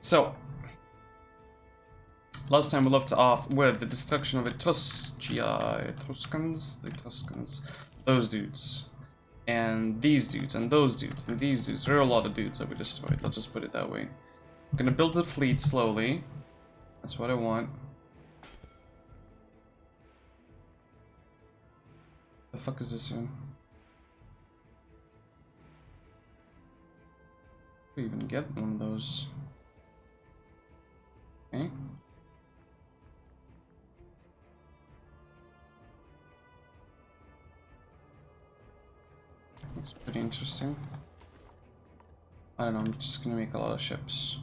So, last time we left off with the destruction of Etruscans, the Etruscans, those dudes, and these dudes, and those dudes, and these dudes. There are a lot of dudes that we destroyed, let's just put it that way. I'm gonna build a fleet slowly. That's what I want. The fuck is this one? We even get one of those. Okay. Looks pretty interesting. I don't know, I'm just gonna make a lot of ships.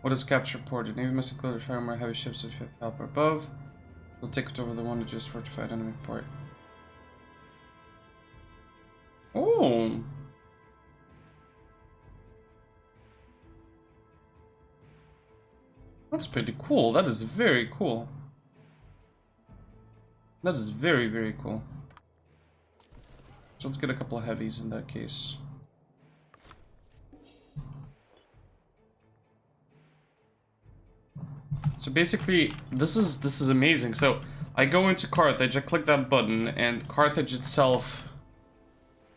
What is capture port? The Navy must include fire more heavy ships if you have help above. We'll take it over the one that just fortified enemy port. Oh! That's pretty cool. That is very cool. That is very, very cool. So let's get a couple of heavies in that case. So basically, this is amazing. So I go into Carthage, I click that button, and Carthage itself,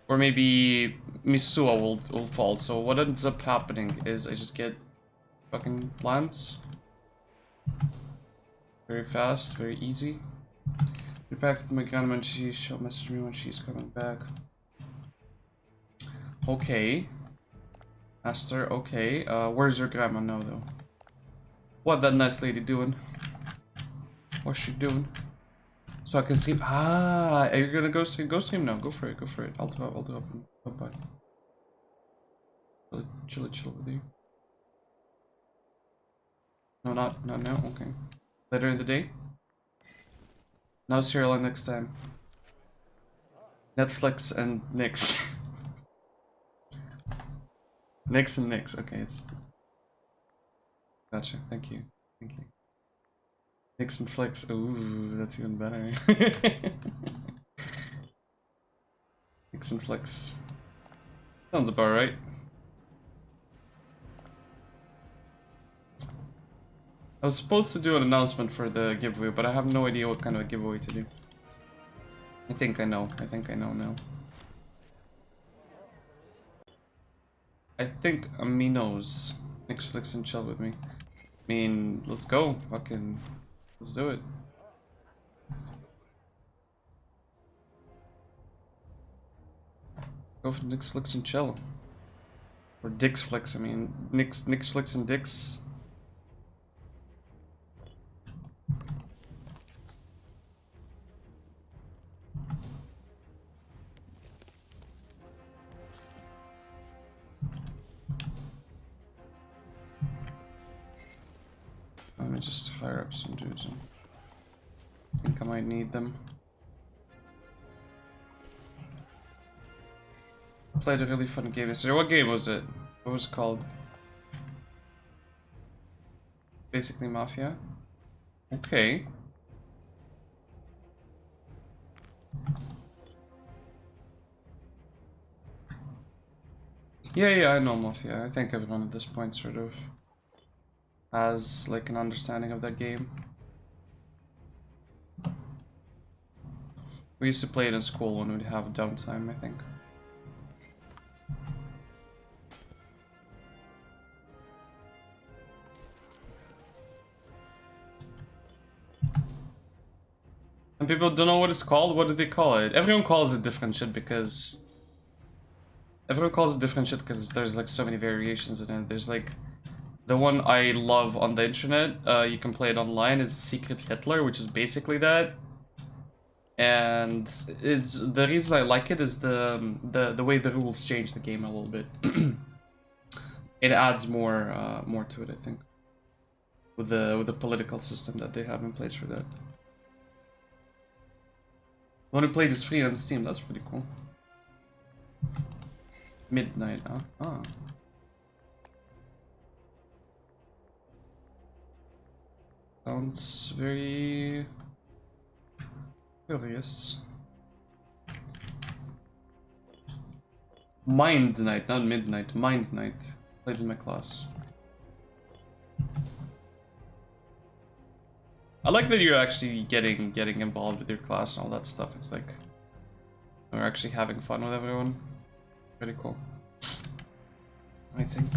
or maybe Misua will fall. So what ends up happening is I just get fucking lands. Very fast, very easy. Get back to my grandma and she'll message me when she's coming back. Okay. Esther, okay. Where's your grandma now though? What that nice lady doing? What's she doing? So I can stream. Ah, are you gonna go stream? Go stream now. Go for it. Go for it. I'll do up. Bye bye. Chill with you. No, not now. Okay. Later in the day. Now serial on next time. Netflix and Nix. Nix and Nix. Okay, it's. Gotcha. Thank you. Nix and Flex. Ooh, that's even better. Nix and Flex. Sounds about right. I was supposed to do an announcement for the giveaway, but I have no idea what kind of a giveaway to do. I think I know now. I think me knows. Nix, Flex, and chill with me. I mean, let's go. Fucking, let's do it. Go for Nix, Flex, and chill. Or Dix Flex, I mean. Nix, Flex, and Dix. Let me just fire up some dudes. I think I might need them. Played a really fun game yesterday. What game was it? What was it called? Basically Mafia. Okay. Yeah, I know Mafia. I think everyone at this point sort of has like an understanding of that game. We used to play it in school when we'd have downtime, I think. And people don't know what it's called. What do they call it? Everyone calls it different shit because there's like so many variations in it. There's like the one I love on the internet. You can play it online. It's Secret Hitler, which is basically that. And it's the reason I like it is the way the rules change the game a little bit. It adds more to it, I think, with the political system that they have in place for that. I want to play this free on Steam. That's pretty cool. Midnight, huh? Ah. Sounds very curious. Mind Night, not Midnight. Mind Night. Played in my class. I like that you're actually getting involved with your class and all that stuff. It's like we're actually having fun with everyone. Pretty cool, I think.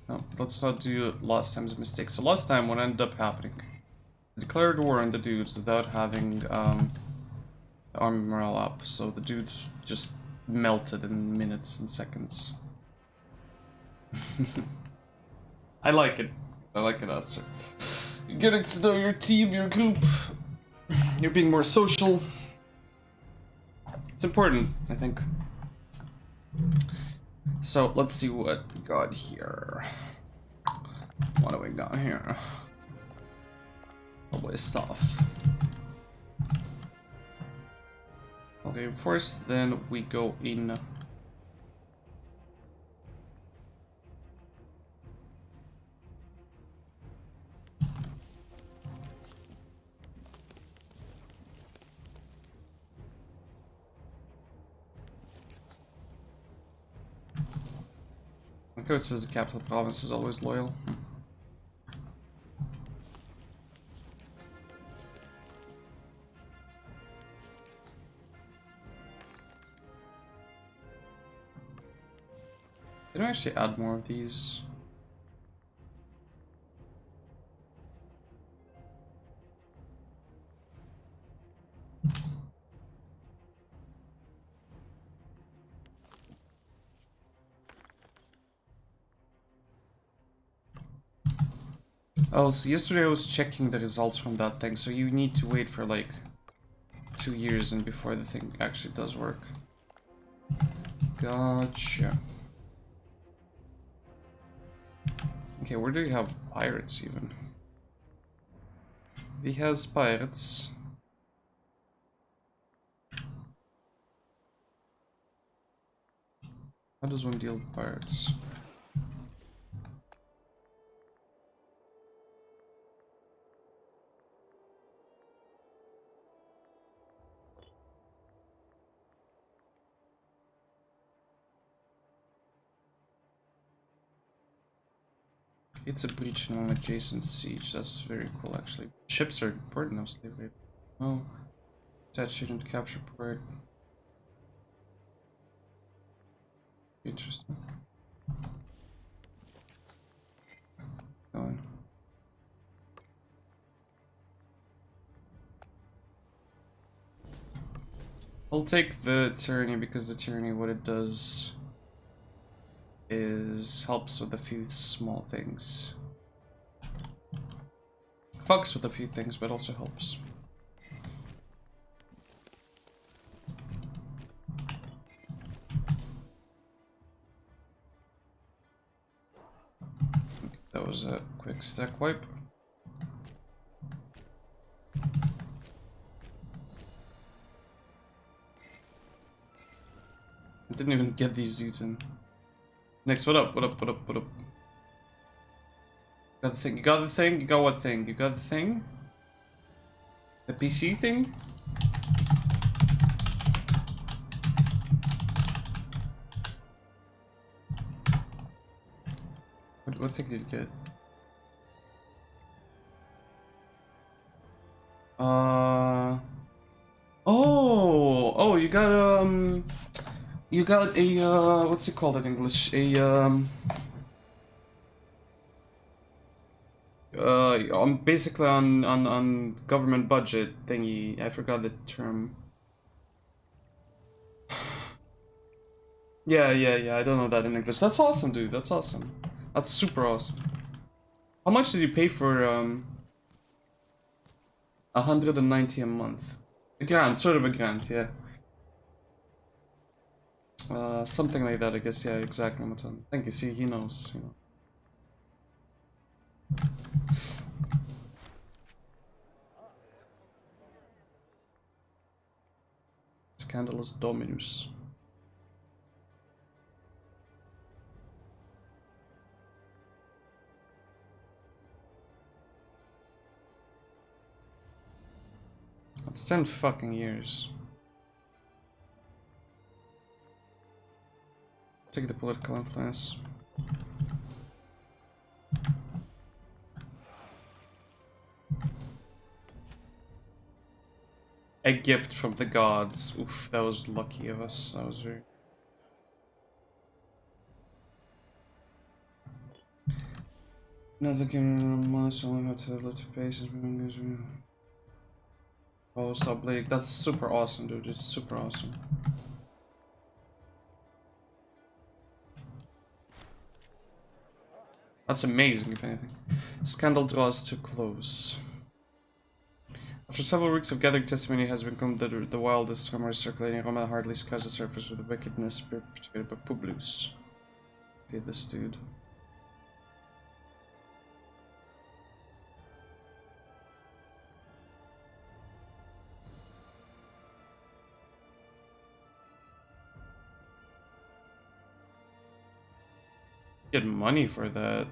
No, let's not do last time's mistake. So last time, what ended up happening? I declared war on the dudes without having the army morale up, so the dudes just melted in minutes and seconds. I like it. I like it, answer. You're getting to know your team, your group. You're being more social. It's important, I think. So let's see what we got here. What do we got here? Probably stuff. Okay, first then we go in. My coach says the capital province is always loyal. Did I actually add more of these? Oh, so yesterday I was checking the results from that thing, so you need to wait for like 2 years and before the thing actually does work. Gotcha. Okay, where do you have pirates even? He has pirates. How does one deal with pirates? It's a breach in an adjacent siege. That's very cool, actually. Ships are important now, slave rate. Oh. Attach shooting to capture port. Interesting. Going. I'll take the tyranny because the tyranny, what it does is helps with a few small things. Fucks with a few things, but also helps. That was a quick stack wipe. I didn't even get these dudes in. Next, what up? What up? What up? What up? Got the thing. You got the thing? You got what thing? You got the thing? The PC thing? What thing did you get? Oh, you got a what's it called in English? Basically on government budget thingy. I forgot the term. Yeah. I don't know that in English. That's awesome, dude. That's awesome. That's super awesome. How much did you pay for 190 a month? A grant, sort of a grant, yeah. Something like that, I guess. Yeah, exactly. Thank you. See, he knows. You know. Scandalous Dominus. It's 10 fucking years. Take the political influence. A gift from the gods. Oof, that was lucky of us. That was very... Another game monster only have to let to patience. Oh, stop bleeding. That's super awesome, dude. It's super awesome. That's amazing, if anything. Scandal draws too close. After several weeks of gathering testimony has become that the wildest rumors circulating Roma hardly scratched the surface with the wickedness perpetrated by Publius. Okay, this dude. Get money for that.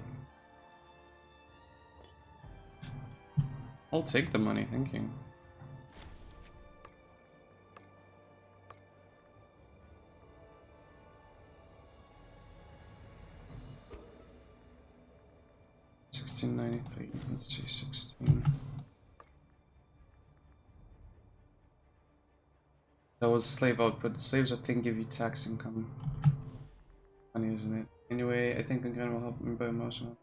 I'll take the money, thank you. $16.93. Let's see, 16. That was slave output. Slaves, I think, give you tax income. Funny, isn't it? Anyway, I think England will help me buy emotional.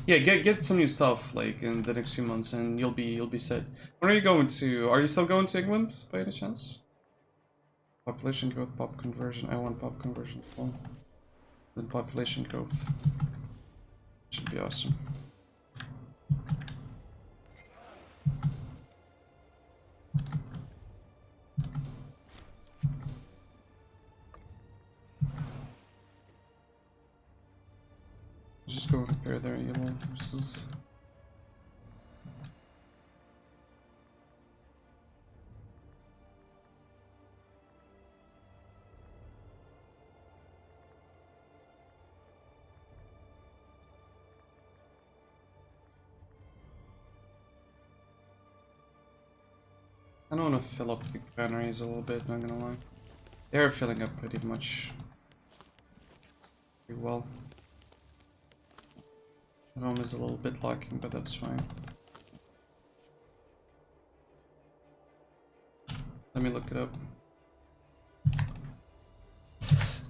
Yeah, get some new stuff like in the next few months, and you'll be set. When are you going to? Are you still going to England by any chance? Population growth, pop conversion. I want pop conversion as well. Then population growth should be awesome. Just go repair their yellow horses. I don't want to fill up the granaries a little bit, not gonna lie. They're filling up pretty much pretty well. Rome is a little bit lacking, but that's fine. Let me look it up.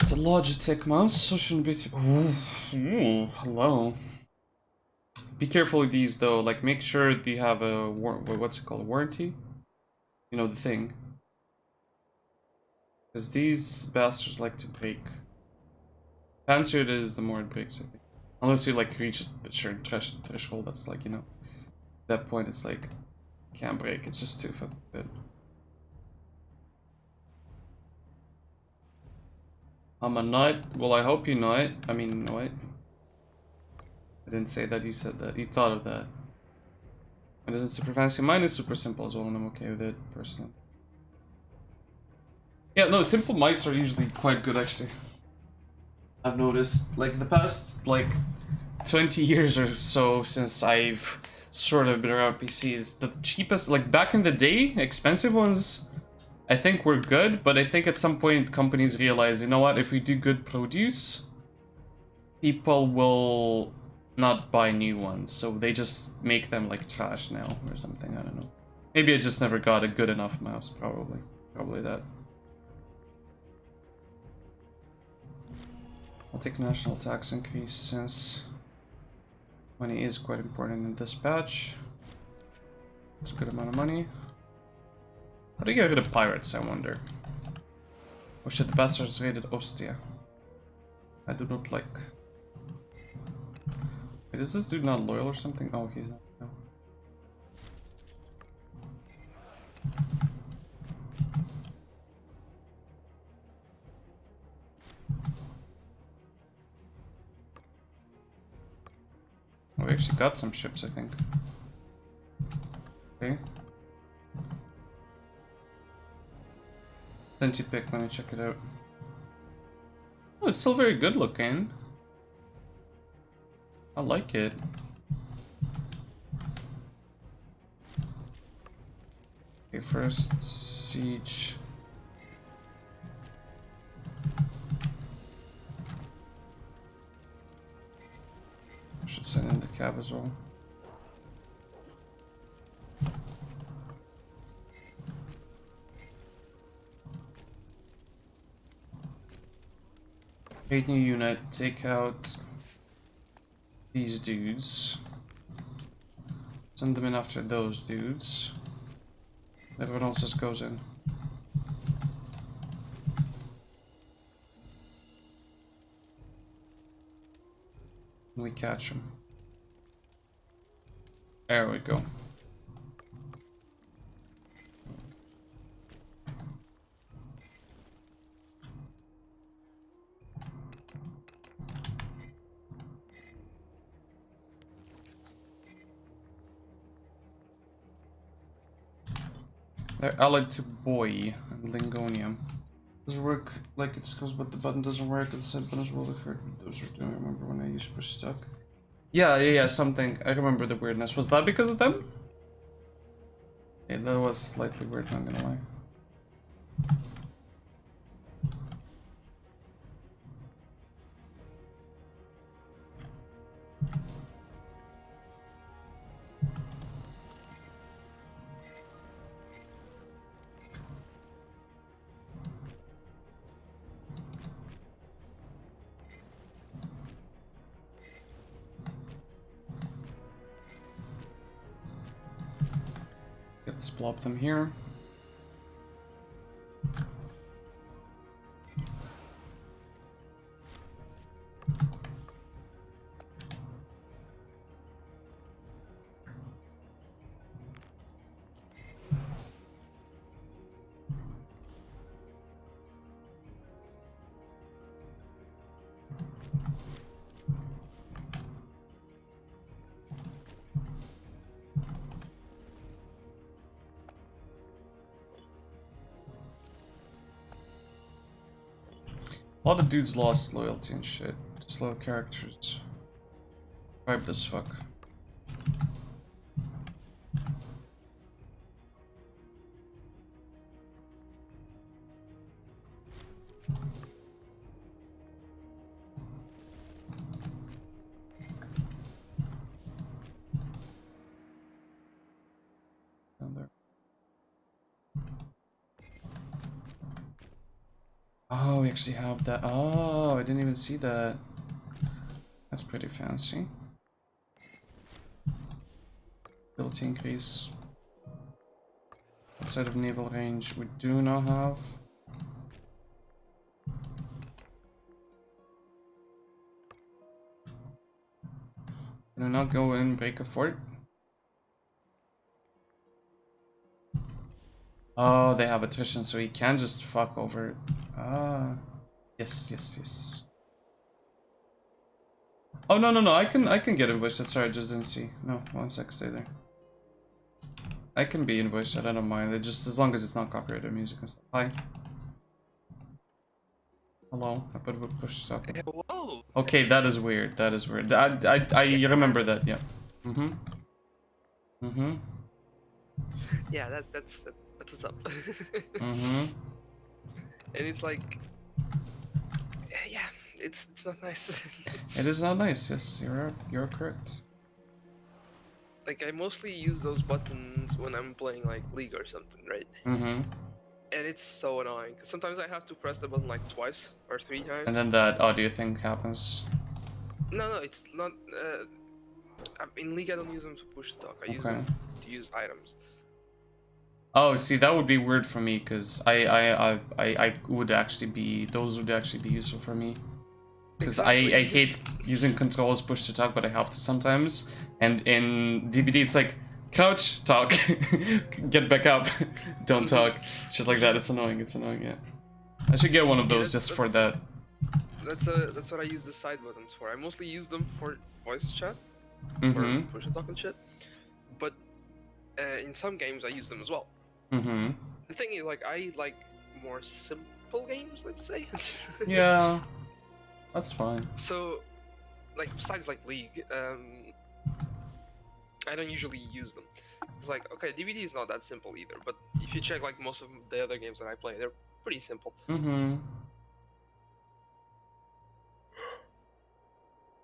It's a Logitech mouse, so shouldn't be too... Ooh, hello. Be careful with these though, like make sure you have a what's it called, a warranty? You know, the thing. Because these bastards like to break. The fancier it is, the more it breaks, I think. Unless you like reach a certain threshold, that's like, you know, at that point it's like, can't break, it's just too fucking good. I'm a nut. Well, I hope you know it. I mean, what? I didn't say that, you said that. You thought of that. It isn't super fancy. Mine is super simple as well, and I'm okay with it, personally. Yeah, no, simple mice are usually quite good, actually. I've noticed, like, the past, like, 20 years or so since I've sort of been around PCs, the cheapest, like, back in the day, expensive ones, I think were good, but I think at some point companies realize, you know what, if we do good produce, people will not buy new ones, so they just make them, like, trash now, or something, I don't know. Maybe I just never got a good enough mouse, probably. Probably that. I'll take national tax increase since money is quite important in this patch. It's a good amount of money. How do you get rid of pirates, I wonder? Oh shit, the bastards raided Ostia. I do not like. Wait, is this dude not loyal or something? Oh, he's not. No. Oh, we actually got some ships, I think. Okay. Senti pick, let me check it out. Oh, it's still very good looking. I like it. Okay, first siege. Should send in the cab as well. Create new unit, take out these dudes. Send them in after those dudes. Everyone else just goes in. And we catch them. There we go. They're allied to Boy and Lingonium. Does it work like it's supposed, but the button doesn't work? The same button will occur. Those are doing. Remember when I used to push stuck? Yeah, something. I remember the weirdness. Was that because of them? Yeah, that was slightly weird, not gonna lie. Let's plop them here. A lot of dudes lost loyalty and shit. Slow characters. Vibe this fuck. Down there. Oh, we actually have that. Oh, I didn't even see that. That's pretty fancy. Ability increase. Outside of naval range, we do not have. Do not go in and break a fort. Oh, they have attrition, so he can just fuck over it. Ah, yes. Oh no! I can get invoiced. Sorry, I just didn't see. No, 1 sec, stay there. I can be invoiced. I don't mind. It just as long as it's not copyrighted music and stuff. Hi. Hello. I put a push stop. Hello. Okay, that is weird. That is weird. I Yeah. remember that. Yeah. Yeah, that's what's up. And it's like, yeah, it's not nice. it is not nice. Yes, you're correct. Like I mostly use those buttons when I'm playing like League or something, right? And it's so annoying because sometimes I have to press the button like twice or 3 times. And then that audio thing happens. No, it's not. In League I don't use them to push stock. I use them to use items. Oh, see, that would be weird for me because I would actually be, those would actually be useful for me. Because Exactly. I hate using controls push to talk, but I have to sometimes. And in DBD, it's like, crouch, talk, get back up, don't talk, shit like that. It's annoying, yeah. I should get one of those just for that. That's what I use the side buttons for. I mostly use them for voice chat, for push to talk and shit. But in some games I use them as well. The thing is, like, I like more simple games, let's say. Yeah, that's fine. So, like, besides like League, I don't usually use them. It's like, okay, DBD is not that simple either, but if you check like most of the other games that I play, they're pretty simple.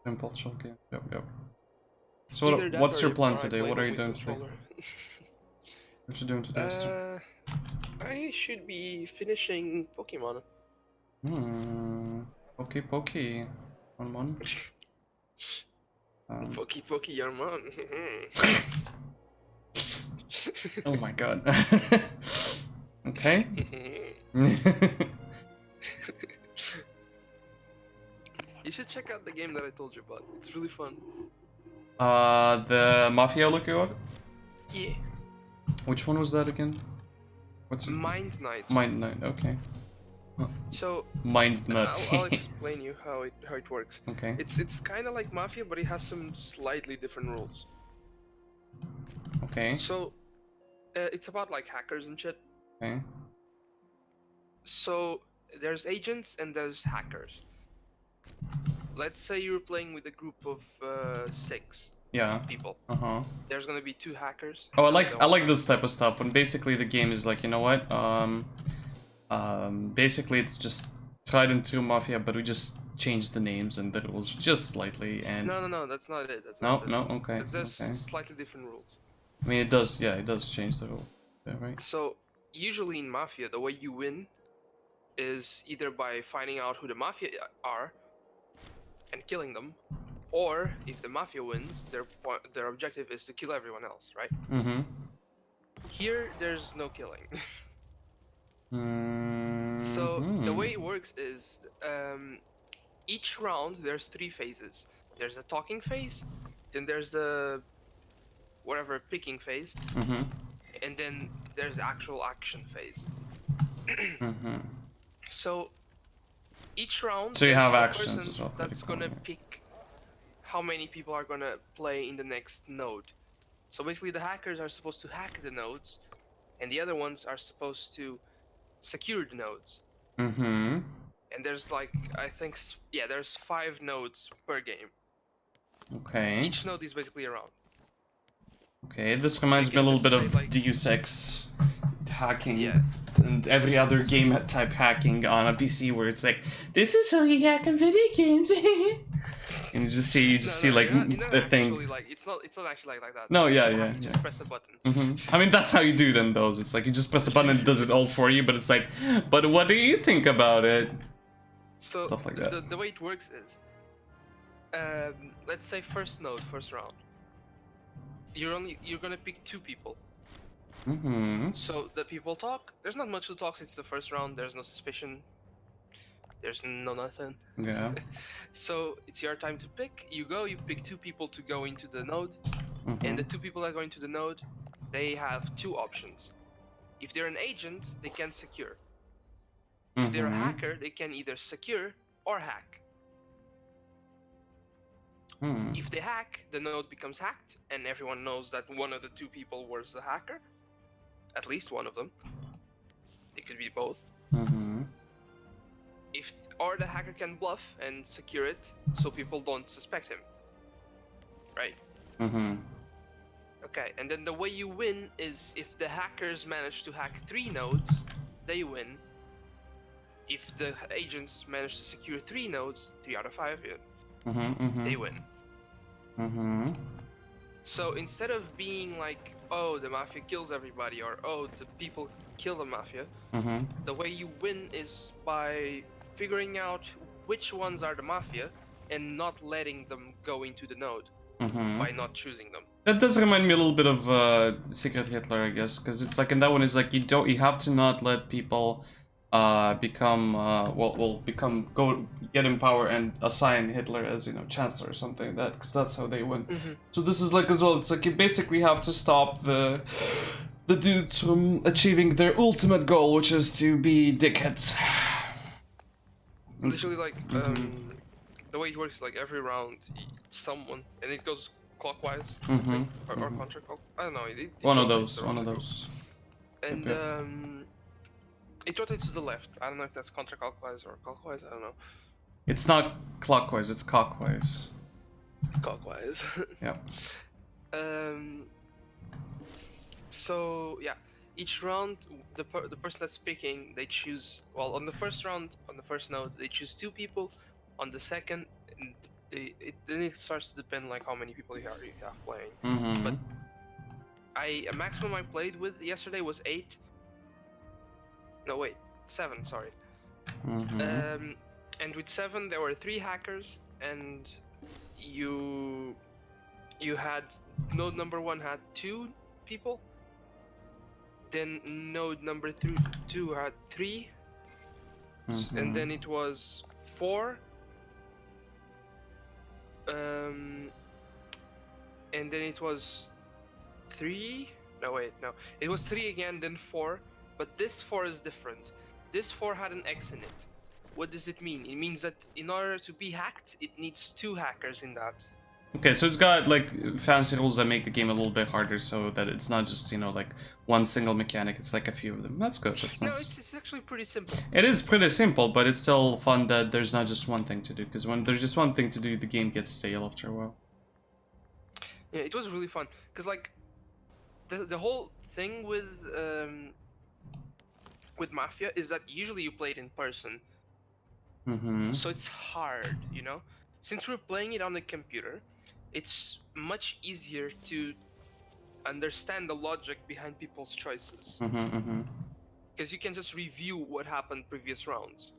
Simple short game. Yep. So what's your plan today? What are you doing today? What you doing today? I should be finishing Pokemon. Pokey. One. Pokey Yarmon. Oh my god. Okay. You should check out the game that I told you about. It's really fun. The Mafia looking one? Yeah. Which one was that again? What's it? Mind Knight. Mind Knight, okay. So Mind Nut. I'll explain you how it works. Okay. It's kind of like Mafia, but it has some slightly different rules. Okay. So it's about like hackers and shit. Okay. So there's agents and there's hackers. Let's say you're playing with a group of 6 people. There's gonna be 2 hackers. Oh, I like this type of stuff when basically the game is like, you know what? Basically it's just tried and true Mafia, but we just changed the names and the rules just slightly. And no, that's not it. Okay. It's just slightly different rules. I mean, it does change the rule. Yeah, right. So usually in Mafia, the way you win is either by finding out who the Mafia are and killing them, or if the Mafia wins, their objective is to kill everyone else, right? Here, there's no killing. So the way it works is each round there's 3 phases. There's a talking phase, then there's the picking phase, and then there's the actual action phase. So each round, so you have actions as well. That's gonna pick how many people are gonna play in the next node. So basically, the hackers are supposed to hack the nodes, and the other ones are supposed to secure the nodes. And there's like, I think, there's 5 nodes per game. Okay. Each node is basically a round. Okay, this reminds me a little bit of like, Deus Ex hacking and every other game type hacking on a PC where it's like, this is how you hack on video games. And you just see like the thing. Like, it's not actually like that. No, yeah. You just press a button. I mean, that's how you do them, though. It's like you just press a button and it does it all for you. But it's like, but what do you think about it? So stuff like that. The way it works is, let's say first round. You're gonna pick 2 people. So the people talk. There's not much to talk. It's the first round. There's no suspicion. There's no nothing. Yeah. So it's your time to pick. You pick 2 people to go into the node, and the 2 people that go into the node, they have 2 options. If they're an agent, they can secure. If they're a hacker, they can either secure or hack. If they hack, the node becomes hacked, and everyone knows that one of the 2 people was a hacker. At least one of them. It could be both. Or the hacker can bluff and secure it, so people don't suspect him. Right? Okay, and then the way you win is if the hackers manage to hack 3 nodes, they win. If the agents manage to secure 3 nodes, 3 out of 5, they win. So instead of being like, oh, the Mafia kills everybody, or oh, the people kill the Mafia, the way you win is by figuring out which ones are the Mafia and not letting them go into the node by not choosing them. That does remind me a little bit of Secret Hitler, I guess, because it's like in that one is like you have to not let people become get in power and assign Hitler as, you know, chancellor or something like that, because that's how they win. So this is like as well, it's like you basically have to stop the dudes from achieving their ultimate goal, which is to be dickheads. Literally, like, the way it works is like every round, someone, and it goes clockwise, or counterclockwise. I don't know. One of those. And it rotates to the left. I don't know if that's counterclockwise or clockwise. I don't know. It's not clockwise. It's clockwise. Clockwise. Yeah. So yeah, each round, the person that's picking, they choose. Well, on the first round, on the first node, they choose 2 people. On the second, then it starts to depend like how many people you have playing. But a maximum I played with yesterday was 8. No wait, 7. Sorry. And with 7 there were 3 hackers, and you had node number 1 had 2 people. Then node number 2 had 3, and then it was 4. And then it was 3. No wait, no, it was 3 again, then 4. But this 4 is different. This 4 had an X in it. What does it mean? It means that in order to be hacked, it needs 2 hackers in that. Okay, so it's got like fancy rules that make the game a little bit harder, so that it's not just, you know, like one single mechanic. It's like a few of them. That's good. That's nice. No, it's actually pretty simple. It is pretty simple, but it's still fun that there's not just one thing to do. Because when there's just one thing to do, the game gets stale after a while. Yeah, it was really fun. Cause like the whole thing with Mafia is that usually you play it in person. So it's hard, you know? Since we're playing it on the computer, it's much easier to understand the logic behind people's choices. Because you can just review what happened previous rounds.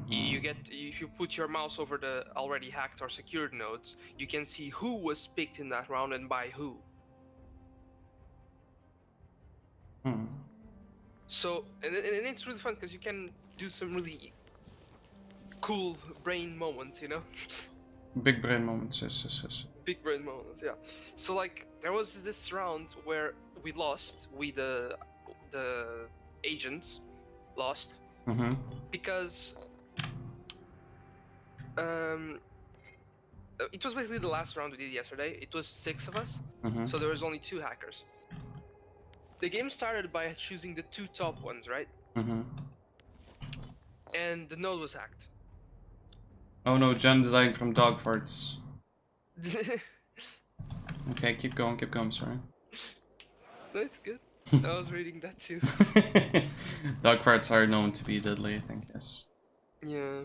You get, if you put your mouse over the already hacked or secured nodes, you can see who was picked in that round and by who. So, and it's really fun because you can do some really cool brain moments, you know? Big brain moments, yes. Big brain moments, yeah. So like, there was this round where we lost, the agents lost, because it was basically the last round we did yesterday. It was 6 of us, so there was only 2 hackers. The game started by choosing the 2 top ones, right? And the node was hacked. Oh no, Jen designed from dog farts. Okay, keep going, sorry. No, it's good. I was reading that too. Dog farts are known to be deadly, I think, yes. Yeah.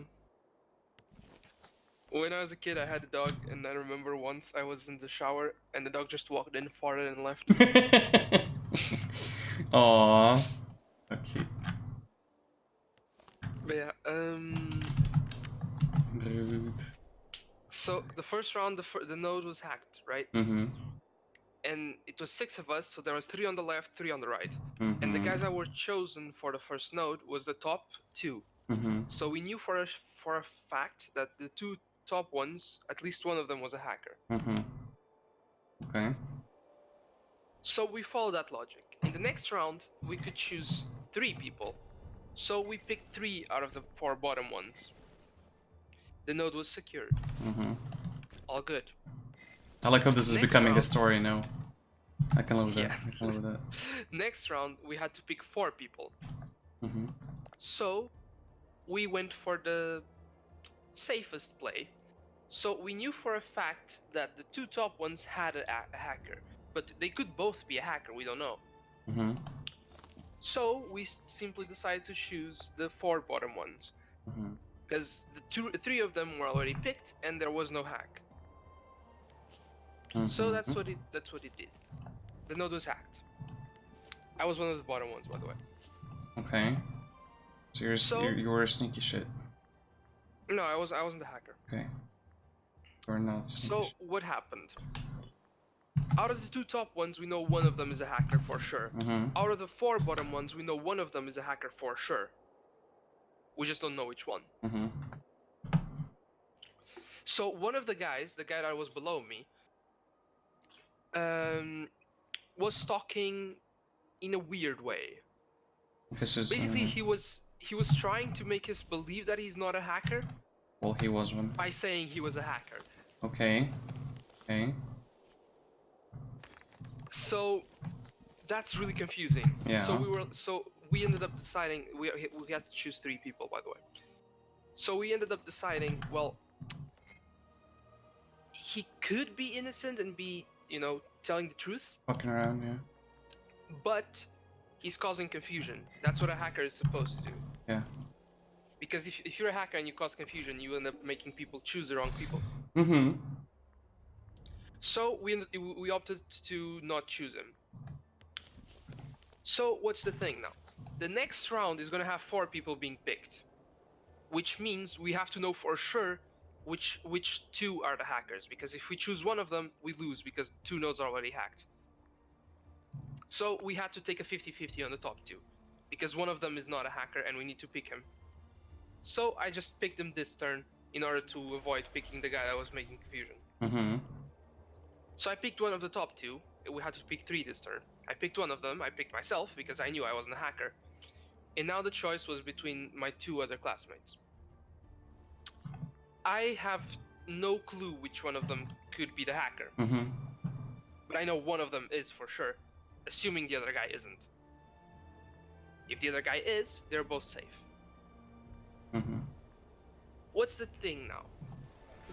When I was a kid, I had a dog, and I remember once I was in the shower, and the dog just walked in, farted, and left. Aww. Okay. But yeah, Rude. So the first round, the node was hacked, right? And it was 6 of us, so there was 3 on the left, 3 on the right. And the guys that were chosen for the first node was the top 2. So we knew for a fact that the 2 top ones, at least one of them was a hacker. Okay. So we followed that logic. In the next round, we could choose 3 people. So we picked 3 out of the 4 bottom ones. The node was secured. All good. I like how this is becoming a story now. I can live with that. Yeah. I can live with that. Next round, we had to pick 4 people. So we went for the safest play. So we knew for a fact that the 2 top ones had a hacker, but they could both be a hacker, we don't know. So we simply decided to choose the 4 bottom ones, because the 3 of them were already picked and there was no hack. So that's what it did. The node was hacked. I was one of the bottom ones, by the way. Okay. So you were a sneaky shit. No, I wasn't the hacker. Okay. Or not. So what happened? Out of the 2 top ones, we know one of them is a hacker for sure. Out of the 4 bottom ones, we know one of them is a hacker for sure. We just don't know which one. So one of the guys, the guy that was below me, was talking in a weird way. Basically, he was trying to make us believe that he's not a hacker. Well, he was one. By saying he was a hacker. Okay. Okay. So that's really confusing. Yeah. So we ended up deciding we had to choose 3 people, by the way. So we ended up deciding, well, he could be innocent and be, you know, telling the truth. Fucking around, yeah. But he's causing confusion. That's what a hacker is supposed to do. Yeah. Because if you're a hacker and you cause confusion, you end up making people choose the wrong people. Mm-hmm. So we opted to not choose him. So what's the thing now? The next round is going to have 4 people being picked, which means we have to know for sure which 2 are the hackers, because if we choose one of them, we lose because 2 nodes are already hacked. So we had to take a 50-50 on the top 2, because one of them is not a hacker and we need to pick him. So I just picked him this turn in order to avoid picking the guy that was making confusion. Mm-hmm. So I picked one of the top 2. We had to pick 3 this turn. I picked one of them. I picked myself because I knew I wasn't a hacker. And now the choice was between my 2 other classmates. I have no clue which one of them could be the hacker. Mm-hmm. But I know one of them is for sure, assuming the other guy isn't. If the other guy is, they're both safe. Mm-hmm. What's the thing now?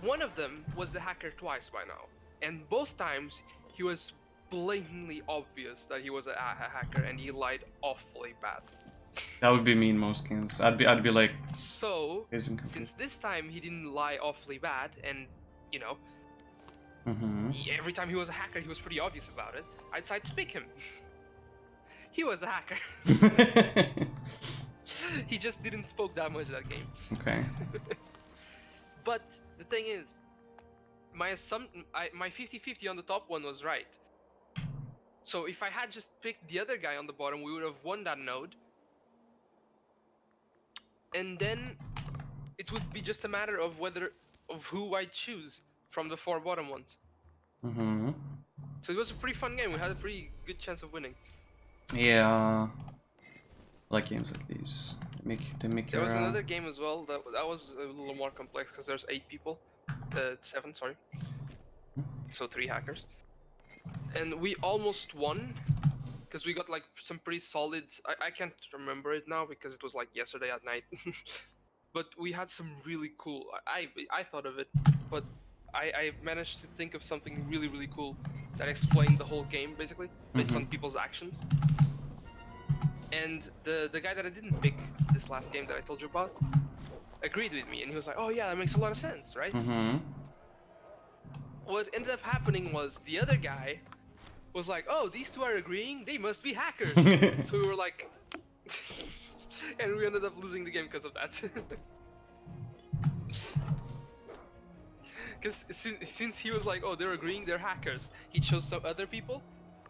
One of them was the hacker twice by now. And both times, he was blatantly obvious that he was a hacker, and he lied awfully bad. That would be me in most games. I'd be like... So, since this time he didn't lie awfully bad, and, you know, every time he was a hacker, he was pretty obvious about it, I decided to pick him. He was a hacker. He just didn't spoke that much that game. Okay. But the thing is, my 50-50 on the top one was right. So if I had just picked the other guy on the bottom, we would have won that node. And then it would be just a matter of who I choose from the 4 bottom ones. Mm-hmm. So it was a pretty fun game. We had a pretty good chance of winning. Yeah. I like games like these. They make There was another game as well that was a little more complex because there's 8 people. 7, sorry. So 3 hackers. And we almost won because we got like some pretty solid. I can't remember it now because it was like yesterday at night. But we had some really cool. I thought of it, but I managed to think of something really, really cool that explained the whole game basically based on people's actions. And the guy that I didn't pick this last game that I told you about agreed with me, and he was like, "Oh yeah, that makes a lot of sense, right?" What ended up happening was the other guy was like, "Oh, these 2 are agreeing, they must be hackers." So we were like, and we ended up losing the game because of that. Because since he was like, "Oh, they're agreeing, they're hackers," he chose some other people,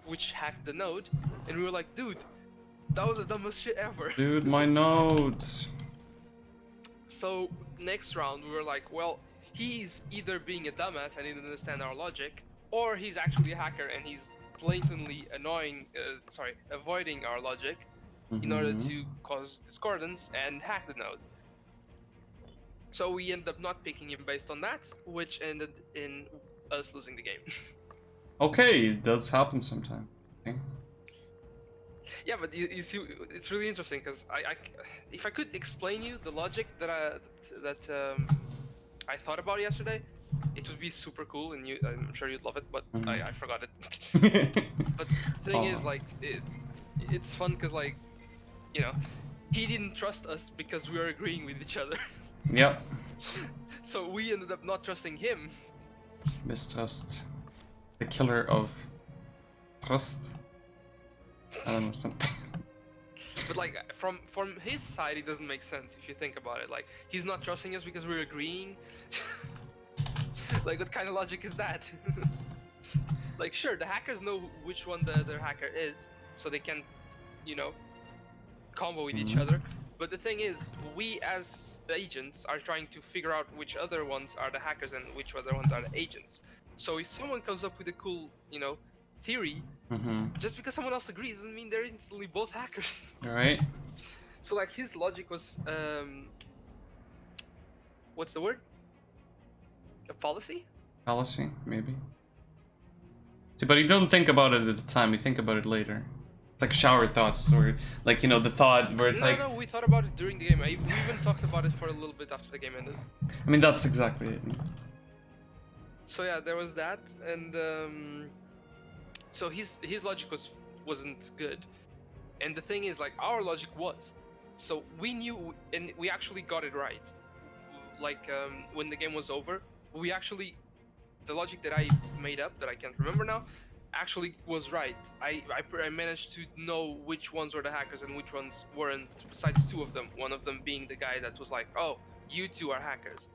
which hacked the node, and we were like, "Dude, that was the dumbest shit ever." Dude, my nodes. So next round we were like, well, he's either being a dumbass and didn't understand our logic, or he's actually a hacker and he's blatantly avoiding our logic in order to cause discordance and hack the node. So we ended up not picking him based on that, which ended in us losing the game. Okay, it does happen sometime. Okay. Yeah, but you see, it's really interesting because if I could explain you the logic that I thought about yesterday, it would be super cool, and I'm sure you'd love it. But I forgot it. But the thing is, like, it's fun because, like, you know, he didn't trust us because we were agreeing with each other. Yep. So we ended up not trusting him. Mistrust. The killer of trust. I don't know, something. But like from his side, it doesn't make sense if you think about it. Like, he's not trusting us because we're agreeing. Like, what kind of logic is that? Like, sure, the hackers know which one the other hacker is, so they can, you know, combo with each other. But the thing is, we as agents are trying to figure out which other ones are the hackers and which other ones are the agents. So if someone comes up with a cool, you know, theory, just because someone else agrees doesn't mean they're instantly both hackers. Alright. So like his logic was, what's the word? A policy? Fallacy, maybe. See, but you don't think about it at the time, you think about it later. It's like shower thoughts, or like, you know, the thought where it's No, we thought about it during the game. We even talked about it for a little bit after the game ended. I mean, that's exactly it. So yeah, there was that, and So his logic wasn't good, and the thing is, like, our logic was. So we knew, and we actually got it right. Like when the game was over, we actually, the logic that I made up that I can't remember now, actually was right. I managed to know which ones were the hackers and which ones weren't. Besides two of them, one of them being the guy that was like, "Oh, you two are hackers."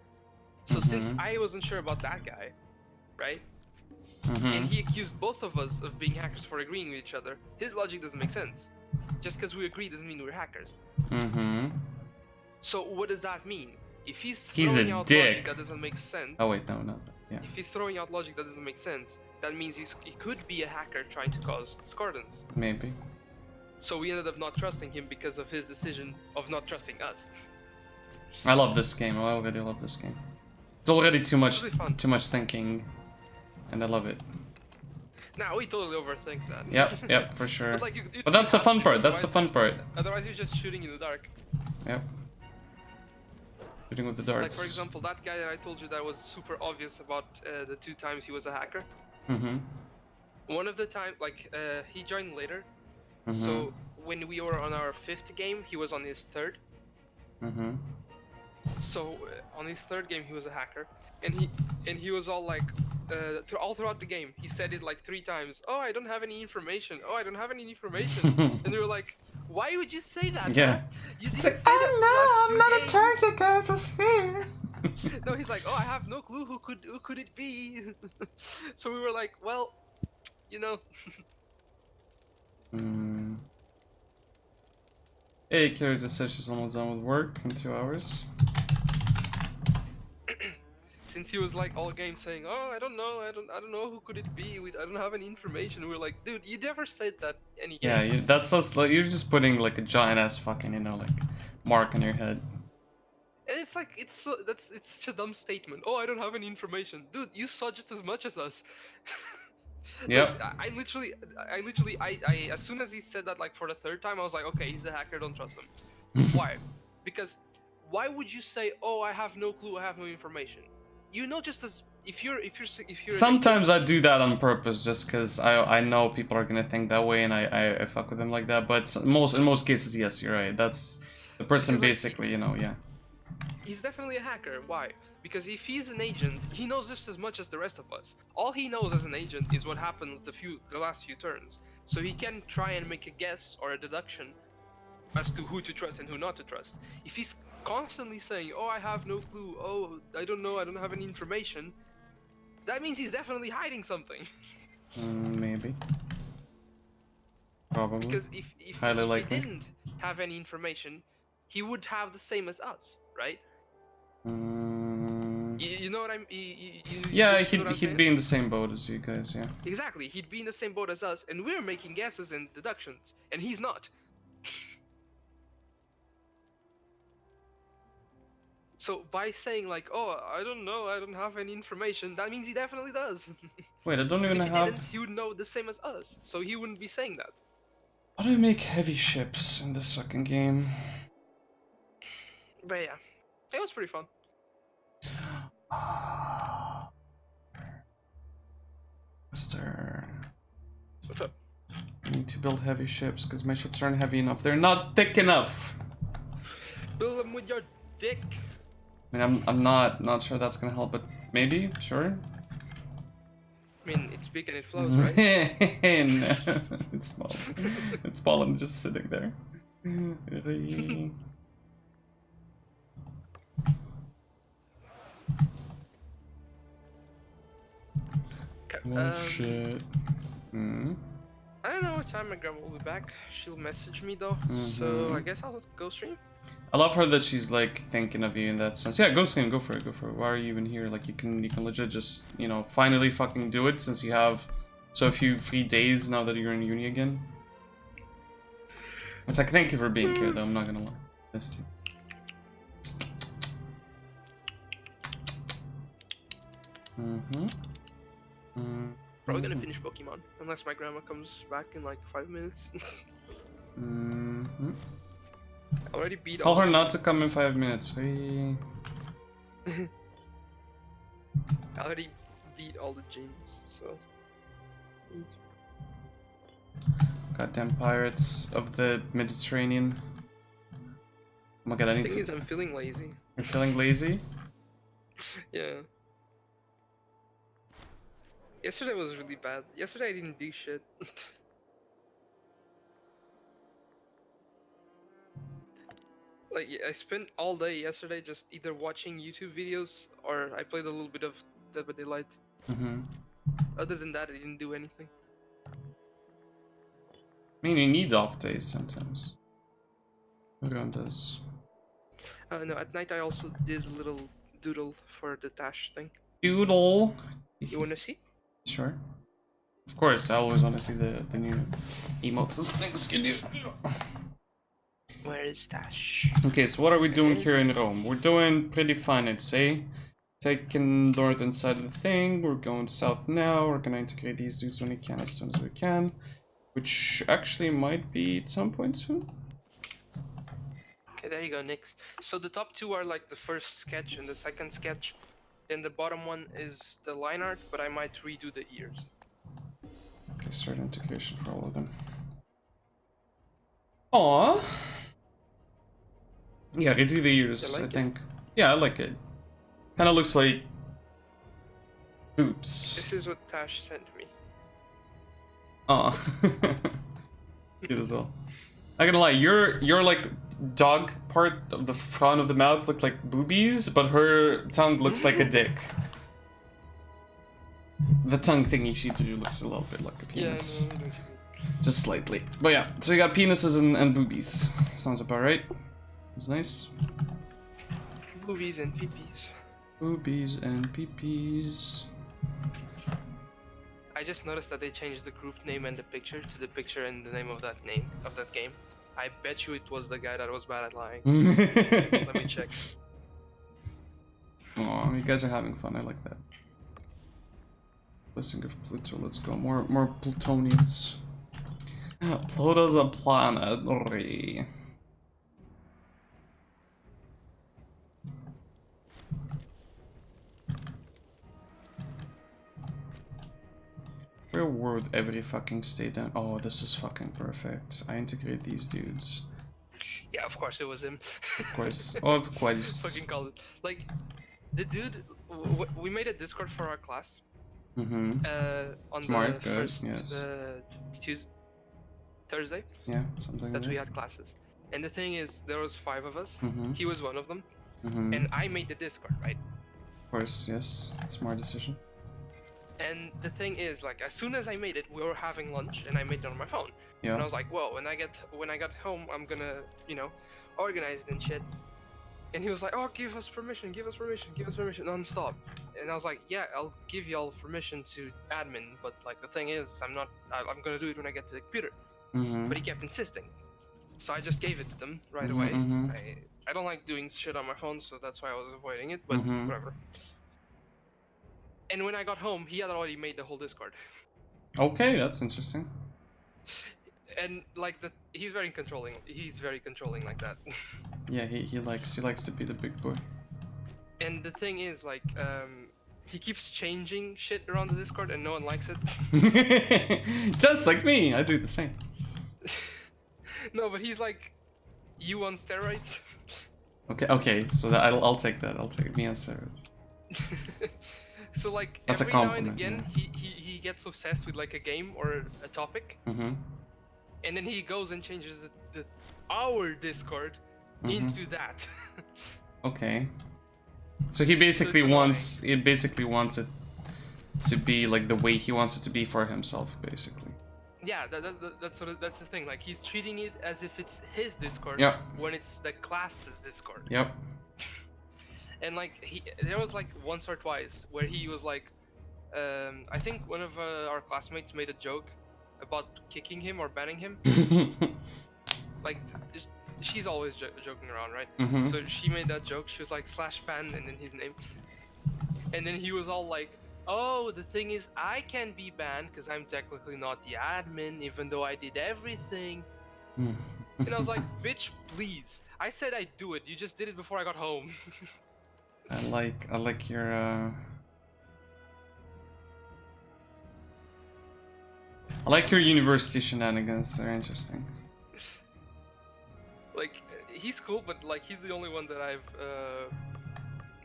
So since I wasn't sure about that guy, right? And he accused both of us of being hackers for agreeing with each other. His logic doesn't make sense. Just because we agree doesn't mean we're hackers. So what does that mean? If he's throwing out logic that doesn't make sense. Oh wait, no. Yeah. If he's throwing out logic that doesn't make sense, that means he could be a hacker trying to cause discordance. Maybe. So we ended up not trusting him because of his decision of not trusting us. I love this game. I already love this game. It's already too much thinking, and I love it. Nah, we totally overthink that. Yep, for sure. But, like, but that's the fun part. That's the fun part. Otherwise, you're just shooting in the dark. Yep. Shooting with the darts. Like, for example, that guy that I told you that was super obvious about the 2 times he was a hacker. One of the times, like, he joined later. So when we were on our 5th game, he was on his 3rd. So on his 3rd game, he was a hacker, and he was all like, all throughout the game, he said it like 3 times. Oh, I don't have any information. Oh, I don't have any information. And they were like, why would you say that? Yeah. Man? You didn't say that. Oh no, I'm not a target, guys. It's here. No, he's like, oh, I have no clue who could it be. So we were like, well, you know. Hey, Kira just said she's almost done with work in 2 hours. Since he was like all game saying, oh, I don't know who could it be, I don't have any information. We were like, dude, you never said that any game. Yeah, that's us. Like, you're just putting like a giant ass fucking, you know, like mark on your head. And it's like, it's such a dumb statement. Oh, I don't have any information, dude. You saw just as much as us. Yep. Like, I literally, as soon as he said that, like for the 3rd time, I was like, okay, he's a hacker. Don't trust him. Why? Because why would you say, oh, I have no clue, I have no information? You know, just as if you're. Sometimes I do that on purpose, just because I know people are gonna think that way, and I fuck with them like that. But in most cases, yes, you're right. That's the person basically, you know, yeah. He's definitely a hacker. Why? Because if he's an agent, he knows just as much as the rest of us. All he knows as an agent is what happened the last few turns. So he can try and make a guess or a deduction as to who to trust and who not to trust. If he's constantly saying, oh, I have no clue, oh, I don't know, I don't have any information, that means he's definitely hiding something. Maybe. Probably. Because if he didn't have any information, he would have the same as us, right? You know what I'm... Yeah, he'd be in the same boat as you guys, yeah. Exactly, he'd be in the same boat as us, and we're making guesses and deductions, and he's not. So by saying like, oh, I don't know, I don't have any information, that means he definitely does. Wait, I don't even have... He would know the same as us, so he wouldn't be saying that. How do you make heavy ships in this fucking game? But yeah, it was pretty fun. Mister... What's up? I need to build heavy ships, because my ships aren't heavy enough. They're not thick enough! Build them with your dick! I mean, I'm not sure that's gonna help, but maybe, sure. I mean, it's big and it flows, right? No, it's small. It's small and just sitting there. Oh shit. I don't know what time my grandma will be back. She'll message me though, so I guess I'll go stream. I love her that she's like thinking of you in that sense. Yeah, go stream, go for it. Why are you even here? Like you can legit just, you know, finally fucking do it since you have so few free days now that you're in uni again. It's like, thank you for being here though, I'm not gonna lie. Missed you. Probably gonna finish Pokemon, unless my grandma comes back in like 5 minutes. I already beat Tell her not to come in 5 minutes. Hey. I already beat all the gyms, so... Goddamn pirates of the Mediterranean. Oh my god, I need The thing is, to... I'm feeling lazy. You're feeling lazy? Yeah. Yesterday was really bad. Yesterday I didn't do shit. Like, I spent all day yesterday just either watching YouTube videos or I played a little bit of Dead by Daylight. Mm-hmm. Other than that, I didn't do anything. I mean, you need off days sometimes. Everyone does. No, at night I also did a little doodle for the Tash thing. Doodle! You wanna see? Sure. Of course, I always want to see the new emotes and things can do. Where is Tash? Okay, so what are we doing here in Rome? We're doing pretty fine, I'd say. Taking northern side of the thing, we're going south now, we're gonna integrate these dudes when we can, as soon as we can. Which actually might be at some point soon. Okay, there you go, Nix. So the top two are like the first sketch and the second sketch. Then the bottom one is the line art, but I might redo the ears. Okay, start integration for all of them. Aww. Yeah, redo the ears, You like I it? think. Yeah, I like it. Kinda looks like oops. This is what Tash sent me. Aw. Good as well. Not gonna lie, your like dog part of the front of the mouth look like boobies, but her tongue looks like a dick. The tongue thingy she do looks a little bit like a penis. Yeah, no. Just slightly. But yeah, so you got penises and boobies. Sounds about right. It's nice. Boobies and peepees. Boobies and peepees. I just noticed that they changed the group name and the picture to the picture and the name of that game. I bet you it was the guy that was bad at lying. Let me check. Aw, you guys are having fun, I like that. Blessing of Pluto, let's go. More Plutonians. Pluto's a planet. Alright. Where would every fucking stay down? Oh, this is fucking perfect. I integrate these dudes. Yeah, of course it was him. Of course. Of course. Fucking called it. Like, the dude, we made a Discord for our class. Mm-hmm. On Smart, the good, first yes. Thursday Yeah, something that like we had classes. And the thing is, there was 5 of us. Mm-hmm. He was one of them. Mm-hmm. And I made the Discord, right? Of course, yes. Smart decision. And the thing is, like, as soon as I made it, we were having lunch, and I made it on my phone. Yeah. And I was like, well, when I got home, I'm gonna, organize it and shit. And he was like, oh, give us permission, non-stop. And I was like, yeah, I'll give y'all permission to admin, but like the thing is, I'm gonna do it when I get to the computer. Mm-hmm. But he kept insisting. So I just gave it to them right Mm-hmm, away. mm-hmm. I don't like doing shit on my phone, so that's why I was avoiding it, but Mm-hmm. whatever. And when I got home, he had already made the whole Discord. Okay, that's interesting. And like he's very controlling. He's very controlling like that. Yeah, he likes to be the big boy. And the thing is, like, he keeps changing shit around the Discord, and no one likes it. Just like me, I do the same. No, but he's like, you on steroids. Okay, so that I'll take that. I'll take me on steroids. So like That's every a compliment, now and again, yeah. he gets obsessed with like a game or a topic, Mm-hmm. and then he goes and changes our Discord into that. Okay. So he basically wants it to be like the way he wants it to be for himself, basically. Yeah, that's the thing. Like, he's treating it as if it's his Discord, Yep. when it's the class's Discord. Yep. And like there was like once or twice where he was like, I think one of our classmates made a joke about kicking him or banning him. Like, she's always joking around, right? Mm-hmm. So she made that joke. She was like /ban and then his name, and then he was all like, oh, the thing is, I can be banned because I'm technically not the admin, even though I did everything. And I was like, bitch, please. I said I'd do it. You just did it before I got home. I like your I like your university shenanigans. They're interesting. Like, he's cool, but like he's the only one that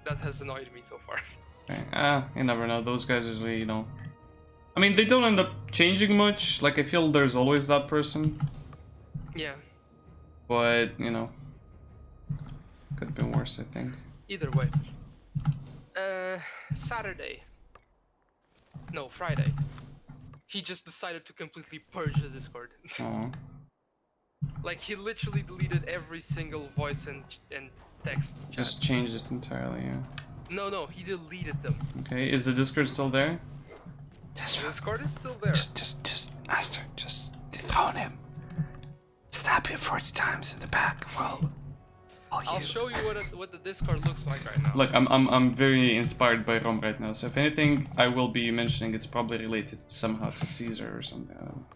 that has annoyed me so far. Okay. You never know. Those guys usually, you know. I mean, they don't end up changing much. Like, I feel there's always that person. Yeah. But, you know, could have been worse, I think. Either way. Saturday. No, Friday. He just decided to completely purge the Discord. Oh. Like, he literally deleted every single voice and text chat. Just changed it entirely, yeah. No, he deleted them. Okay, is the Discord still there? The Discord is still there. Just, Aster, just dethrone him. Stab him 40 times in the back. Well, I'll show you what the Discord looks like right now. Look, I'm very inspired by Rome right now. So if anything I will be mentioning, it's probably related somehow to Caesar or something. I don't know.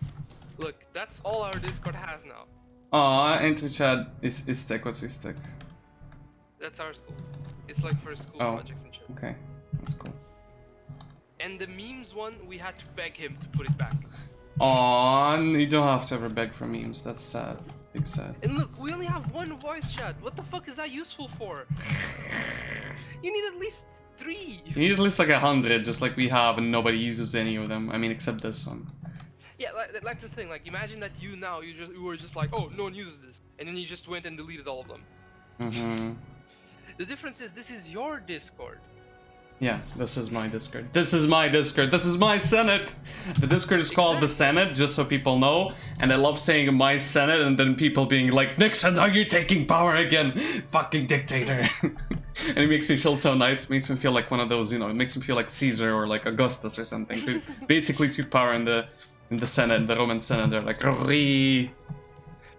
Look, that's all our Discord has now. Aw, enter chat is Istek. What's Istek? That's our school. It's like for school projects and shit. Okay, that's cool. And the memes one, we had to beg him to put it back. Aw, you don't have to ever beg for memes. That's sad. Big sad. And look, we only have one voice chat. What the fuck is that useful for? You need at least 3. You need at least like 100, just like we have, and nobody uses any of them. I mean, except this one. Yeah, like the thing. Like, imagine that you were just like, oh, no one uses this, and then you just went and deleted all of them. Mm-hmm. The difference is this is your Discord. Yeah, this is my Discord. This is my Discord. This is my Senate. The Discord is called the Senate, just so people know. And I love saying my Senate, and then people being like, Nixon, are you taking power again? Fucking dictator. And it makes me feel so nice. It makes me feel like one of those, you know, it makes me feel like Caesar or like Augustus or something. Who basically took power in the Senate, in the Roman Senate. They're like, Ree.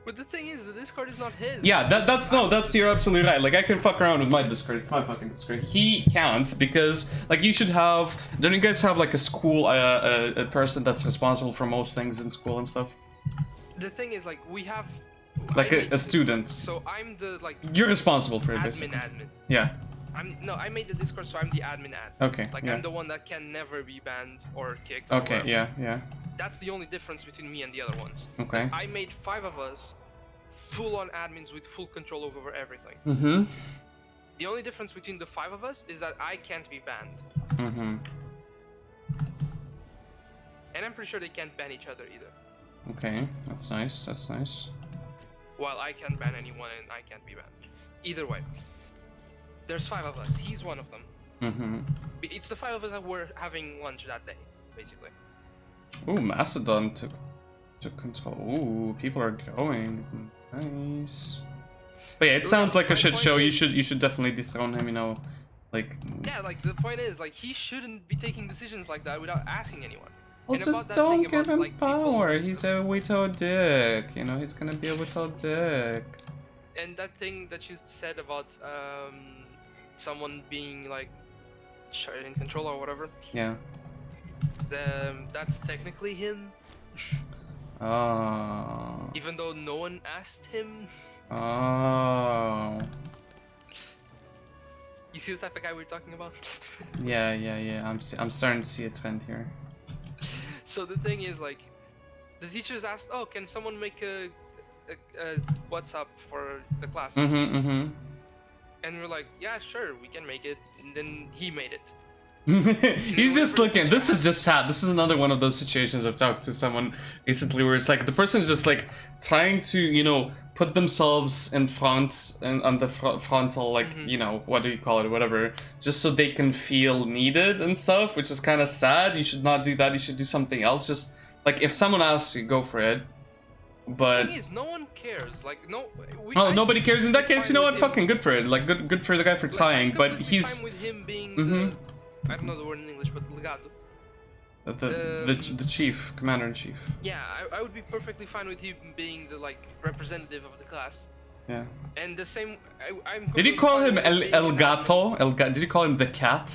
But the thing is, the Discord is not his. Yeah, that's you're absolutely right. Like, I can fuck around with my Discord. It's my fucking Discord. He can't because, like, you should have. Don't you guys have like a school, a person that's responsible for most things in school and stuff? The thing is, like, we have. Like a student. So I'm the like. You're responsible for it, admin. basically. Admin. Yeah. I made the Discord, so I'm the admin. Okay. Like, yeah. I'm the one that can never be banned or kicked. Okay. Or Yeah. That's the only difference between me and the other ones. Okay. I made 5 of us full-on admins with full control over everything. Mm-hmm. The only difference between the 5 of us is that I can't be banned. Mm-hmm. And I'm pretty sure they can't ban each other either. Okay, that's nice. That's nice. While I can't ban anyone and I can't be banned. Either way. There's 5 of us. He's one of them. Mm-hmm. It's the 5 of us that were having lunch that day, basically. Ooh, Macedon took control. Ooh, people are going. Nice. But yeah, it sounds like a shit show. You should definitely dethrone him, you know. Like. Yeah, like the point is, like, he shouldn't be taking decisions like that without asking anyone. Well, just don't give him power. He's a without dick. You know, he's gonna be a without dick. And that thing that you said about someone being like in control or whatever. Yeah. That's technically him. Oh. Even though no one asked him. Oh. You see the type of guy we're talking about? Yeah. I'm starting to see a trend here. So the thing is, like, the teachers asked, "Oh, can someone make a WhatsApp for the class?" Mm-hmm. And we're like, "Yeah, sure, we can make it." And then he made it. He's just looking. This is just sad. This is another one of those situations I've talked to someone recently where it's like the person's just like trying to, you know, put themselves in front and on the frontal, like, you know, what do you call it, whatever, just so they can feel needed and stuff, which is kind of sad. You should not do that. You should do something else. Just like if someone asks you, go for it. But the thing is, no one cares. Like, no. Nobody cares in that case. You know what? Fucking good for it. Like, good for the guy for trying. But he's fine with him being I don't know the word in English, but legato. The chief, commander-in-chief. Yeah, I would be perfectly fine with him being the, like, representative of the class. Yeah. And the same, I'm. Did you call him El Gato? Did you call him the cat?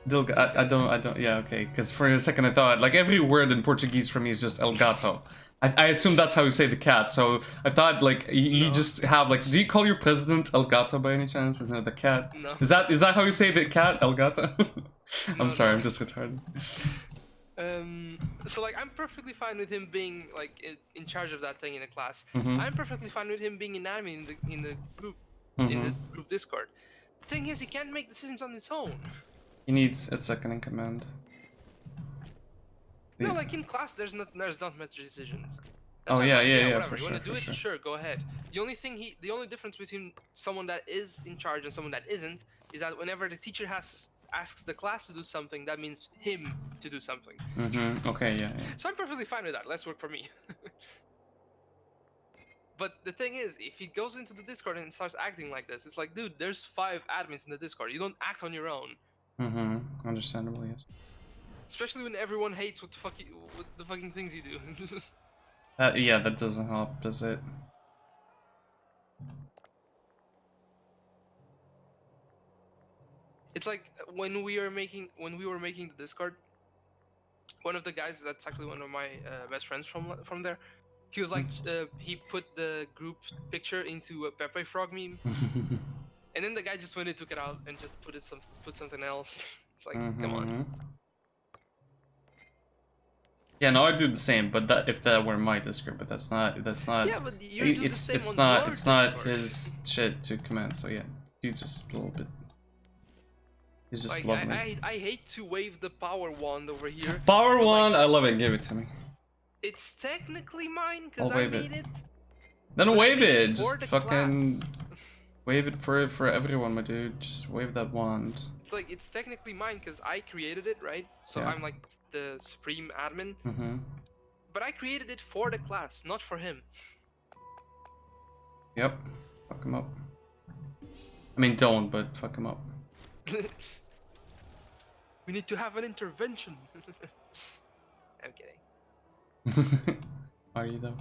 Dilgado. I don't. Yeah, okay. Because for a second I thought, like, every word in Portuguese for me is just El Gato. I assume that's how you say the cat. So I thought, like, you just have, like, do you call your president El Gato by any chance? Isn't it the cat? No. Is that how you say the cat, El Gato? I'm sorry, I'm just retarded. So like I'm perfectly fine with him being like in charge of that thing in the class. Mm-hmm. I'm perfectly fine with him being an admin in the group Discord. The thing is, he can't make decisions on his own. He needs a second in command. No, like in class, there's not much decisions. That's Oh why I'm yeah, like, yeah, whatever. for You sure, want to do for it? sure. Sure, go ahead. The only difference between someone that is in charge and someone that isn't is that whenever the teacher asks the class to do something, that means him to do something. Mm-hmm. Okay, yeah, yeah. So I'm perfectly fine with that. Let's work for me. But the thing is, if he goes into the Discord and starts acting like this, it's like, dude, there's 5 admins in the Discord. You don't act on your own. Mm-hmm. Understandable, yes. Especially when everyone hates what the fucking things you do. Yeah, that doesn't help, does it? It's like when we were making the Discord, one of the guys that's actually one of my best friends from there, he was like he put the group picture into a Pepe Frog meme, and then the guy just went and took it out and just put something else. It's like, come on. Yeah, no, I do the same, but that if that were my Discord, but that's not. Yeah, but you do the same it's on not your it's not Discord. his shit to command. So yeah, dude's just a little bit. He's just like, lovely. I hate to wave the power wand over here. Power wand, like, I love it. Give it to me. It's technically mine because I made it. Then wave it. Just fucking wave it for everyone, my dude. Just wave that wand. It's like it's technically mine because I created it, right? So Yeah. I'm like the supreme admin. Mm-hmm. But I created it for the class, not for him. Yep. Fuck him up. I mean, don't, but fuck him up. We need to have an intervention. I'm kidding. Are you though?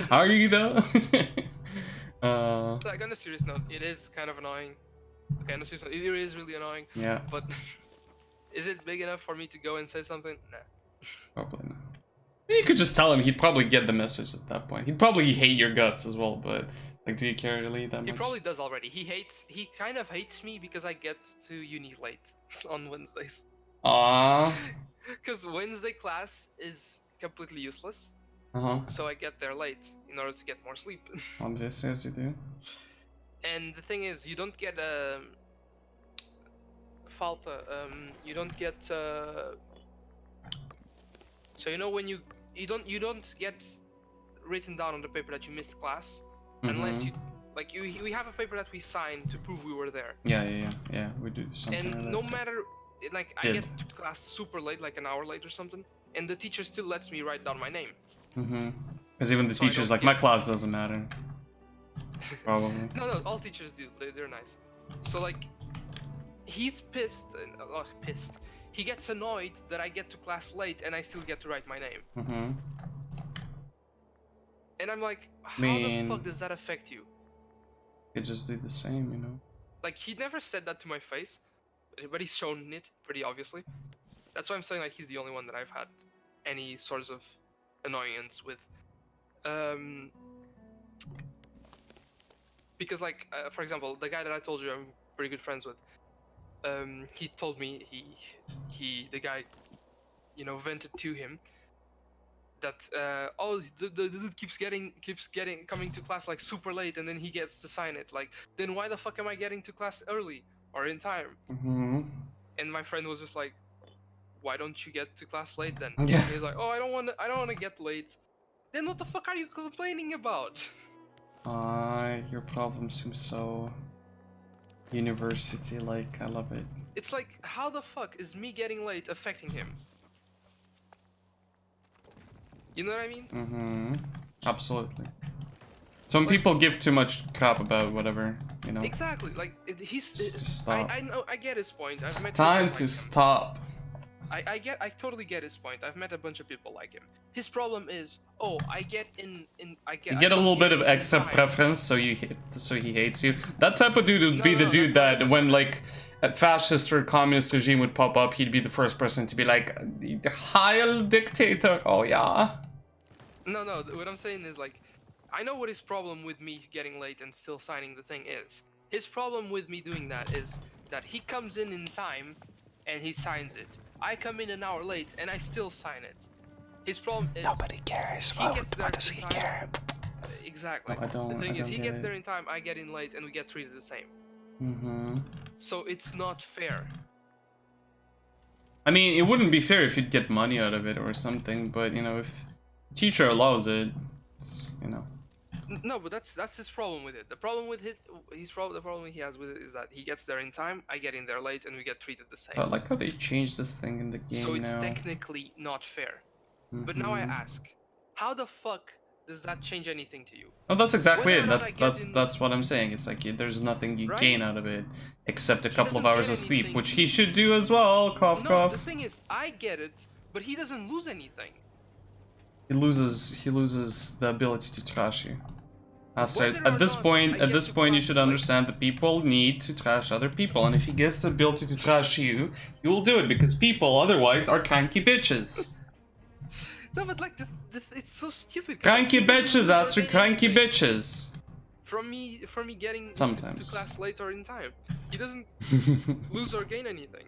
Are you though? Like on a serious note, it is kind of annoying. Okay, on a serious note, it is really annoying. Yeah. But is it big enough for me to go and say something? Nah. Probably not. You could just tell him. He'd probably get the message at that point. He'd probably hate your guts as well. But like, do you care really that much? He probably does already. He kind of hates me because I get to uni late on Wednesdays. Aww. Because Wednesday class is completely useless. So I get there late in order to get more sleep. Obviously, as you do. And the thing is, you don't get a falta. You don't get. So you know when you don't get written down on the paper that you missed class, unless you like we have a paper that we sign to prove we were there. Yeah. We do something. And like that no too. matter, like I get to class super late, like an hour late or something, and the teacher still lets me write down my name. Because even the teachers, like, my class doesn't matter. Probably. No, all teachers do. They're nice. So like, he's pissed. Pissed. He gets annoyed that I get to class late and I still get to write my name. And I'm like, how the fuck does that affect you? You just do the same, you know. Like, he never said that to my face, but he's shown it pretty obviously. That's why I'm saying like he's the only one that I've had any sorts of annoyance with. Because like for example, the guy that I told you I'm pretty good friends with, he told me the guy, you know, vented to him that the dude keeps coming to class like super late and then he gets to sign it. Like, then why the fuck am I getting to class early or in time? And my friend was just like, why don't you get to class late then? Yeah. He's like, oh, I don't want to get late. Then what the fuck are you complaining about? Your problem seems so university-like. I love it. It's like, how the fuck is me getting late affecting him? You know what I mean? Absolutely. Some people give too much crap about whatever, you know. Exactly. Like he's. Just stop. I know. I get his point. It's time to stop. I totally get his point. I've met a bunch of people like him. His problem is, I get You get a little bit of extra preference, so he hates you. That type of dude would be the dude that when like a fascist or communist regime would pop up, he'd be the first person to be like, the Heil dictator. Oh yeah. No. What I'm saying is like, I know what his problem with me getting late and still signing the thing is. His problem with me doing that is that he comes in time, and he signs it. I come in an hour late and I still sign it. His problem is nobody cares. What does he care? Exactly. I don't. The thing is, he gets it. there in time, I get in late, and we get treated the same. Mm-hmm. So it's not fair. I mean, it wouldn't be fair if you'd get money out of it or something, but you know, if teacher allows it, it's, you know. No, but that's his problem with it. The problem with the problem he has with it is that he gets there in time, I get in there late, and we get treated the same. So I like how they changed this thing in the game so it's now. technically not fair. But now I ask, how the fuck does that change anything to you? Oh, that's exactly Whether it. or not That's what I'm saying. It's like there's nothing you Right? gain out of it except a couple of doesn't hours get of sleep, anything. which he should do as well. Cough, No, cough. the thing is, I get it, but he doesn't lose anything. He loses the ability to trash you. Whether or At this not point, I you get to should class understand that people need to trash other people, and if he gets the ability to trash you, he will do it because people otherwise are cranky bitches. No, but like, it's so stupid. 'cause Cranky he doesn't bitches, lose or Astrid, gain cranky anything bitches. From me getting Sometimes. to class late or in time. He doesn't lose or gain anything.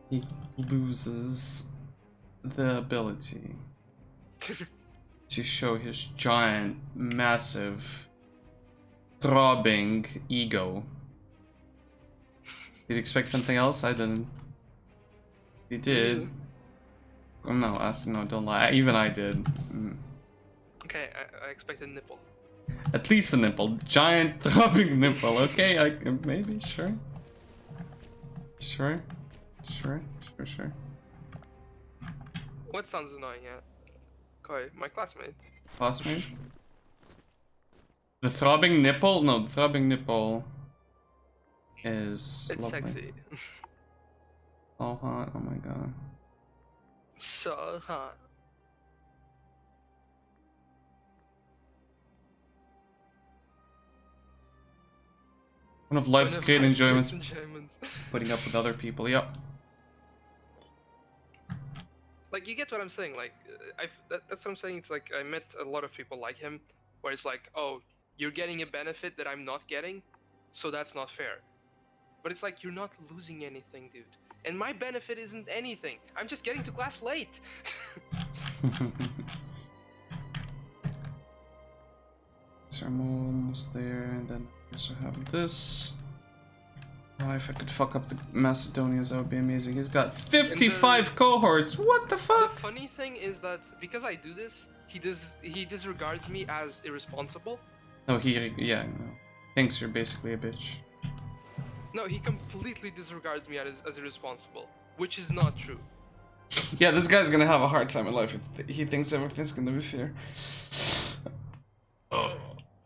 He loses the ability to show his giant, massive, throbbing ego. Did you expect something else? I didn't. You did. Oh, no, no, don't lie. Even I did. Okay, I expected nipple. At least a nipple. Giant, throbbing nipple. Okay, maybe, sure. Sure. What sounds annoying, yeah? Koi, my classmate. Classmate? The throbbing nipple? No, the throbbing nipple is It's lovely. sexy. So hot, oh my god. So hot. One of life's great enjoyments, enjoyments. putting up with other people, yep. Like, you get what I'm saying, like, that's what I'm saying, it's like, I met a lot of people like him, where it's like, oh, you're getting a benefit that I'm not getting, so that's not fair. But it's like, you're not losing anything, dude. And my benefit isn't anything. I'm just getting to class late. So I'm almost there, and then I also have this. Oh, if I could fuck up the Macedonians, that would be amazing. He's got 55 cohorts. What the fuck? The funny thing is that because I do this, he disregards me as irresponsible. No, thinks you're basically a bitch. No, he completely disregards me as irresponsible, which is not true. Yeah, this guy's gonna have a hard time in life if he thinks everything's gonna be fair.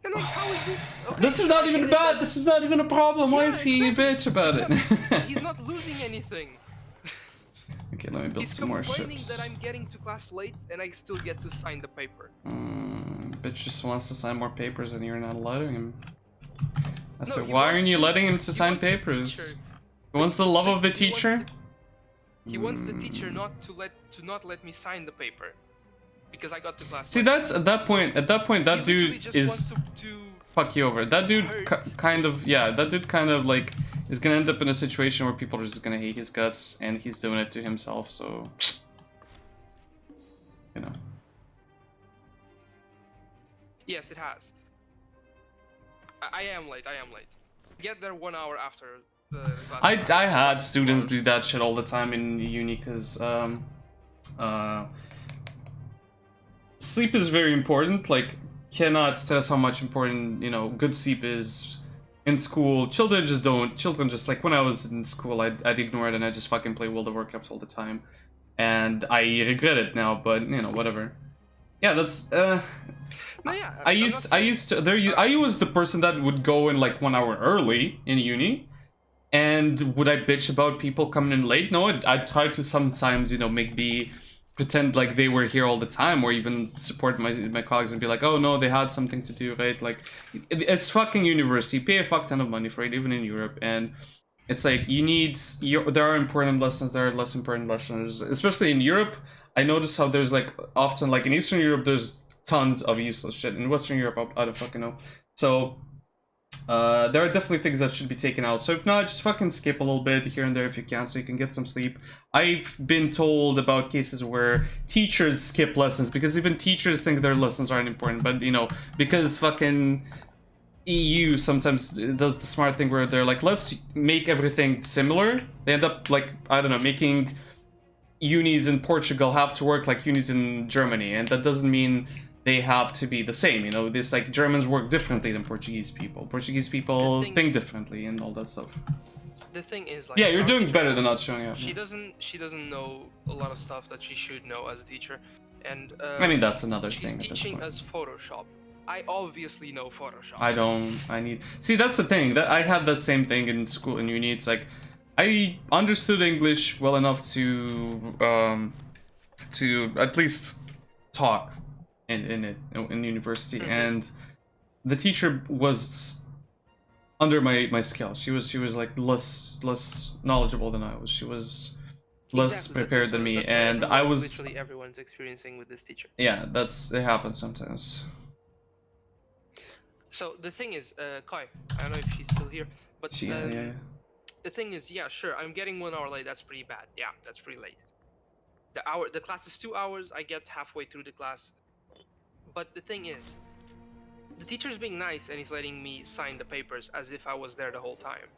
And like, how is this? Okay, This is not even bad. This is not even a problem. Why is he a bitch about it? He's not losing anything. Okay, let me build some more He's complaining ships. that I'm getting to class late and I still get to sign the paper. Bitch just wants to sign more papers and you're not allowing him. That's No, it. he Why wants aren't you the- letting him to he sign wants the papers? teacher- He wants the love of the He wants teacher? He wants the teacher not to let me sign the paper because I got to class. See, late. that's at that point, that He dude literally just is wants to fuck you over. That dude hurt. that dude kind of like is gonna end up in a situation where people are just gonna hate his guts, and he's doing it to himself, so you know. Yes, it has. I am late. Get there 1 hour after the class. I had students do that shit all the time in uni because sleep is very important. Like, cannot stress how much important, you know, good sleep is in school. Children just like when I was in school, I'd ignore it and I just fucking play World of Warcraft all the time, and I regret it now. But you know, whatever. Yeah, that's No, yeah, I was the person that would go in like 1 hour early in uni. And would I bitch about people coming in late? No, I'd try to sometimes, you know, pretend like they were here all the time, or even support my colleagues and be like, oh no, they had something to do, right? Like, it's fucking university. You pay a fuck ton of money for it, even in Europe, and it's like there are important lessons, there are less important lessons, especially in Europe. I notice how there's like often, like in Eastern Europe, there's tons of useless shit. In Western Europe, I don't fucking know. So There are definitely things that should be taken out. So if not, just fucking skip a little bit here and there if you can, so you can get some sleep. I've been told about cases where teachers skip lessons because even teachers think their lessons aren't important. But you know, because fucking EU sometimes does the smart thing where they're like, let's make everything similar. They end up like, I don't know, making unis in Portugal have to work like unis in Germany, and that doesn't mean they have to be the same, you know. This like Germans work differently than Portuguese people. Portuguese people think differently and all that stuff. The thing is, like, yeah, you're doing better than not showing up. She doesn't know a lot of stuff that she should know as a teacher, and I mean that's another she's thing. She's teaching us Photoshop. I obviously know Photoshop. I don't. I need. See, that's the thing. That I had the same thing in school in uni. It's like I understood English well enough to at least talk in university, and the teacher was under my skill. She was like less knowledgeable than I was. She was less prepared than me, and I was literally everyone's experiencing with this teacher. Yeah, it happens sometimes. So the thing is, Kai, I don't know if she's still here, but yeah. The thing is, yeah, sure, I'm getting 1 hour late. That's pretty bad. Yeah, that's pretty late. The class is 2 hours. I get halfway through the class. But the thing is, the teacher's being nice and he's letting me sign the papers as if I was there the whole time.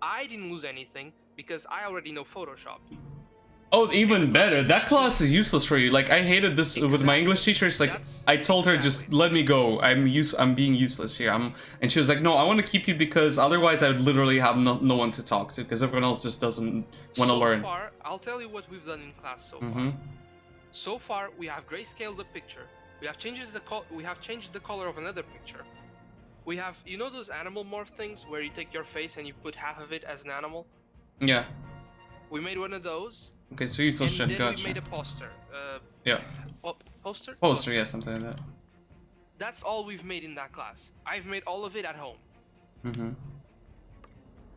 I didn't lose anything because I already know Photoshop. Oh, even better. That class is useless for you. Like, I hated this with my English teacher. It's like, I told her, just let me go. I'm being useless here. And she was like, no, I want to keep you because otherwise I would literally have no one to talk to because everyone else just doesn't want to learn. So far, I'll tell you what we've done in class so far. So far, we have grayscaled the picture. We have changed the color of another picture. We have, you know those animal morph things where you take your face and you put half of it as an animal? Yeah. We made one of those. Okay, so you still should. And then we made a poster. Yeah. Poster? Poster, yeah, something like that. That's all we've made in that class. I've made all of it at home.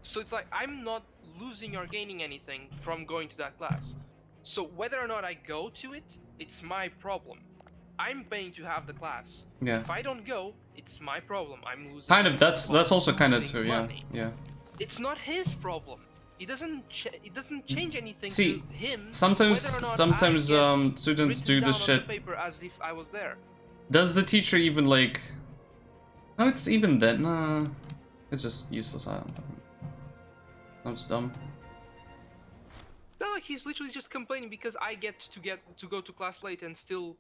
So it's like, I'm not losing or gaining anything from going to that class. So whether or not I go to it, it's my problem. I'm paying to have the class. Yeah. If I don't go, it's my problem. I'm losing. Kind of. That's also kind of true. Yeah. Yeah. It's not his problem. It doesn't change anything See, to him. Sometimes students do this shit. On the paper as if I was there. Does the teacher even like? No, it's even that. Nah, it's just useless. I don't know. That's dumb. No, like he's literally just complaining because I get to go to class late and still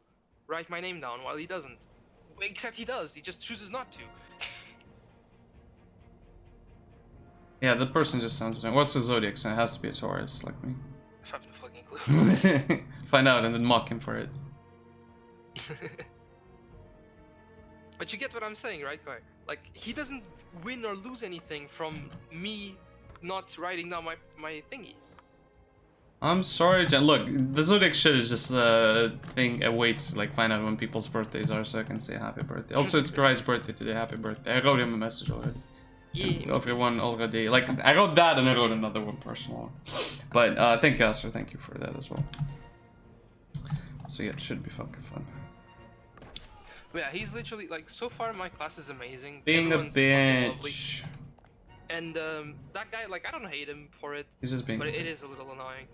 write my name down while he doesn't. Except he does. He just chooses not to. Yeah, the person just sounds annoying. What's the zodiac sign? It has to be a Taurus, like me. I have no fucking clue. Find out and then mock him for it. But you get what I'm saying, right, Kai? Like, he doesn't win or lose anything from me not writing down my thingies. I'm sorry, Jen. Look, the zodiac shit is just a thing, a way to like find out when people's birthdays are so I can say happy birthday. Also, it's Garai's birthday today, happy birthday. I wrote him a message already. Yeah. Everyone already, like, I wrote that and I wrote another one personal one. But thank you, Aster, thank you for that as well. So yeah, it should be fucking fun. But yeah, he's literally, like, so far my class is amazing. Being Everyone's a bitch. And that guy, like, I don't hate him for it. He's just being. But it is a little annoying.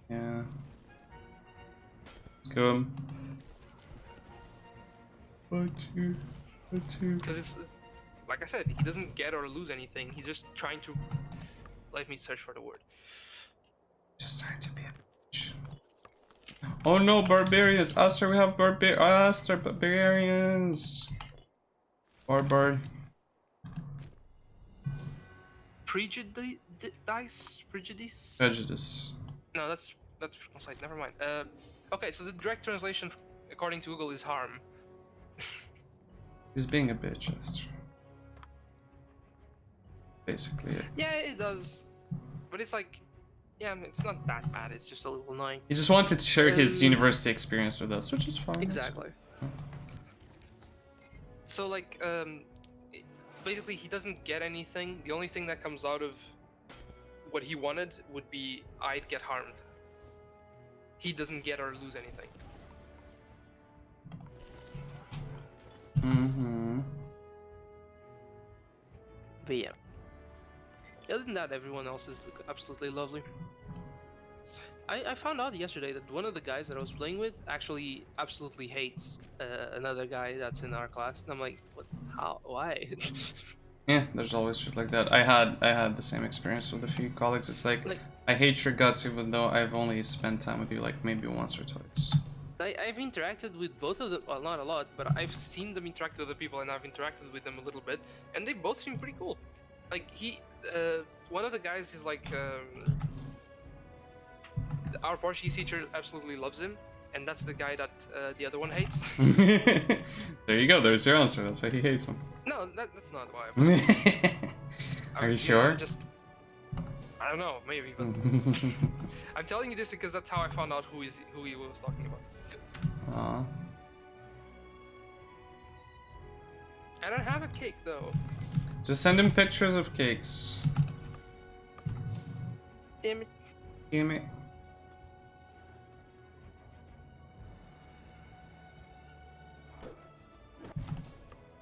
Yeah. Let's go. Because it's, like I said, he doesn't get or lose anything. He's just trying to. Let me search for the word. Just trying to be a bitch. Oh no, barbarians! Aster, we have barbarians! Barbar. Prejudice. No, that's like, never mind. Okay, so the direct translation, according to Google, is harm. He's being a bitch, Aster. Basically it. Yeah, it does. But it's like, yeah, it's not that bad. It's just a little annoying. He just wanted to share his university experience with us, which is fine. Exactly. So like, basically he doesn't get anything. The only thing that comes out of what he wanted would be I'd get harmed. He doesn't get or lose anything. But yeah. Other than that, everyone else is absolutely lovely. I found out yesterday that one of the guys that I was playing with actually absolutely hates another guy that's in our class, and I'm like, what? How? Why? Yeah, there's always shit like that. I had the same experience with a few colleagues. It's like I hate your guts, even though I've only spent time with you like maybe once or twice. I've interacted with both of them, well, not a lot, but I've seen them interact with other people, and I've interacted with them a little bit, and they both seem pretty cool. Like one of the guys is like. Our Portuguese teacher absolutely loves him, and that's the guy that the other one hates. There you go, there's your answer. That's why he hates him. No, that's not why. Are you sure? I don't know, maybe. But I'm telling you this because that's how I found out who he was talking about. Aww. I don't have a cake though. Just send him pictures of cakes. Damn it. Damn it.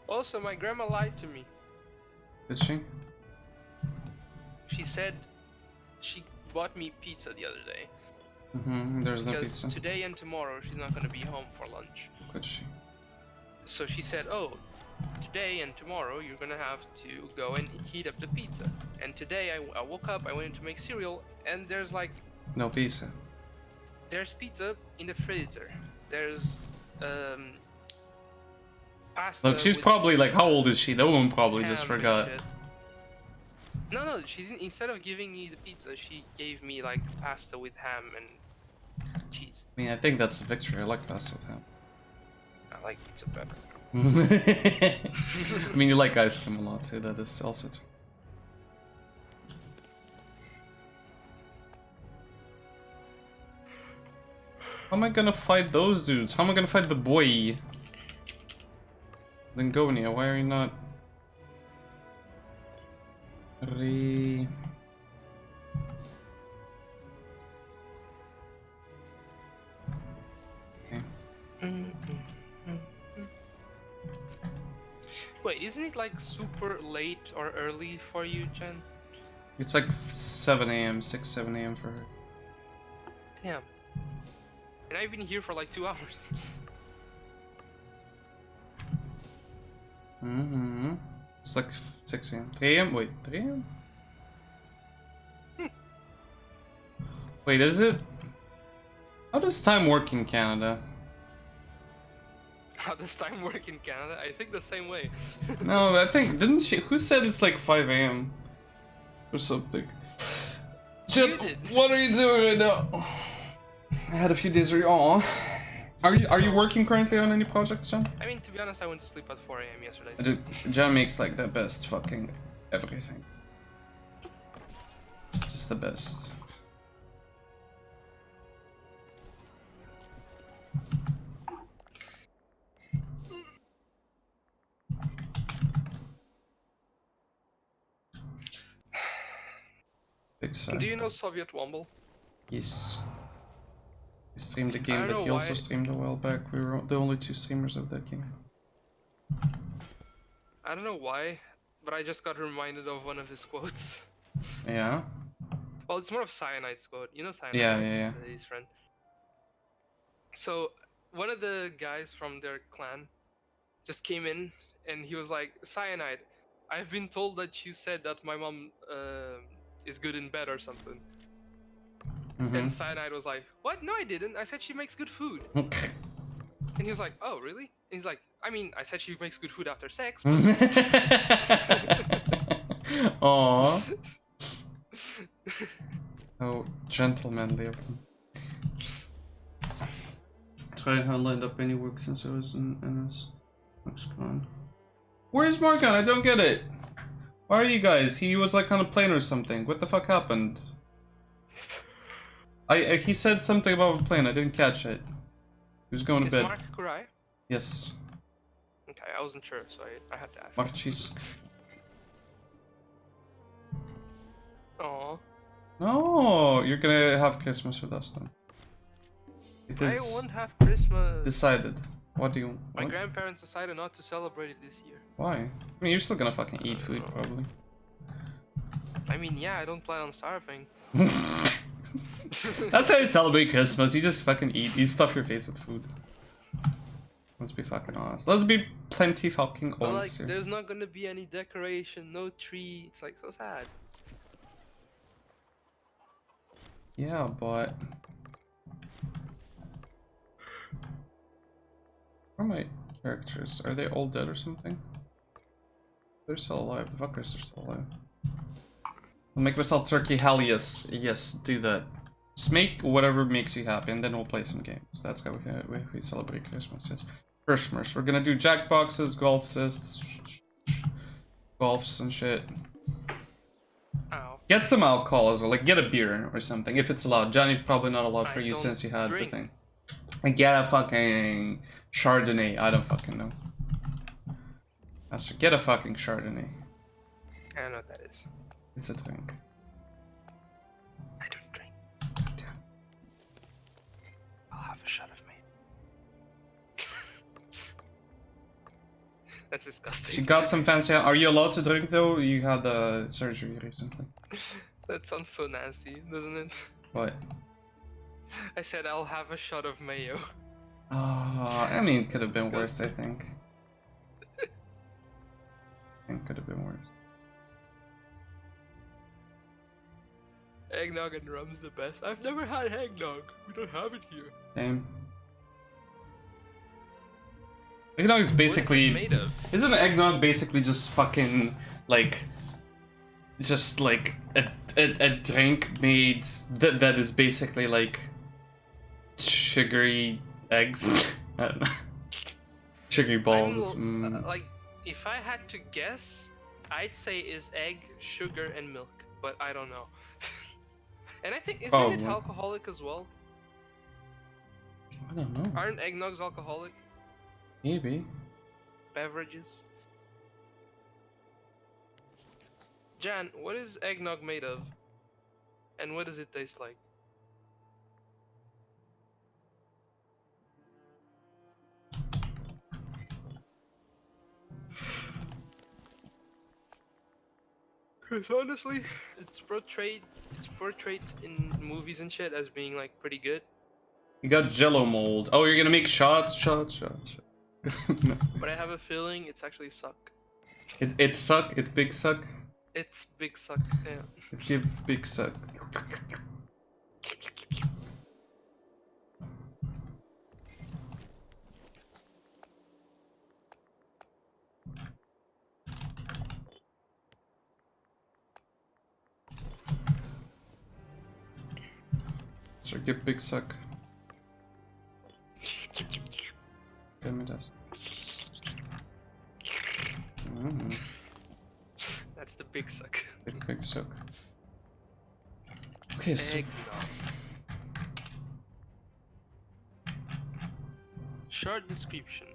Also, my grandma lied to me. Did she? She said she bought me pizza the other day. There's no because pizza. Today and tomorrow she's not gonna be home for lunch. Could she? So she said, oh, today and tomorrow you're gonna have to go and heat up the pizza. And today I woke up, I went in to make cereal, and there's like... No pizza. There's pizza in the freezer. There's pasta. Look, she's probably like, how old is she? The woman probably just forgot. No, she didn't. Instead of giving me the pizza, she gave me like pasta with ham and cheese. I mean, I think that's a victory. I like pasta with ham. I like pizza better. I mean, you like ice cream a lot too. That is also true. How am I gonna fight those dudes? How am I gonna fight the boy? Lingonia, why are you not? Okay. Wait, isn't it like super late or early for you, Jen? It's like 7 a.m., 6, 7 a.m. for her. Damn. And I've been here for like 2 hours. It's like 6 a.m. 3 a.m.? Wait, 3 a.m.? Wait, is it? How does time work in Canada? How does time work in Canada? I think the same way. No, I think, didn't she? Who said it's like 5 a.m. or something? Jen, what are you doing right now? I had a few days where Are you working currently on any projects, Jen? I mean, to be honest, I went to sleep at 4 a.m. yesterday. Dude, Jen makes like the best fucking everything. Just the best. Big sigh. Do you know Soviet Womble? Yes. I streamed the game, but he also streamed a while back. We were the only 2 streamers of that game. I don't know why, but I just got reminded of one of his quotes. Yeah? Well, it's more of Cyanide's quote. You know Cyanide? Yeah. His friend. So, one of the guys from their clan just came in, and he was like, Cyanide, I've been told that you said that my mom is good in bed or something. And Cyanide was like, what? No, I didn't. I said she makes good food. And he was like, oh, really? And he's like, I mean, I said she makes good food after sex. But... Aww. Oh, gentlemanly of him. Try how lined up any work since I was in NS. Looks gone. Where's Morgan? I don't get it. Where are you guys? He was like on a plane or something. What the fuck happened? He said something about a plane. I didn't catch it. He was going to bed. Mark Kurai? Yes. Okay, I wasn't sure, so I had to ask. Mark cheese. Aww. No, you're gonna have Christmas with us then. It is I won't have Christmas. decided. What do you? My what? grandparents decided not to celebrate it this year. Why? I mean, you're still gonna fucking eat food probably. I mean, yeah, I don't plan on starving. That's how you celebrate Christmas. You just fucking eat. You stuff your face with food. Let's be fucking honest. Let's be plenty fucking But honest like, here. there's not gonna be any decoration, no tree. It's like so sad. Yeah, but where are my characters? Are they all dead or something? They're still alive. The fuckers are still alive. I'll make myself turkey. Hell yes. Yes, do that. Just make whatever makes you happy, and then we'll play some games. That's how we celebrate Christmas. Yes. Christmas. We're gonna do jackboxes, golf assists, golfs and shit. Ow. Get some alcohol as well, like get a beer or something, if it's allowed. Johnny, probably not allowed for you don't since you had drink. the thing. Like get a fucking Chardonnay, I don't fucking know. So get a fucking Chardonnay. I don't know what that is. It's a drink. I don't drink. God damn. I'll have a shot of me. That's disgusting. She got some fancy. Are you allowed to drink though? You had surgery recently. That sounds so nasty, doesn't it? What? I said I'll have a shot of mayo. I mean, it could have been worse, I think. Could have been worse. Eggnog and rum's the best. I've never had eggnog. We don't have it here. Same. Eggnog is basically. What is it made of? Isn't eggnog basically just fucking like, just like a drink made that is basically like sugary eggs? I don't know. Sugary balls. Like, if I had to guess, I'd say is egg, sugar, and milk, but I don't know. And I think isn't it alcoholic as well? I don't know. Aren't eggnogs alcoholic? Maybe. Beverages. Jan, what is eggnog made of? And what does it taste like? Because honestly, it's portrayed in movies and shit as being like pretty good. You got Jello mold. Oh, you're gonna make shots. No. But I have a feeling it's actually suck. It suck. It big suck. It's big suck. Yeah. It give big suck. So give big suck. Damn it does. That's the big suck. Big suck. Okay, so Eggnog. Short description.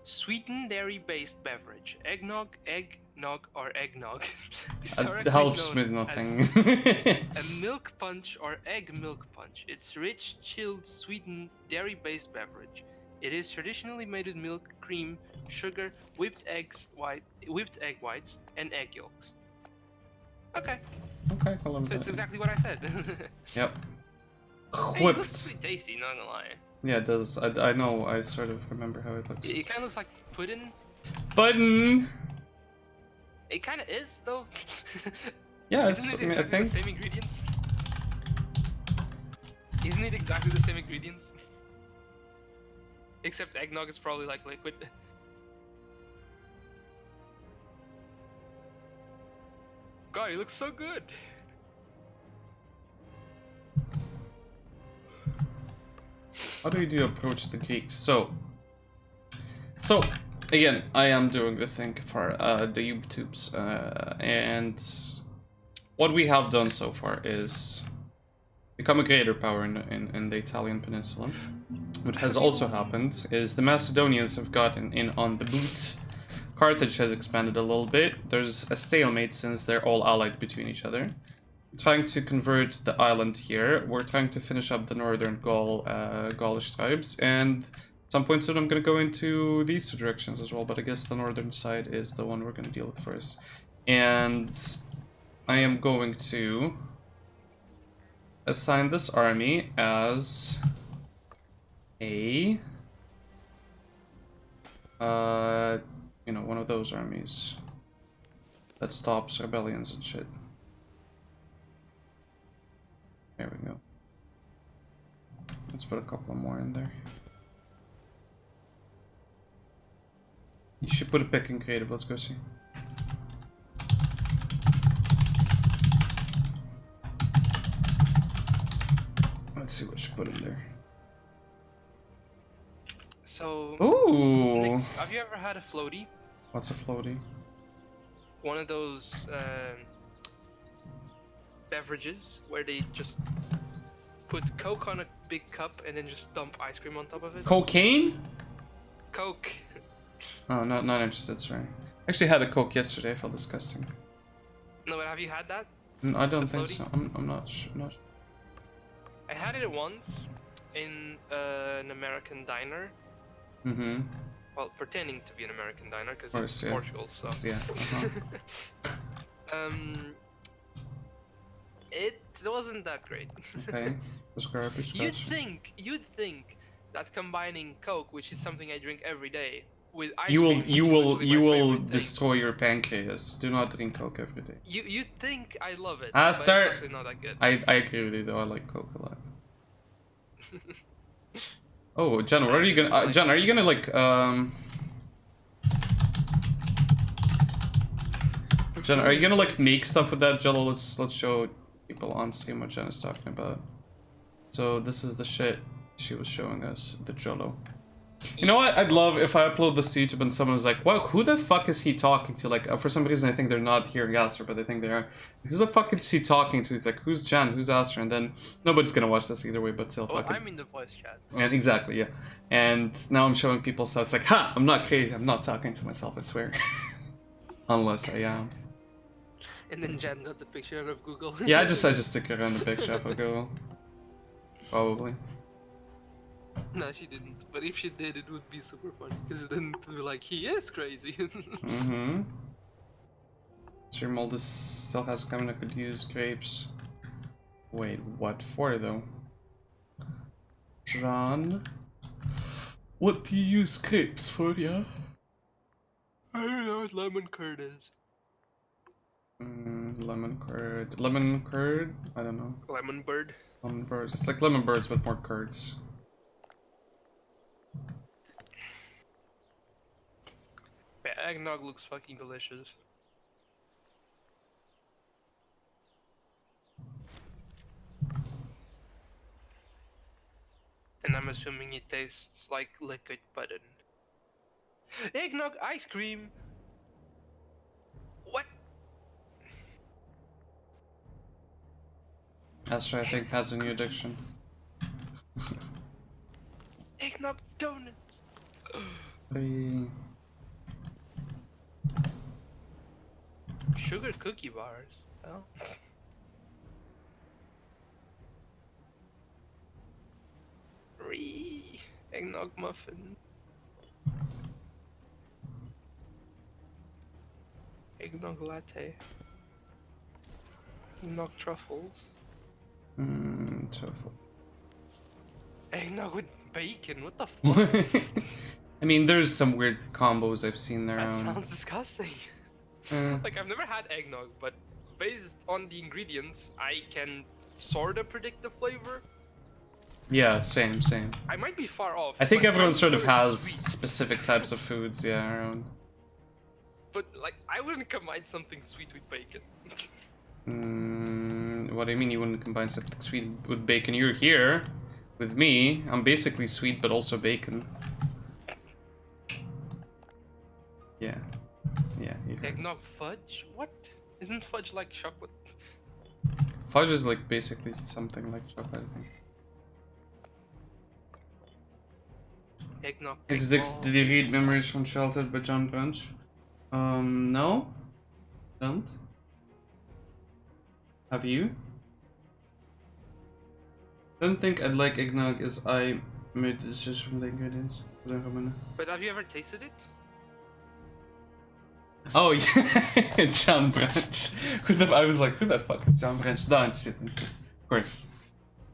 Sweetened dairy-based beverage. Eggnog, eggnog, or eggnog. it helps with nothing. A milk punch or egg milk punch. It's rich, chilled, sweetened, dairy-based beverage. It is traditionally made with milk, cream, sugar, whipped egg whites, and egg yolks. Okay. Okay, I love So it's that. exactly what I said. Yep. Hey, it Whipped. looks pretty tasty, not gonna lie. Yeah, it does. I know. I sort of remember how it looks. It kind of looks like pudding. Button. It kind of is, though. Yeah, Isn't it I exactly think. the same ingredients? Isn't it exactly the same ingredients? Except eggnog is probably like liquid. God, it looks so good. How do you approach the geeks? So again, I am doing the thing for the YouTubes, and what we have done so far is become a greater power in the Italian peninsula. What has also happened is the Macedonians have gotten in on the boot. Carthage has expanded a little bit. There's a stalemate since they're all allied between each other. We're trying to convert the island here. We're trying to finish up the northern Gaulish tribes, and at some point soon I'm gonna go into these two directions as well, but I guess the northern side is the one we're gonna deal with first. And I am going to assign this army as a you know, one of those armies that stops rebellions and shit. There we go. Let's put a couple more in there. You should put a pick in creative. Let's go see. Let's see what she put in there. So, ooh, Nick, have you ever had a floaty? What's a floaty? One of those beverages where they just put Coke on a big cup and then just dump ice cream on top of it. Cocaine? Coke. Oh, not interested. Sorry. Actually, had a Coke yesterday. I felt disgusting. No, but have you had that? No, I don't think so. I'm not sure. I had it once in an American diner. Mm-hmm. Well, pretending to be an American diner because it's yeah. Portugal, so. Yeah. It wasn't that great. Okay. It was garbage. You'd think that combining Coke, which is something I drink every day, with ice cream, you will destroy your pancreas. Do not drink Coke every day. You think I love it, Aster, but it's actually not that good. I agree with you though. I like Coke a lot. Oh, Jen, what are you gonna? Jen, are you gonna like Jen, are you gonna like make stuff with that Jello? Let's show people on stream what Jen is talking about. So this is the shit she was showing us, the Jello. You know what? I'd love if I upload this to YouTube and someone was like, "Wow, who the fuck is he talking to?" Like, for some reason, I think they're not hearing Aster, but I think they are. Who the fuck is he talking to? It's like, who's Jan? Who's Aster? And then nobody's gonna watch this either way, but still, well, fuck it. I'm in the voice chat. So. And exactly, yeah. And now I'm showing people stuff. It's like, ha! I'm not crazy. I'm not talking to myself. I swear. Unless I am. And then Jan got the picture of Google. Yeah, I just took her on the picture of Google. Probably. No, she didn't. But if she did, it would be super funny. Because then it would be like, he is crazy. Mm-hmm. Sir Moldus still has coming. I could use grapes. Wait, what for though? John? What do you use grapes for, yeah? I don't know what lemon curd is. Lemon curd. Lemon curd? I don't know. Lemon bird. Lemon birds. It's like lemon birds with more curds. Yeah, eggnog looks fucking delicious. And I'm assuming it tastes like liquid pudding. Eggnog ice cream! What? Astro, I think, has a new addiction. Eggnog donuts! Hey. Sugar cookie bars. Oh. Eggnog muffin. Eggnog latte. Eggnog truffles. Truffle. Eggnog with bacon, what the fuck? I mean, there's some weird combos I've seen there. That sounds disgusting. Like, I've never had eggnog, but based on the ingredients, I can sort of predict the flavor. Yeah, same. I might be far off. I think everyone sort of has sweet. specific types of foods, yeah, around. But, like, I wouldn't combine something sweet with bacon. What do you mean you wouldn't combine something sweet with bacon? You're here with me. I'm basically sweet, but also bacon. Yeah. Eggnog fudge? What? Isn't fudge like chocolate? Fudge is like basically something like chocolate, I think. Eggnog. X6, did you read Memories from Childhood by John Bunch? No? Don't? Have you? Don't think I'd like eggnog as I made this just from the ingredients. But have you ever tasted it? Oh yeah, John Branch. I was like, who the fuck is John Branch? Of course.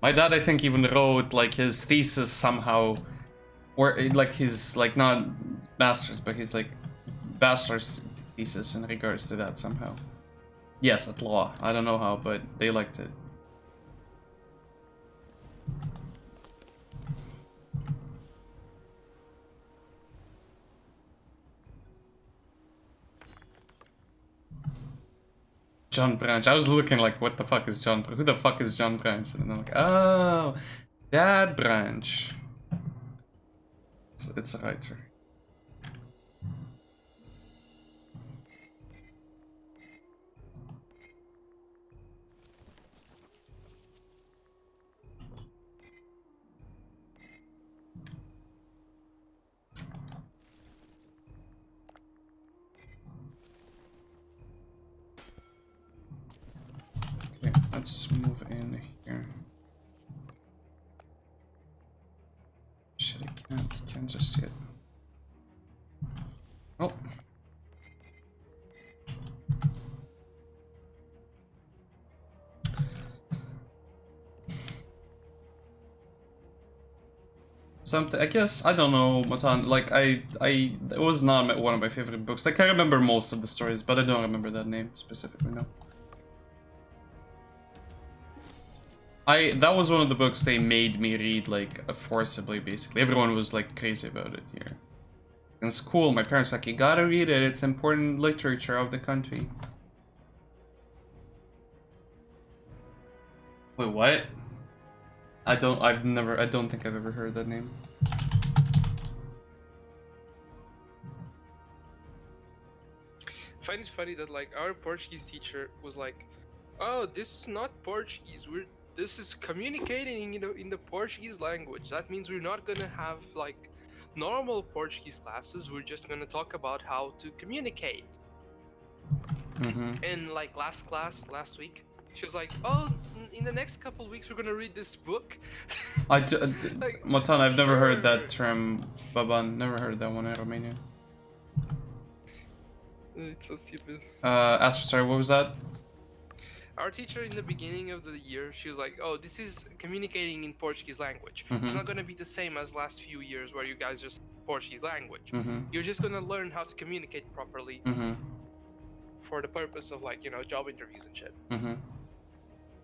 My dad, I think, even wrote like his thesis somehow, or like his like not master's, but his like bachelor's thesis in regards to that somehow. Yes, at law. I don't know how, but they liked it. John Branch. I was looking like, what the fuck is John? Who the fuck is John Branch? And I'm like, oh, that Branch. It's a writer. Okay, let's move in here. Shit, I can't just yet. Oh. Something, I guess, I don't know, Matan, like, it was not one of my favorite books. Like, I remember most of the stories, but I don't remember that name specifically, no. That was one of the books they made me read, like, forcibly, basically. Everyone was, like, crazy about it here. In school, my parents were like, you gotta read it, it's important literature of the country. Wait, what? I don't think I've ever heard that name. I find it funny that, like, our Portuguese teacher was like, oh, this is not Portuguese, this is communicating, you know, in the Portuguese language. That means we're not gonna have, like, normal Portuguese classes, we're just gonna talk about how to communicate. And, like, last week, she was like, oh, in the next couple weeks we're gonna read this book. Like, Matan, I've never heard that term, Baban, never heard that one in Romania. It's so stupid. Astro, sorry, what was that? Our teacher in the beginning of the year, she was like, oh, this is communicating in Portuguese language. It's not gonna be the same as last few years where you guys just Portuguese language. You're just gonna learn how to communicate properly for the purpose of, like, you know, job interviews and shit.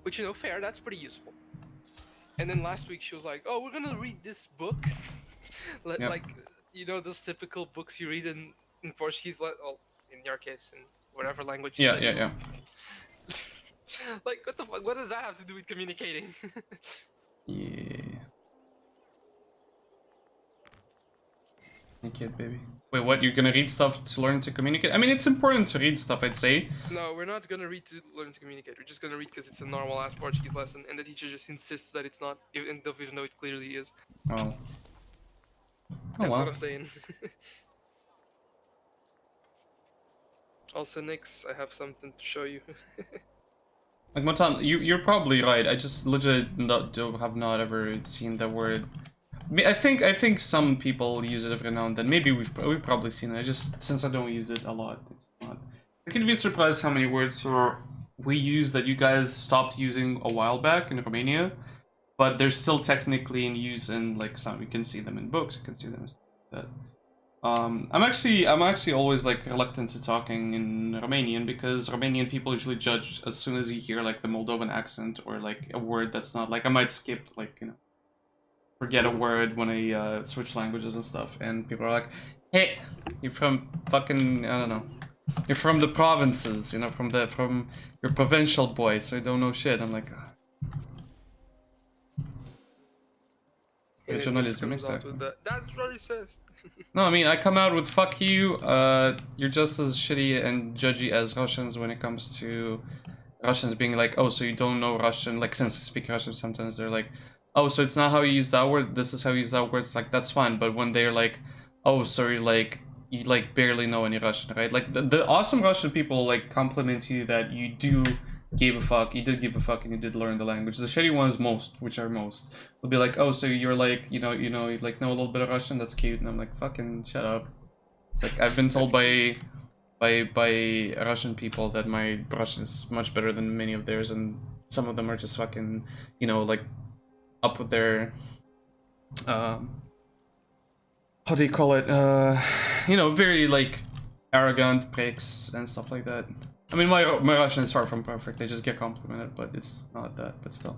Which, you know, fair, that's pretty useful. And then last week she was like, oh, we're gonna read this book. Like, you know, those typical books you read in Portuguese, well, in your case, in whatever language you study. Yeah. Like, what the fuck? What does that have to do with communicating? Yeah. Thank you, baby. Wait, what? You're gonna read stuff to learn to communicate? I mean, it's important to read stuff, I'd say. No, we're not gonna read to learn to communicate. We're just gonna read because it's a normal-ass Portuguese lesson, and the teacher just insists that it's not, even though it clearly is. Oh. That's what I'm saying. Also, Nix, I have something to show you. Like, Matan, you're probably right. I just legit have not ever seen that word. I think some people use it every now and then. Maybe we've probably seen it. I just, since I don't use it a lot, it's not. I can be surprised how many words we use that you guys stopped using a while back in Romania, but they're still technically in use in, like, some. You can see them in books. You can see them as that. I'm actually always, like, reluctant to talking in Romanian because Romanian people usually judge as soon as you hear, like, the Moldovan accent or, like, a word that's not, like, I might skip, like, you know, forget a word when I switch languages and stuff, and people are like, hey, you're from fucking, I don't know, you're from the provinces, you know, from your provincial boy, so you don't know shit. I'm like, journalism, exactly. That's what he says. No, I mean, I come out with fuck you, you're just as shitty and judgy as Russians when it comes to Russians being like, oh, so you don't know Russian, like, since I speak Russian sometimes they're like, oh, so it's not how you use that word, this is how you use that word, it's like, that's fine, but when they're like, oh, sorry, like, you, like, barely know any Russian, right? Like, the awesome Russian people, like, compliment you that you do give a fuck, you did give a fuck, and you did learn the language. The shitty ones, which are most, will be like, oh, so you're like, you like know a little bit of Russian, that's cute, and I'm like, fucking shut up. It's like, I've been told by by Russian people that my Russian is much better than many of theirs, and some of them are just fucking, you know, like up with their how do you call it? You know, very like arrogant pricks and stuff like that. I mean, my Russian is far from perfect. I just get complimented, but it's not that. But still,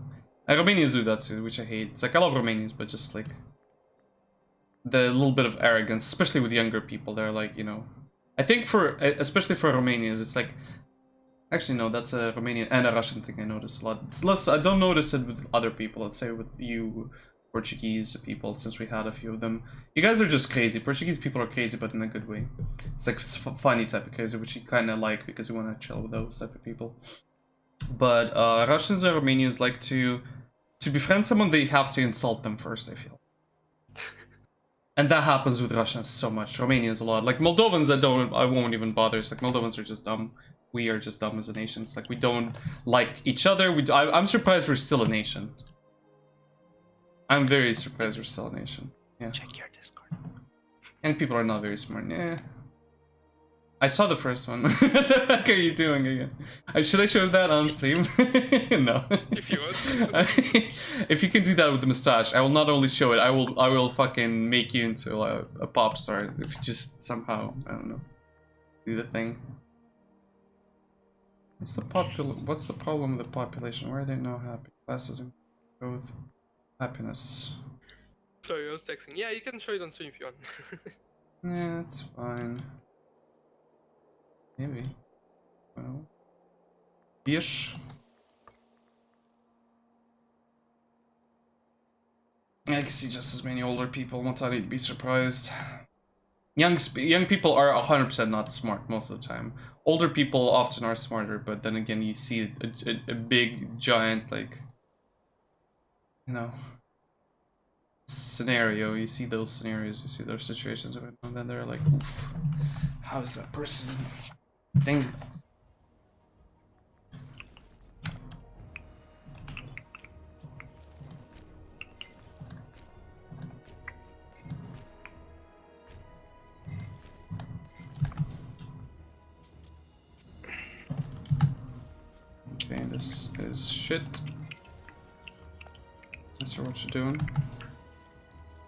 Romanians do that too, which I hate. It's like I love Romanians, but just like the little bit of arrogance, especially with younger people. They're like, you know, I think for especially for Romanians, it's like actually no, that's a Romanian and a Russian thing I notice a lot. It's less. I don't notice it with other people. Let's say with you. Portuguese people, since we had a few of them. You guys are just crazy. Portuguese people are crazy, but in a good way. It's like it's funny type of crazy, which you kind of like because you want to chill with those type of people. But Russians and Romanians like to befriend someone, they have to insult them first, I feel. And that happens with Russians so much. Romanians a lot. Like Moldovans, I won't even bother. It's like Moldovans are just dumb. We are just dumb as a nation. It's like we don't like each other. I'm surprised we're still a nation. I'm very surprised we're still a nation. Yeah. Check your Discord. And people are not very smart. Yeah. I saw the first one. What the heck are you doing again? Should I show that on stream? No. If you want. If you can do that with the mustache, I will not only show it. I will fucking make you into a pop star. If you just somehow, I don't know, do the thing. What's the problem with the population? Why are they not happy? Classes and growth. Happiness. Sorry, I was texting. Yeah, you can show it on stream if you want. Yeah, it's fine. Maybe. Well. Ish. I can see just as many older people. Not that I'd be surprised. Young people are 100% not smart most of the time. Older people often are smarter, but then again, you see a big, giant, like, you know, scenario. You see those scenarios, you see those situations, and then they're like, oof, how is that person thing? Okay, this is shit. Answer what you're doing.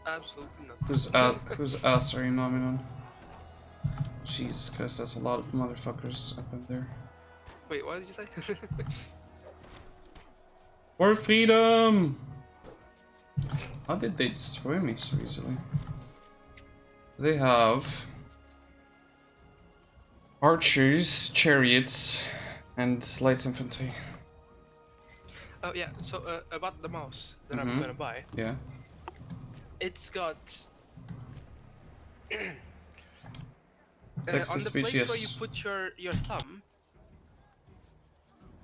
Absolutely not. Whose ass are you nomming on? Jesus Christ, that's a lot of motherfuckers up in there. Wait, what did you say? For freedom! How did they destroy me so easily? They have archers, chariots, and light infantry. Oh yeah, so about the mouse that I'm gonna buy. Yeah. It's got Text on to the speech, place yes. where you put your thumb.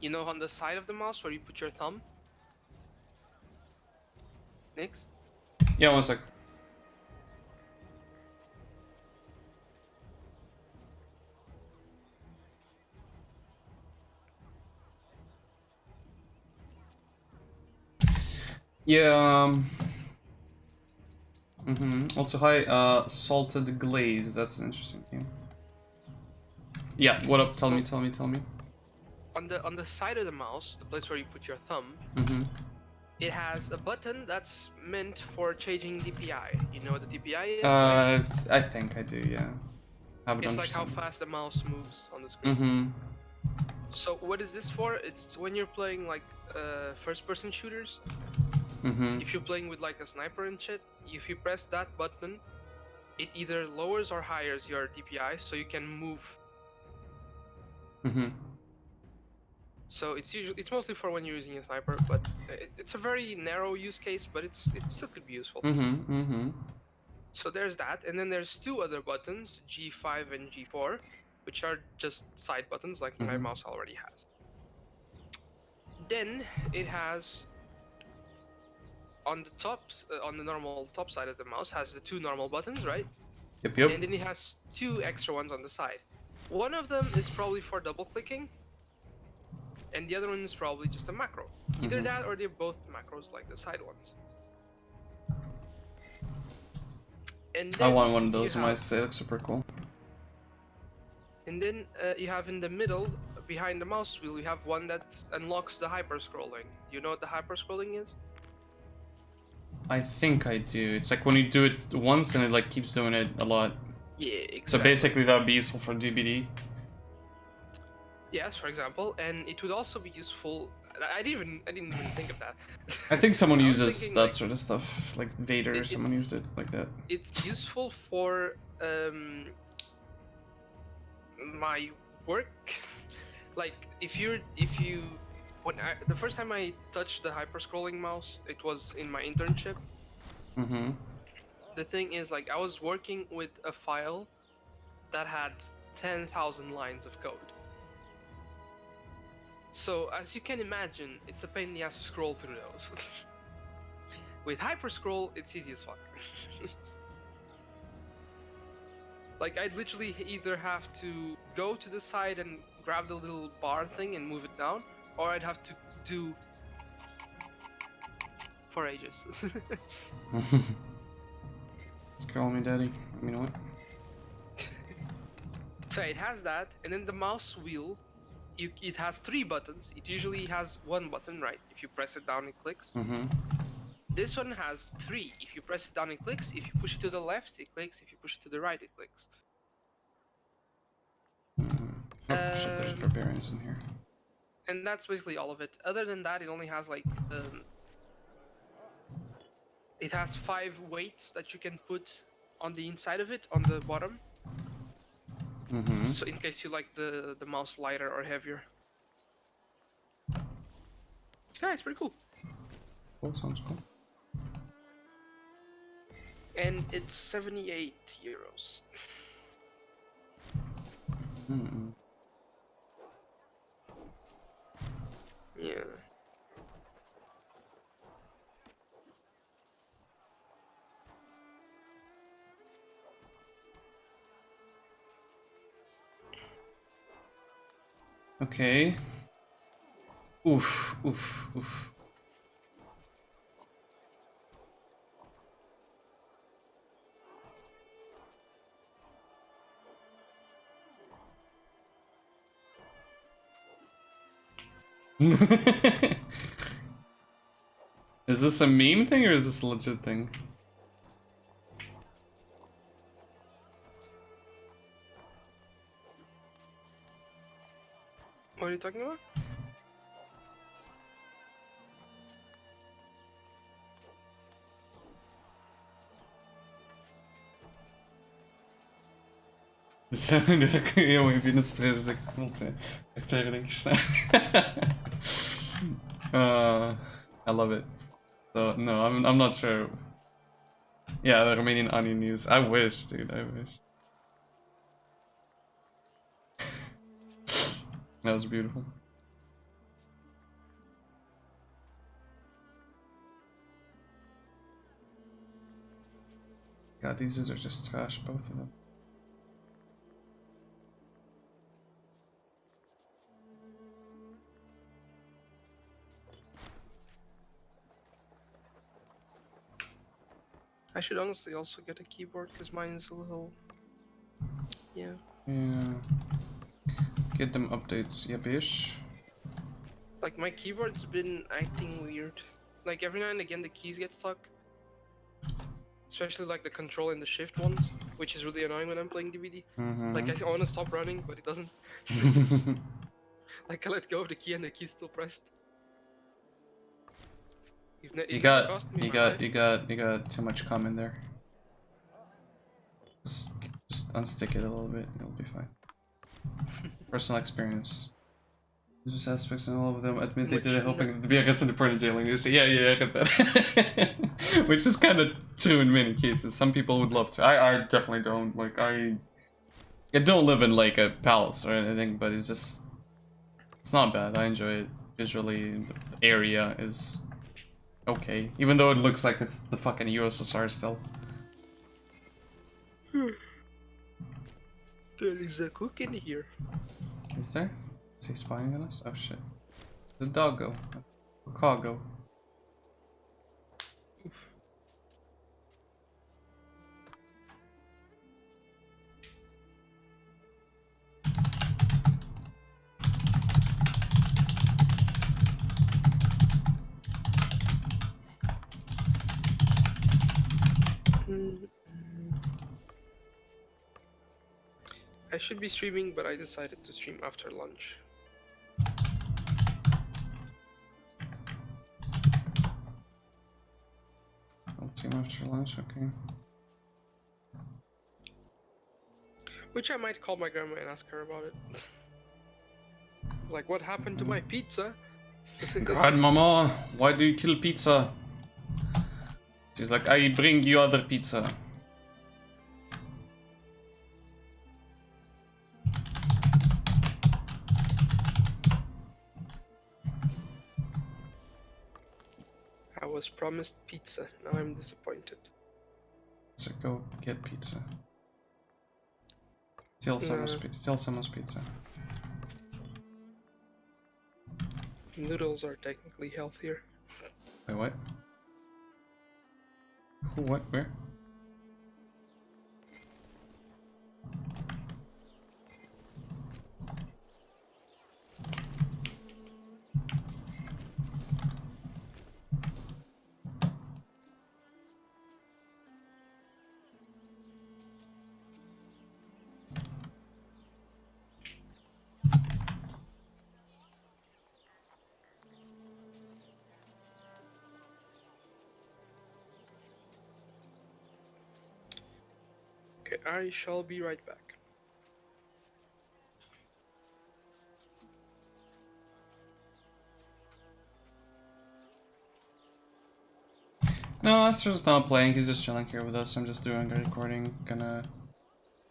You know, on the side of the mouse where you put your thumb. Nix? Yeah, 1 sec. Yeah. Also, hi, salted glaze. That's an interesting game. Yeah. What up? Tell me. On the side of the mouse, the place where you put your thumb, it has a button that's meant for changing DPI. You know what the DPI is? I think I do. Yeah. It's like how fast the mouse moves on the screen. So what is this for? It's when you're playing like first-person shooters. If you're playing with like a sniper and shit, if you press that button, it either lowers or highes your DPI, so you can move. So it's mostly for when you're using a sniper, but it's a very narrow use case, but it still could be useful. So there's that, and then there's two other buttons, G5 and G4, which are just side buttons like my mouse already has. Then it has on the tops, on the normal top side of the mouse, has the two normal buttons, right? Yep. And then it has two extra ones on the side. One of them is probably for double clicking, and the other one is probably just a macro. Either that or they're both macros like the side ones. And I want one of those in my state. Looks super cool. And then you have in the middle, behind the mouse wheel, you have one that unlocks the hyper-scrolling. Do you know what the hyper-scrolling is? I think I do. It's like when you do it once and it like keeps doing it a lot. Yeah, exactly. So basically that would be useful for DBD. Yes, for example, and it would also be useful. I didn't even think of that. I think someone I was uses thinking, that like, sort of stuff, like Vader or someone used it like that. It's useful for my work. Like the first time I touched the hyper scrolling mouse, it was in my internship. Mm-hmm. The thing is, like, I was working with a file that had 10,000 lines of code. So as you can imagine, it's a pain in the ass to scroll through those. With hyper scroll, it's easy as fuck. Like, I'd literally either have to go to the side and grab the little bar thing and move it down, or I'd have to do for ages. It's calling me daddy. You know what? So it has that, and then the mouse wheel, it has 3 buttons. It usually has 1 button, right? If you press it down, it clicks. Mm-hmm. This one has 3. If you press it down, it clicks. If you push it to the left, it clicks. If you push it to the right, it clicks. Oh shit, there's barbarians in here. And that's basically all of it. Other than that, it only has like it has 5 weights that you can put on the inside of it, on the bottom. Mm-hmm. So in case you like the mouse lighter or heavier. Yeah, it's pretty cool. Cool, sounds cool. And it's 78 euros. Mm-mm. Yeah. Okay. Oof, oof, oof. Is this a meme thing or is this a legit thing? What are you talking about? Ja, maar je vindt het stress dat ik voelt echt tegen denk ik I love it. So no, I'm not sure. Yeah, the Romanian onion news. I wish, dude. I wish. That was beautiful. God, these dudes are just trash, both of them. I should honestly also get a keyboard because mine is a little. Yeah. Yeah. Get them updates, yeah, bish. Like, my keyboard's been acting weird. Like, every now and again the keys get stuck. Especially like the control and the shift ones, which is really annoying when I'm playing DVD. Like, I want to stop running, but it doesn't. Like, I let go of the key and the key's still pressed. You got too much cum in there. Just unstick it a little bit, it'll be fine. Personal experience. There's just aspects in all of them admit they did it hoping to be a in the point of jailing. They say, yeah, I get that. Which is kind of true in many cases. Some people would love to. I definitely don't. Like, I don't live in like a palace or anything, but it's just, it's not bad. I enjoy it visually. The area is okay, even though it looks like it's the fucking USSR still. There is a cook in here. Is there? Is he spying on us? Oh shit. The doggo. A cargo. I should be streaming, but I decided to stream after lunch. I'll stream after lunch, okay. Which I might call my grandma and ask her about it. Like, what happened to my pizza? God, Mama, why do you kill pizza? She's like, I bring you other pizza. I was promised pizza, now I'm disappointed. So go get pizza. Steal someone's pizza. Noodles are technically healthier. Wait, what? Who, what, where? Okay, I shall be right back. No, Astra's not playing, he's just chilling here with us. I'm just doing a recording,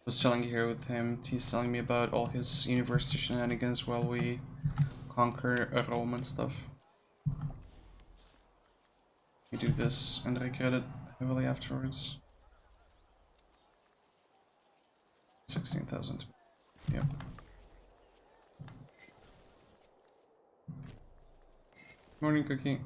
was chilling here with him. He's telling me about all his university shenanigans while we conquer Rome and stuff. We do this and regret it heavily afterwards. 16,000. Yep. Morning, Cookie.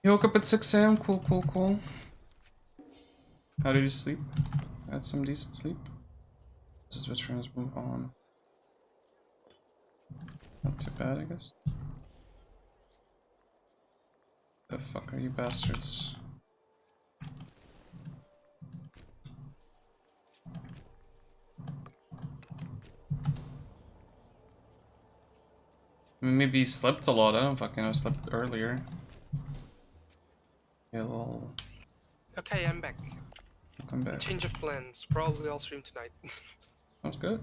You woke up at 6 AM? Cool, cool, cool. How did you sleep? Had some decent sleep? Just veterans move on. Not too bad, I guess. The fuck are you bastards? I mean, maybe he slept a lot. I don't fucking know. Slept earlier. Yeah, lol. Okay, I'm back. I'm back. Change of plans. Probably I'll stream tonight. Sounds good.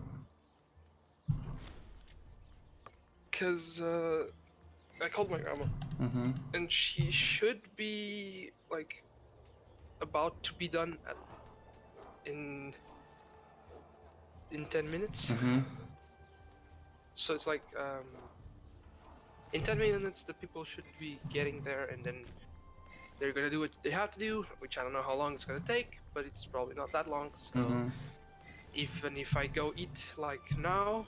Cause I called my grandma, and she should be like about to be done in 10 minutes. So it's like in 10 minutes the people should be getting there, and then they're gonna do what they have to do, which I don't know how long it's gonna take, but it's probably not that long. So even if I go eat like now,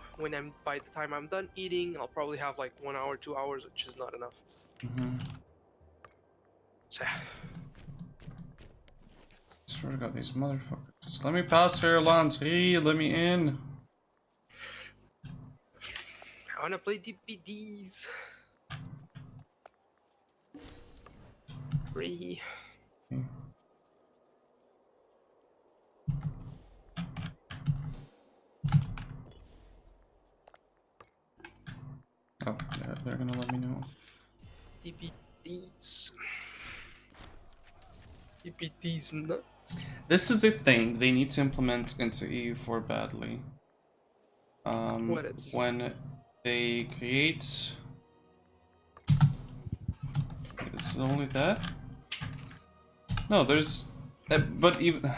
by the time I'm done eating, I'll probably have like 1 hour, 2 hours, which is not enough. So Swear to God, these motherfuckers. Just let me pass here, Laundry. Let me in. I wanna play DPDs. Free. Oh, yeah, they're gonna let me know. DPDs. DPDs nuts. This is a thing they need to implement into EU4 badly. What is? When they create... Is it only that? No, there's... but even...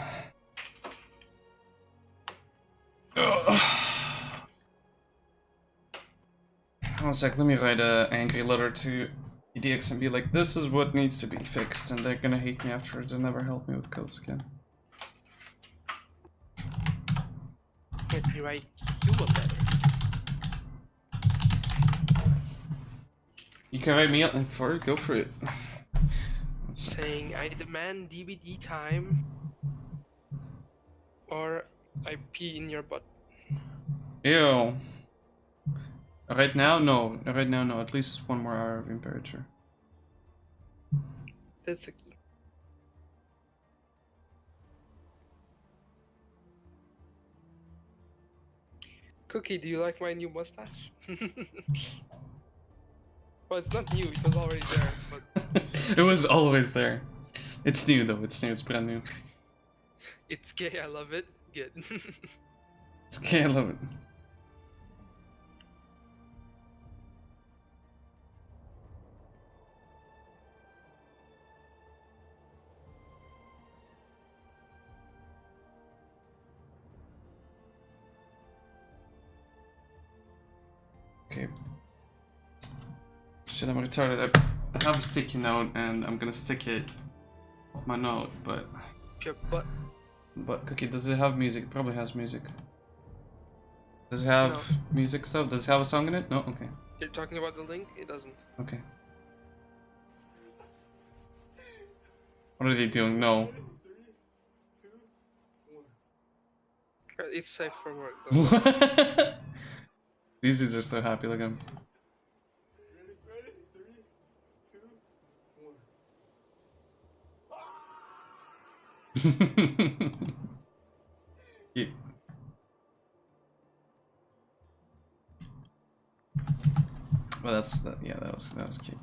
One sec, let me write an angry letter to EDX and be like, this is what needs to be fixed, and they're gonna hate me afterwards and never help me with codes again. Let me write you a letter. You can write me up for it. Go for it. Saying I demand DVD time, or I pee in your butt. Ew. Right now, no. Right now, no. At least 1 more hour of Imperator. That's a key. Cookie, do you like my new mustache? Well, it's not new, it was already there, but... It was always there. It's new though, it's new, it's brand new. It's gay, I love it. Good. It's gay, I love it. Okay. Shit, I'm retarded. I have a sticky note and I'm gonna stick it on my note, but... Your butt. But, Cookie, does it have music? It probably has music. Does it have music stuff? Does it have a song in it? No? Okay. You're talking about the link? It doesn't. Okay. What are they doing? No. It's safe for work, though. These dudes are so happy, look at them. Yeah. Well, that's that. Yeah, that was cute.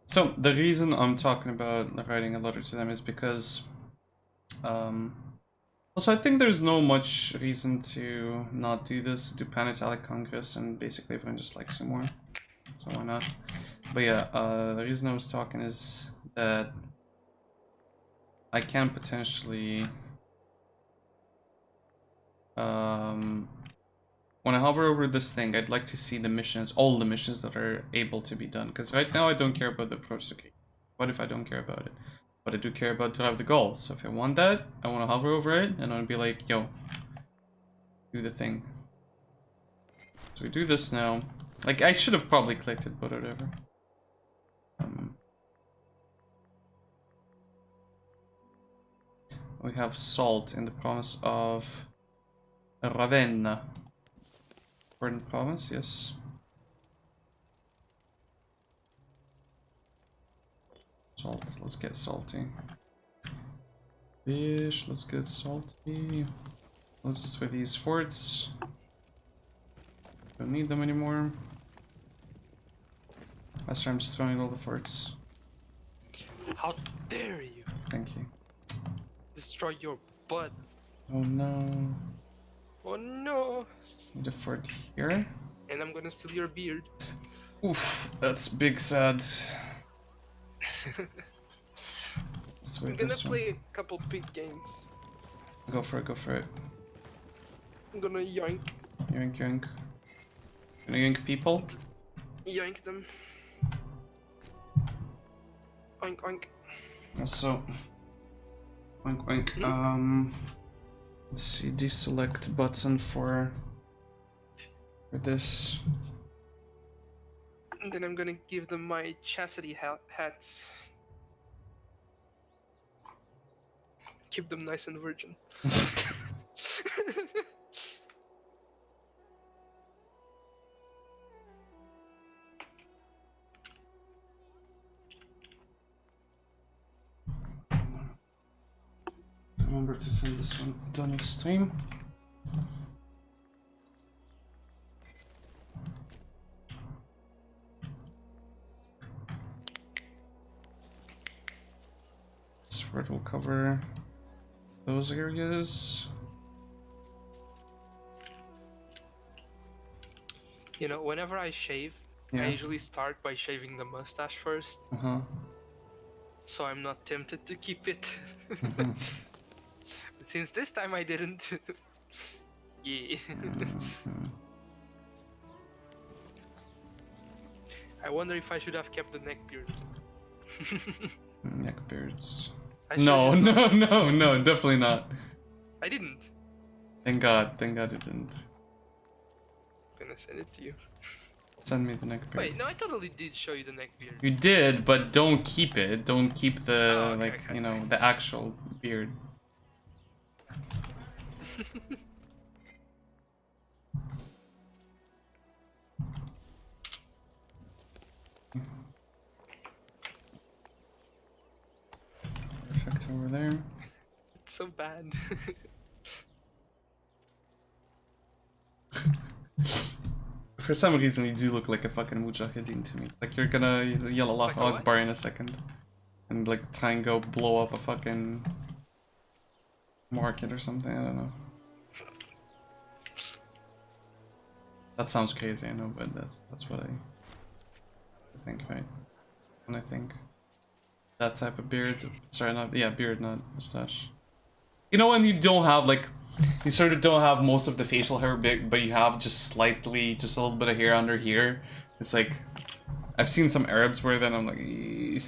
So the reason I'm talking about writing a letter to them is because, also I think there's no much reason to not do this, do Pan-Italic Congress, and basically everyone just likes you more, so why not? But yeah, the reason I was talking is that I can potentially, when I hover over this thing, I'd like to see the missions, all the missions that are able to be done. Because right now I don't care about the approach. What if I don't care about it? But I do care about to have the goal. So if I want that, I want to hover over it and I want to be like, yo, do the thing. So we do this now. Like, I should have probably clicked it, but whatever. We have salt in the province of Ravenna. Important province, yes. Salt, let's get salty. Fish, let's get salty. Let's destroy these forts. Don't need them anymore. Last time I'm destroying all the forts. How dare you? Thank you. Destroy your butt. Oh no. Oh no. Need a fort here. And I'm gonna steal your beard. Oof, that's big sad. I'm gonna play a couple big games. Go for it, go for it. I'm gonna yoink. Yoink, yoink. Gonna yoink people? Yoink them. Oink, oink. Also, oink, oink. Let's see, deselect button for this. And then I'm gonna give them my chastity hats. Keep them nice and virgin. Remember to send this one done stream. This word will cover those areas. You know, whenever I shave, I usually start by shaving the mustache first. So I'm not tempted to keep it. Since this time I didn't. Yeah. I wonder if I should have kept the neck beard. Neck beards. No, definitely not. I didn't. Thank God it didn't. I'm gonna send it to you. Send me the neck beard. Wait, no, I totally did show you the neck beard. You did, but don't keep it. Don't keep the, okay, you know, the actual beard. Perfect over there. It's so bad. For some reason, you do look like a fucking mujahideen to me. It's like you're gonna yell Allahu Akbar in a second. And like try and go blow up a fucking market or something, I don't know. That sounds crazy, I know, but that's what I think, right? When I think that type of beard, sorry, not beard, not mustache. You know when you don't have like, you sort of don't have most of the facial hair, but you have just a little bit of hair under here. It's like, I've seen some Arabs wear that, and I'm like, eee.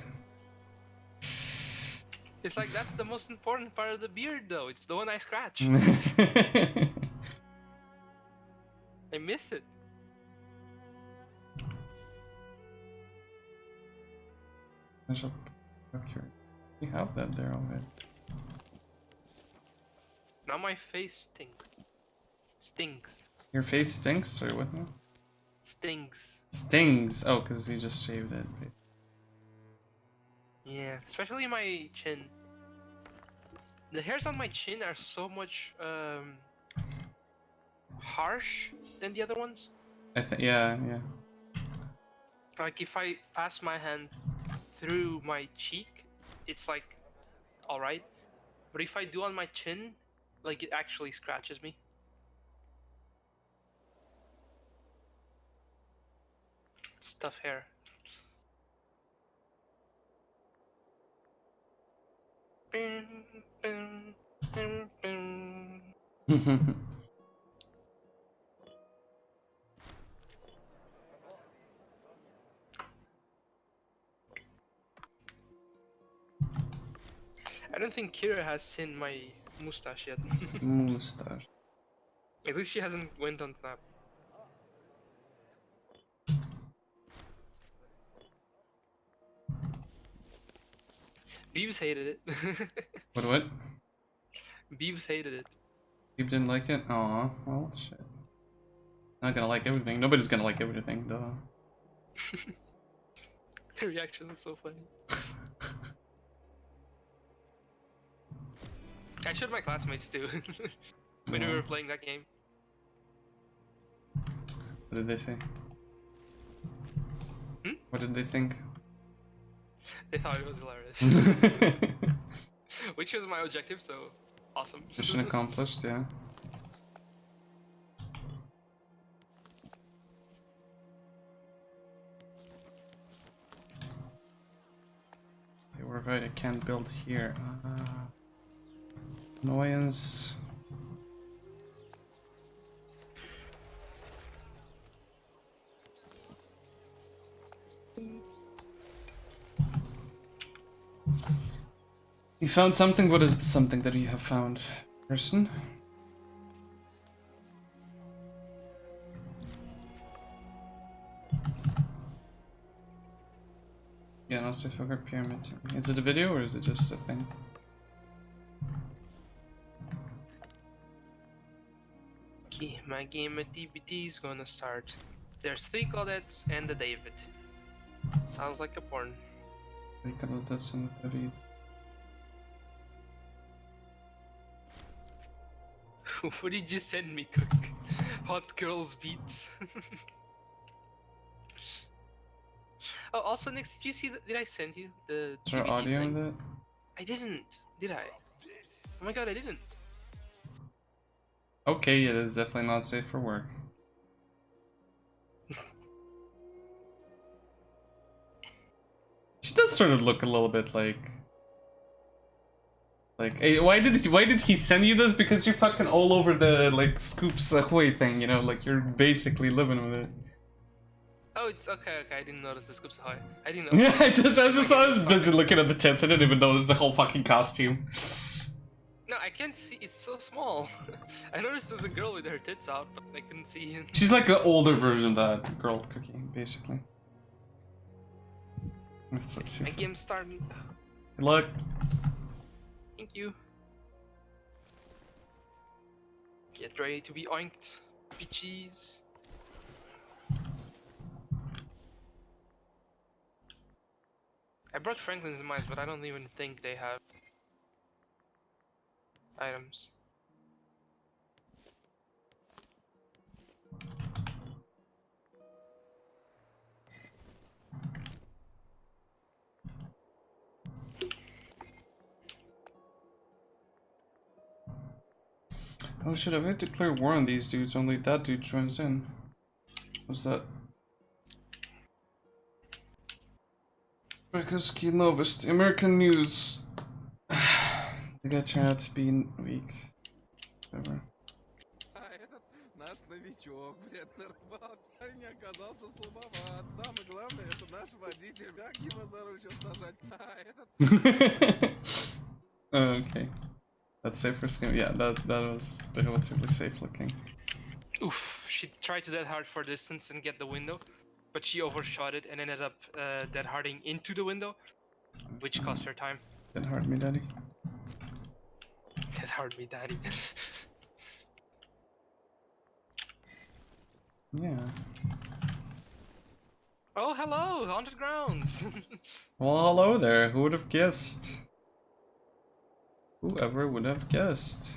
It's like that's the most important part of the beard, though. It's the one I scratch. I miss it. You have that there already. Now my face stinks. Stings. Your face stinks? Sorry, what now? Stings. Stings! Oh, because you just shaved it. Yeah, especially my chin. The hairs on my chin are so much harsh than the other ones. Yeah. Like if I pass my hand through my cheek, it's like alright. But if I do on my chin, like it actually scratches me. It's tough hair. I don't think Kira has seen my mustache yet. Mustache. At least she hasn't went on Snap. Beeves hated it. What? Beeves hated it. Beeves didn't like it? Aw, well, shit. Not gonna like everything. Nobody's gonna like everything, though. Her reaction is so funny. I showed my classmates too when we were playing that game. What did they say? Hmm? What did they think? They thought it was hilarious. Which was my objective, so awesome. Mission accomplished, yeah. They were right, I can't build here. Annoyance. You found something? What is something that you have found? Person? Yeah, no, so forgot pyramid. Is it a video or is it just a thing? Okay, my game activity is gonna start. There's 3 Claudettes and a David. Sounds like a porn. What did you send me, Cook? Hot girls beats. Oh, also, Nix, did you see? Did I send you the? Is there audio in that? I didn't. Did I? Oh my god, I didn't. Okay, it is definitely not safe for work. She does sort of look a little bit like, hey, why did he send you this? Because you're fucking all over the like Scoops Ahoy thing, you know, like you're basically living with it. Oh, it's okay. I didn't notice the Scoops Ahoy. I didn't know. Yeah, I was busy looking at the tits. I didn't even notice the whole fucking costume. No, I can't see. It's so small. I noticed there's a girl with her tits out, but I couldn't see it. She's like an older version of that girl Cookie, basically. That's what she My said. game started. Good luck. Thank you. Get ready to be oinked, bitches. I brought Franklin's mice, but I don't even think they have items. Oh shit, I've had to declare war on these dudes, only that dude joins in. What's that? America's Key Novist, American news. The guy turned out to be weak. Whatever. Наш новичок, блядь, на рыбалке не оказался слабоват. Самое главное, это наш водитель. Как его за руль сейчас сажать? Okay. That's safe for skin. Yeah, that was relatively safe looking. Oof, she tried to dead hard for distance and get the window, but she overshot it and ended up dead harding into the window, which cost her time. Dead hard me, daddy. Dead hard me, daddy. Yeah. Oh, hello, haunted grounds. Well, hello there. Who would have guessed? Whoever would have guessed?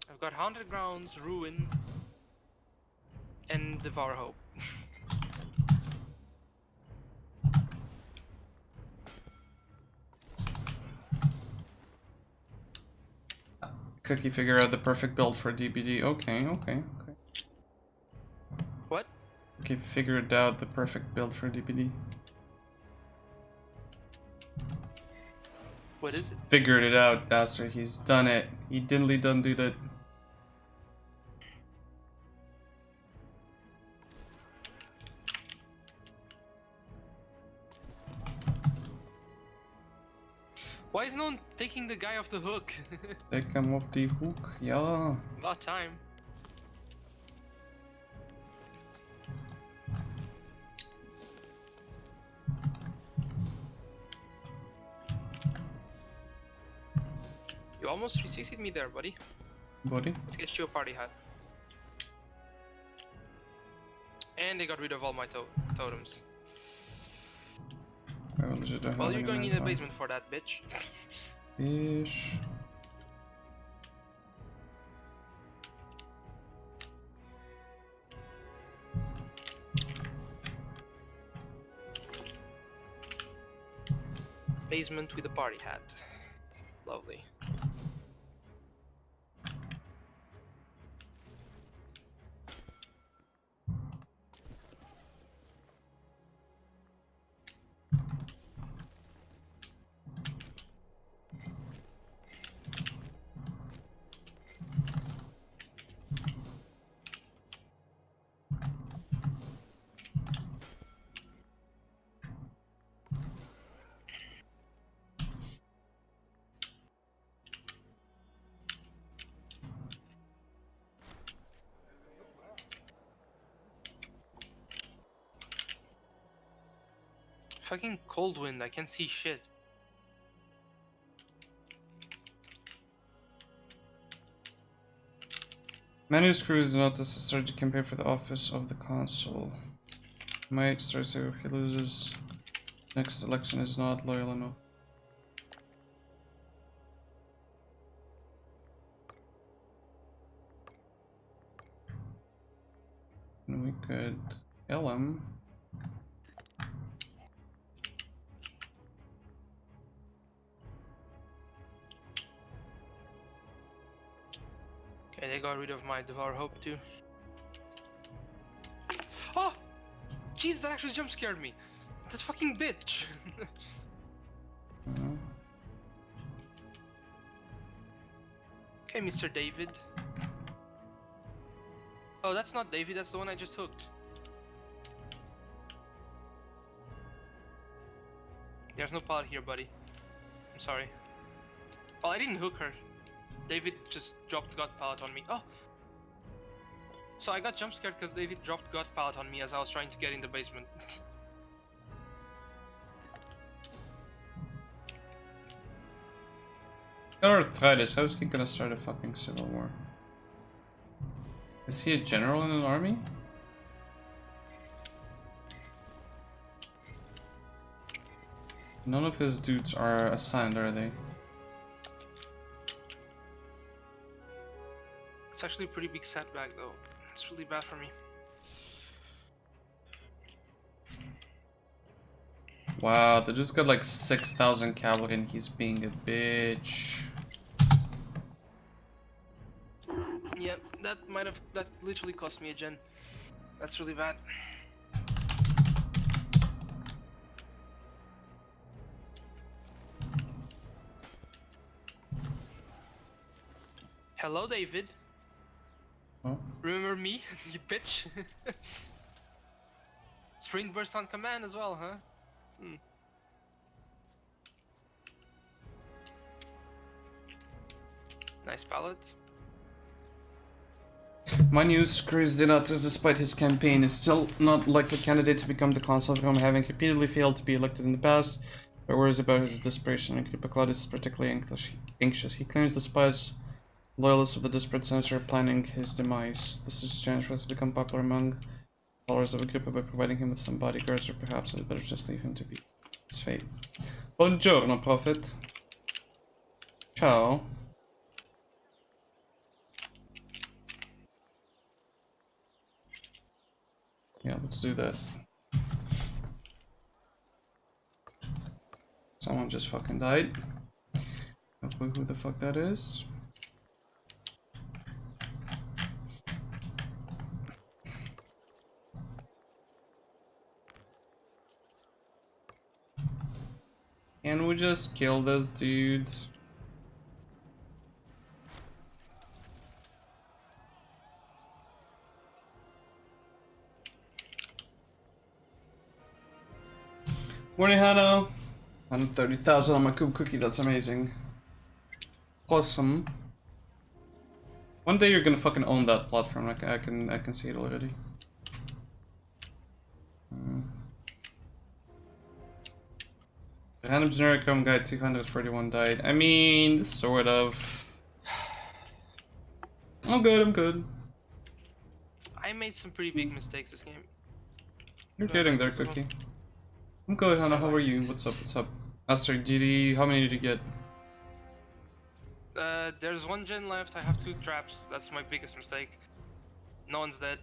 I've got haunted grounds, ruin, and devour hope. Cookie figure out the perfect build for DBD. Okay. What? Cookie figured out the perfect build for DBD. What is it? Figured it out, Bastard. He's done it. He diddly done do that. Why is no one taking the guy off the hook? Take him off the hook. Yeah. About time. You almost 360'd me there, buddy. Buddy. Let's get you a party hat. And they got rid of all my totems. Well, you're going in the basement for that, bitch. Fish. Basement with a party hat. Lovely. Fucking cold wind, I can't see shit. Menu screws is not necessary to campaign for the office of the consul. Might start so he loses. Next election is not loyal enough. And we could kill him. Okay, they got rid of my Devour Hope too. Oh! Jeez, that actually jump scared me. That fucking bitch. Okay, Mr. David. Oh, that's not David, that's the one I just hooked. There's no pallet here, buddy. I'm sorry. Well, I didn't hook her. David just dropped God pallet on me. Oh! So I got jump scared because David dropped God pallet on me as I was trying to get in the basement. Arthritis, how is he gonna start a fucking civil war? Is he a general in an army? None of his dudes are assigned, are they? It's actually a pretty big setback though. It's really bad for me. Wow, they just got like 6,000 cavalry and he's being a bitch. Yeah, that literally cost me a gen. That's really bad. Hello, David. Oh. Remember me, you bitch? Spring burst on command as well, huh? Hmm. Nice pallet. Manius Cruz Donatus, despite his campaign, is still not likely candidate to become the consul of Rome, having repeatedly failed to be elected in the past. But worries about his desperation, and Claudius is particularly anxious. He claims the spies, loyalists of the disparate senator, are planning his demise. This is a chance for us to become popular among followers of Agrippa by providing him with some bodyguards, or perhaps it's better just leave him to be his fate. Buongiorno, Prophet. Ciao. Yeah, let's do that. Someone just fucking died. No clue who the fuck that is. Can we just kill those dudes? Morning, Hannah. 130,000 on my cookie, that's amazing. Awesome. One day you're gonna fucking own that platform, I can see it already. Random generic home guide 241 died. I mean, sort of. I'm good. I made some pretty big mistakes this game. You're getting there, Cookie. I'm good, Hannah. How are you? What's up? Aster, how many did you get? There's one gen left. I have 2 traps. That's my biggest mistake. No one's dead.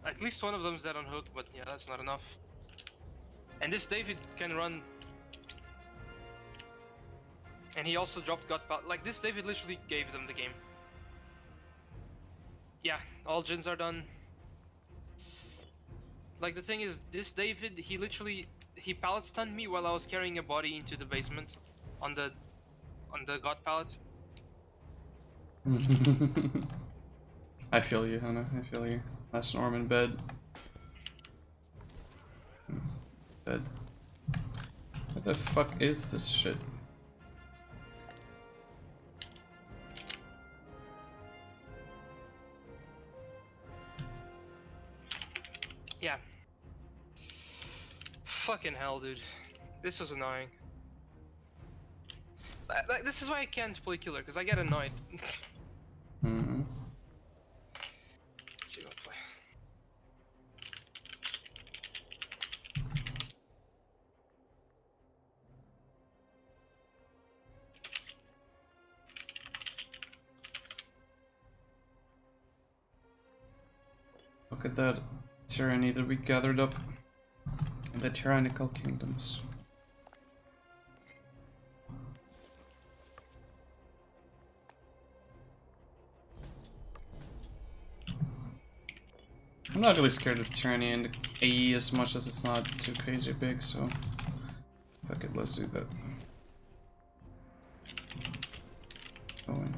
At least one of them's dead on hook, but yeah, that's not enough. And this David can run. And he also dropped God Pallet. Like, this David literally gave them the game. Yeah, all gens are done. Like, the thing is, this David, he pallet stunned me while I was carrying a body into the basement on the God pallet. I feel you, Hannah. I feel you. Last Norm in bed. Bed. What the fuck is this shit? Yeah. Fucking hell, dude. This was annoying. Like, this is why I can't play killer, because I get annoyed. Mm-hmm. Look at that tyranny that we gathered up in the tyrannical kingdoms. I'm not really scared of Tyranny and AE as much as it's not too crazy big, so fuck it, let's do that. Go in.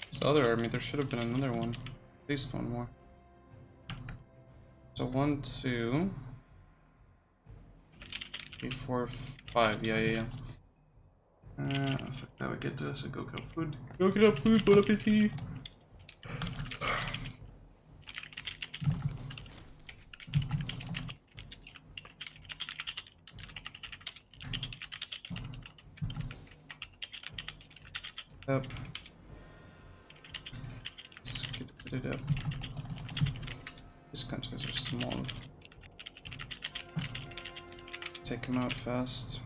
This other army, there should have been another one. At least one more. So 1, 2, 3, 4, 5. Yeah. Fuck that, we get to so go grab food. Go grab food, bon appetit! Up. Let's get it up. These countries are small. Take them out fast.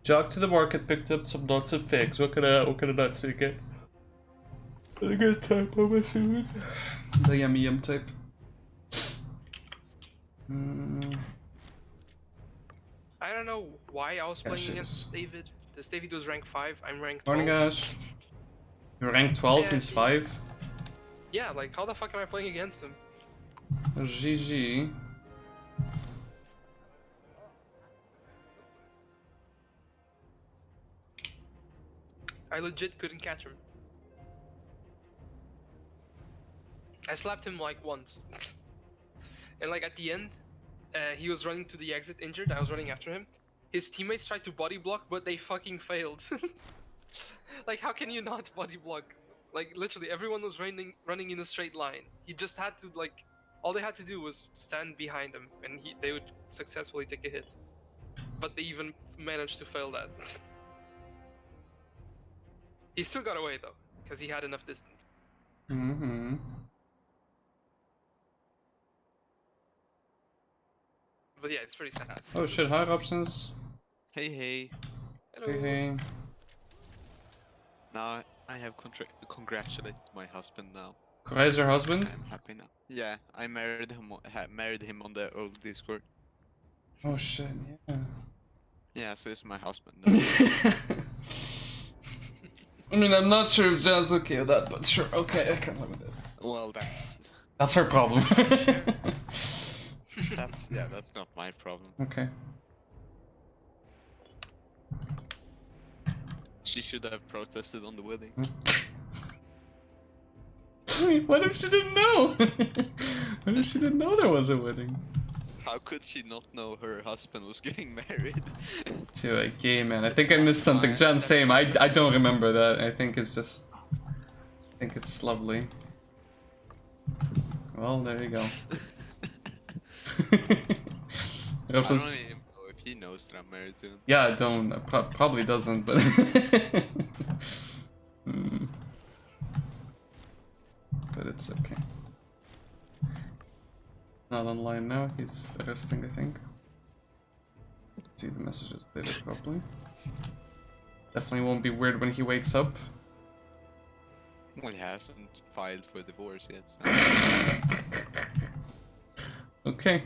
Jogged to the market, picked up some lots of figs. What can I not say again? A good type, I'm assuming. The yummy type. I don't know why I was playing against David. This David was rank 5, I'm rank 12. Morning, Ash. You're rank 12, he's 5? Yeah, like how the fuck am I playing against him? GG. I legit couldn't catch him. I slapped him like once. And like at the end, he was running to the exit injured, I was running after him. His teammates tried to body block, but they fucking failed. Like how can you not body block? Like literally everyone was running in a straight line. He just had to like, all they had to do was stand behind him and they would successfully take a hit. But they even managed to fail that. He still got away though, because he had enough distance. Mm-hmm. But yeah, it's pretty sad. Oh shit, higher options. Hey. Hello. Hey. Now I have congratulated my husband now. Is your husband? I'm happy now. Yeah, I married him on the old Discord. Oh shit, yeah. Yeah, so it's my husband. I mean, I'm not sure if Jan's okay with that, but sure, okay, I can live with it. Well, that's her problem. that's not my problem. Okay. She should have protested on the wedding. Wait, what if she didn't know? What if she didn't know there was a wedding? How could she not know her husband was getting married? To a gay man. I think I missed something. Jan, same. I don't remember that. I think it's just... I think it's lovely. Well, there you go. I don't even know if he knows that I'm married to him. Yeah, I don't. Probably doesn't, but... But it's okay. Not online now, he's resting, I think. See the messages later, probably. Definitely won't be weird when he wakes up. Well, he hasn't filed for divorce yet, so... Okay.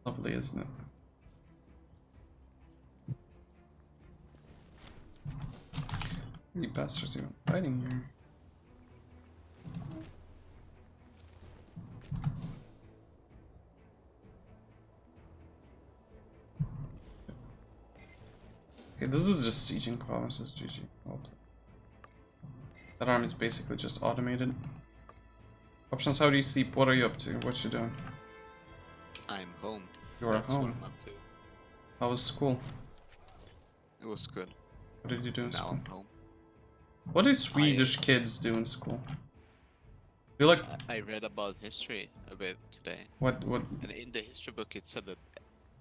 Lovely, isn't it? You bastards are fighting here. Okay, this is just sieging provinces, GG. Well played. That arm is basically just automated. Options, how do you sleep? What are you up to? What you doing? I'm home. You are That's home. what I'm up to. How was school? It was good. What did you do in Now school? I'm home. What do Swedish kids do in school? You like I read about history a bit today, what? and in the history book it said that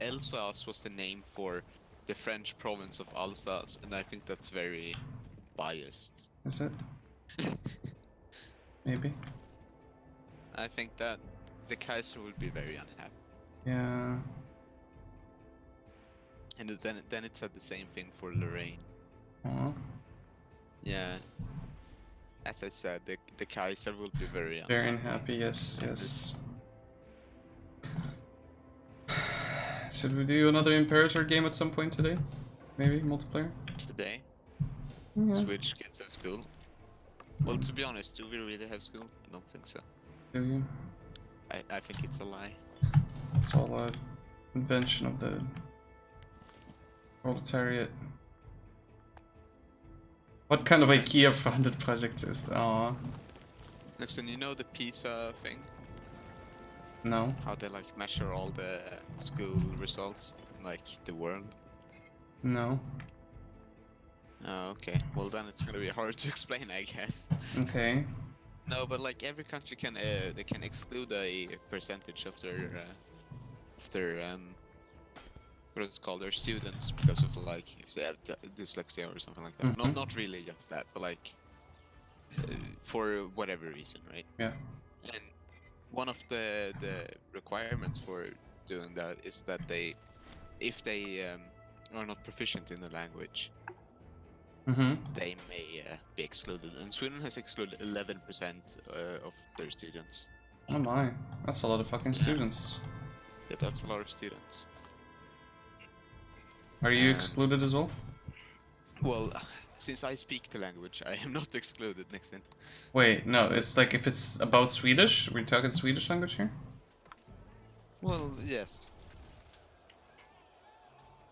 Alsace was the name for the French province of Alsace, and I think that's very biased. Is it? Maybe. I think that the Kaiser would be very unhappy. Yeah. And then it said the same thing for Lorraine. Aw. Yeah. As I said, the Kaiser will be very unhappy. Very unhappy. Yes. And Yes. Should we do another Imperator game at some point today? Maybe multiplayer. Today, Yeah. Switch kids have school. Well, to be honest, do we really have school? I don't think so. Do you? I think it's a lie. It's all a invention of the proletariat. What kind of IKEA-funded project is that? Aw. Nixon, you know the PISA thing? No. How they like measure all the school results in like the world? No. Oh, okay. Well, then it's gonna be hard to explain, I guess. Okay. No, but like every country can they can exclude a percentage of their what it's called, their students because of like if they have dyslexia or something like that. Mhm. Not really just that, but like for whatever reason, right? Yeah. And one of the requirements for doing that is that if they are not proficient in the language, they may be excluded. And Sweden has excluded 11% of their students. Oh my. That's a lot of fucking students. Yeah, that's a lot of students. Are you And- excluded as well? Well, since I speak the language, I am not excluded, Nixon. Wait, no, it's like if it's about Swedish, we're talking Swedish language here? Well, yes.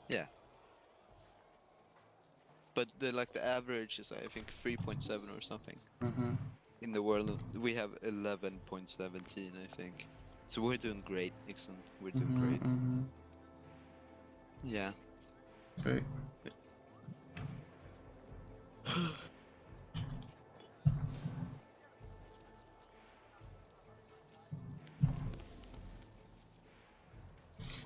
Yeah. But the average is I think 3.7 or something. In the world, we have 11.17, I think. So we're doing great, Nixon. We're doing great. Yeah. Great.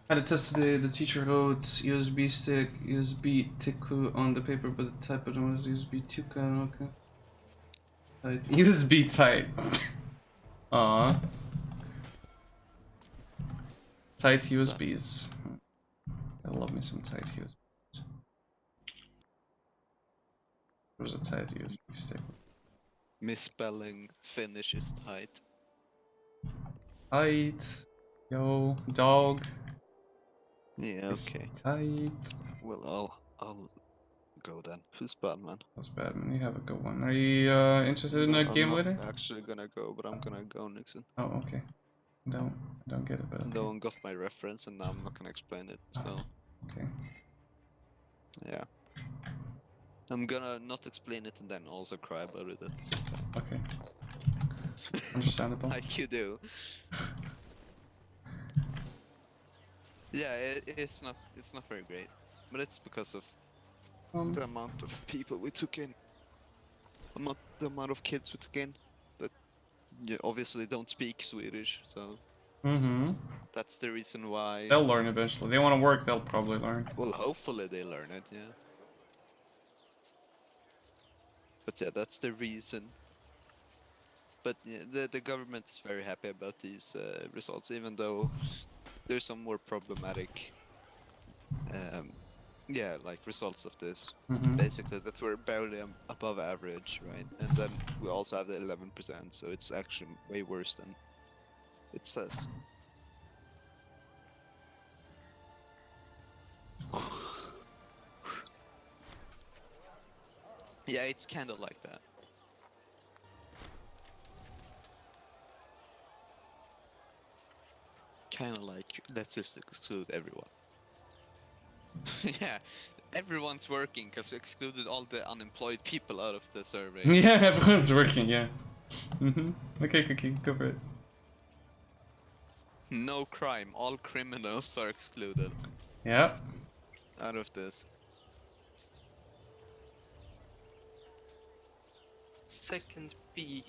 At a test today, the teacher wrote USB stick, USB tiku on the paper, but the type of it was USB tuka. Okay. Tight. USB tight. Aww. Tight USBs. I love me some tight USBs. What was a tight USB stick? Misspelling Finnish is tight. Tight. Yo, dog. Yeah, It's okay. tight. Well, I'll go then. Who's Batman? That's bad, man. You have a good one. Are you interested in No, a game I'm later? not actually gonna go, but I'm gonna go, Nixon. Oh, okay. Don't get it, but okay. No one got my reference, and now I'm not gonna explain it. So Okay. yeah, I'm gonna not explain it and then also cry about it at the same time. Okay. Understandable. Like you do. Yeah, it's not very great, but it's because of the amount of people we took in, the amount of kids we took in that obviously don't speak Swedish, so that's the reason why. They'll learn eventually. They want to work, they'll probably learn. Well, hopefully they learn it, yeah. But yeah, that's the reason. But yeah, the government is very happy about these results, even though there's some more problematic yeah, like results of this. Basically that we're barely above average, right? And then we also have the 11%, so it's actually way worse than it says. Yeah, it's kind of like that. Kind of like, let's just exclude everyone. Yeah, everyone's working because we excluded all the unemployed people out of the survey. Yeah, everyone's working, yeah. Okay, Cookie, go for it. No crime, all criminals are excluded Yeah. out of this. Second beam.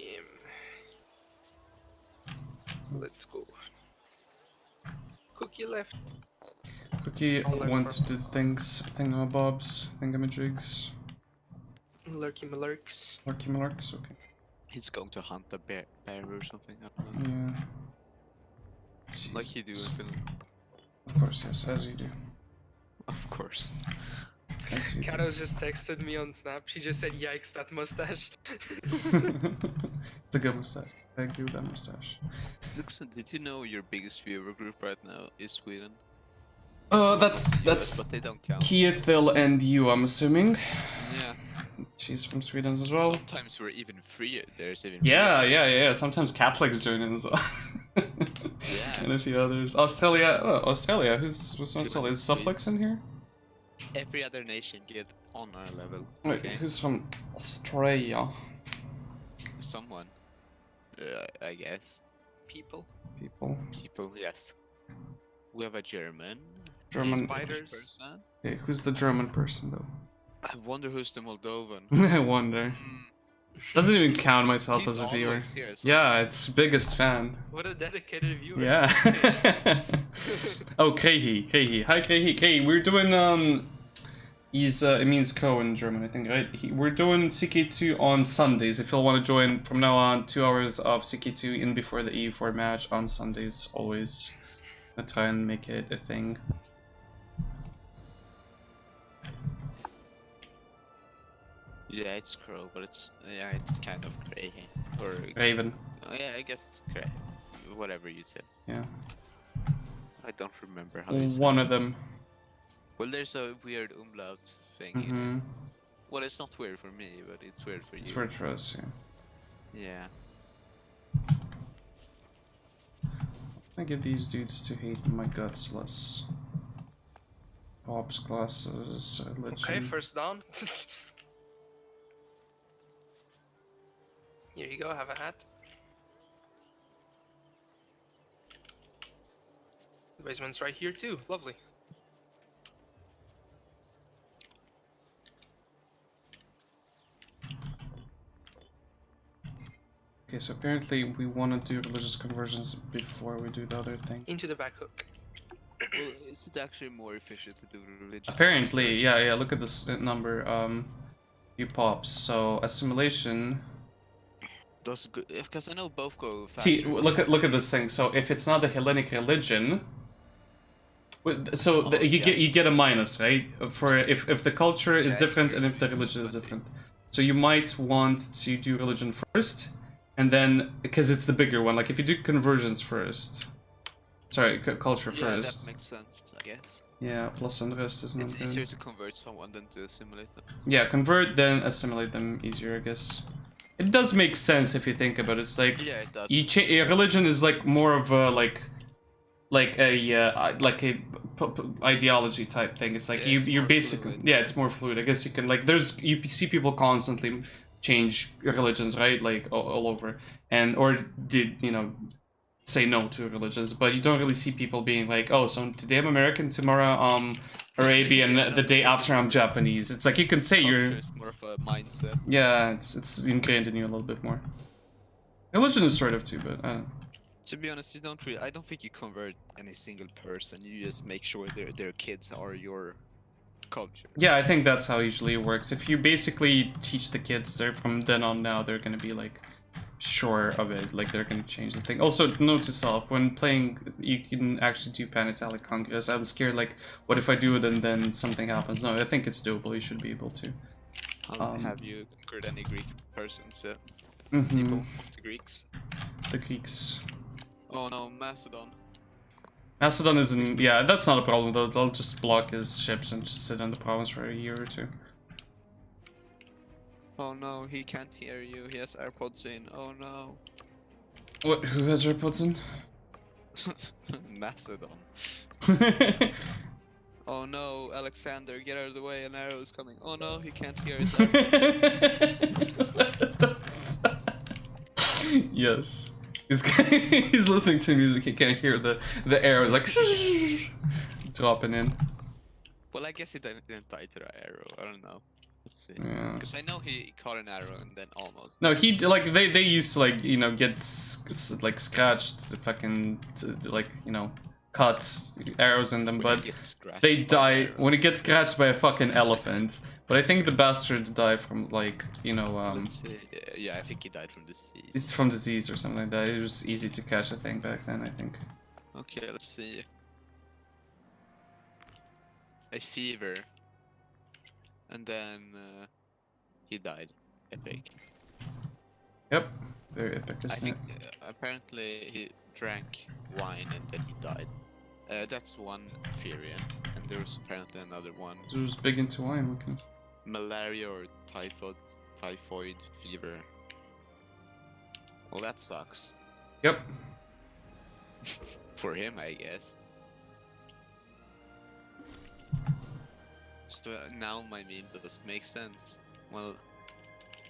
Let's go. Cookie left. Cookie I'll learn want from- to do things, thingamabobs, thingamajigs. Lurky malurks. Lucky Malarks, okay. He's going to hunt a bear or something. I don't know. Yeah. Like you do in Jesus. Finland. Of course, yes, as you do. Of course. As you do. Kato just texted me on Snap. She just said, "Yikes, that mustache." It's a good mustache. Thank you, that mustache. Listen, did you know your biggest viewer group right now is Sweden? That's But they don't count. Keithil and you, I'm assuming. Yeah. She's from Sweden as well. Sometimes we're even freer. There's even Yeah, freer yeah. Sometimes Catholics join in as well. Yeah. And a few others. Australia. Oh, Australia. Who's from Australia? Is Swedes. Suplex in here? Every other nation get on our level. Wait, Okay. who's from Australia? Someone. I guess. People. People. People, yes. We have a German. German. Spiders. person. Okay, who's the German person though? I wonder who's the Moldovan. I wonder. Mm, Doesn't even count myself he's as a viewer. always here as well. Yeah, it's biggest fan. What a dedicated viewer. Yeah. Oh, Kehi. Hi, Kehi. We're doing he's it means co in German, I think, right? We're doing CK2 on Sundays. If you'll want to join from now on, 2 hours of CK2 in before the EU4 match on Sundays, always. I try and make it a thing. Yeah, it's crow, but it's kind of gray. Or Raven. oh, yeah, I guess it's gray. Whatever you said. Yeah. I don't remember how you said. One of them. Well, there's a weird umlaut thing in Mm-hmm. it. Well, it's not weird for me, but it's weird for It's you. weird for us, yeah. Yeah. I get these dudes to hate my guts less. Pops, glasses, religion. Okay, first down. Here you go, have a hat. The basement's right here too, lovely. Okay, so apparently we want to do religious conversions before we do the other thing. Into the back hook. Well, is it actually more efficient to do religious? Apparently, first? yeah, look at this number, few pops. So assimilation. Does good because I know both go faster. See, look at this thing. So if it's not a Hellenic religion, so you get a minus, right? For if the culture is Yeah, it's different and weird if the to use religion is 20. different. So you might want to do religion first, and then because it's the bigger one. Like if you do conversions first, sorry, culture Yeah, first. that makes sense, I guess. Yeah, plus and rest is not It's good. easier to convert someone than to assimilate them. Yeah, convert then assimilate them easier, I guess. It does make sense if you think about it. It's like Yeah, it does. a religion is like more of a like a ideology type thing. It's like Yeah, it's you're more basically fluid. yeah, it's more fluid. I guess you can like you see people constantly change religions, right? Like all over, and or did say no to religions, but you don't really see people being like, oh, so today I'm American, tomorrow Arabian, Yeah, the day after I'm Japanese. It's like you can say Culture you're is more of a mindset. yeah, it's ingrained in you a little bit more. Religion is sort of too, but I don't know. To be honest, I don't think you convert any single person. You just make sure their kids are your culture. Yeah, I think that's how usually it works. If you basically teach the kids, they're from then on now, they're gonna be like sure of it, like they're gonna change the thing. Also, note to self, when playing, you can actually do Panitalic Congress. I'm scared, like, what if I do it and then something happens? No, I think it's doable, you should be able to. Have you conquered any Greek persons yet? Mhm. People of the Greeks? The Greeks. Oh no, Macedon. Macedon isn't, yeah, that's not a problem though. I'll just block his ships and just sit in the province for a year or two. Oh no, he can't hear you. He has AirPods in. Oh no. What, who has AirPods in? Macedon. Oh no, Alexander, get out of the way, an arrow is coming. Oh no, he can't hear his AirPods. Yes. He's listening to music, he can't hear the arrows like dropping in. Well, I guess he didn't tie to the arrow. I don't know. Let's see. Yeah. Because I know he caught an arrow and then almost. No, he like they used to like get like scratched, fucking like cut arrows in them, When you but get scratched they by die arrows. when it gets scratched by a fucking elephant. But I think the bastards die from like Let's see. Yeah, I think he died from disease. it's from disease or something like that. It was easy to catch, I think, back then. I think. Okay, let's see. A fever. And then he died. Epic. Yep, very epic. I Isn't think it? apparently he drank wine and then he died. That's one Furion, and there was apparently another one. He was big into wine. Looking. Malaria or typhoid fever. Well, that sucks. Yep. For him, I guess. So now my meme does make sense. Well,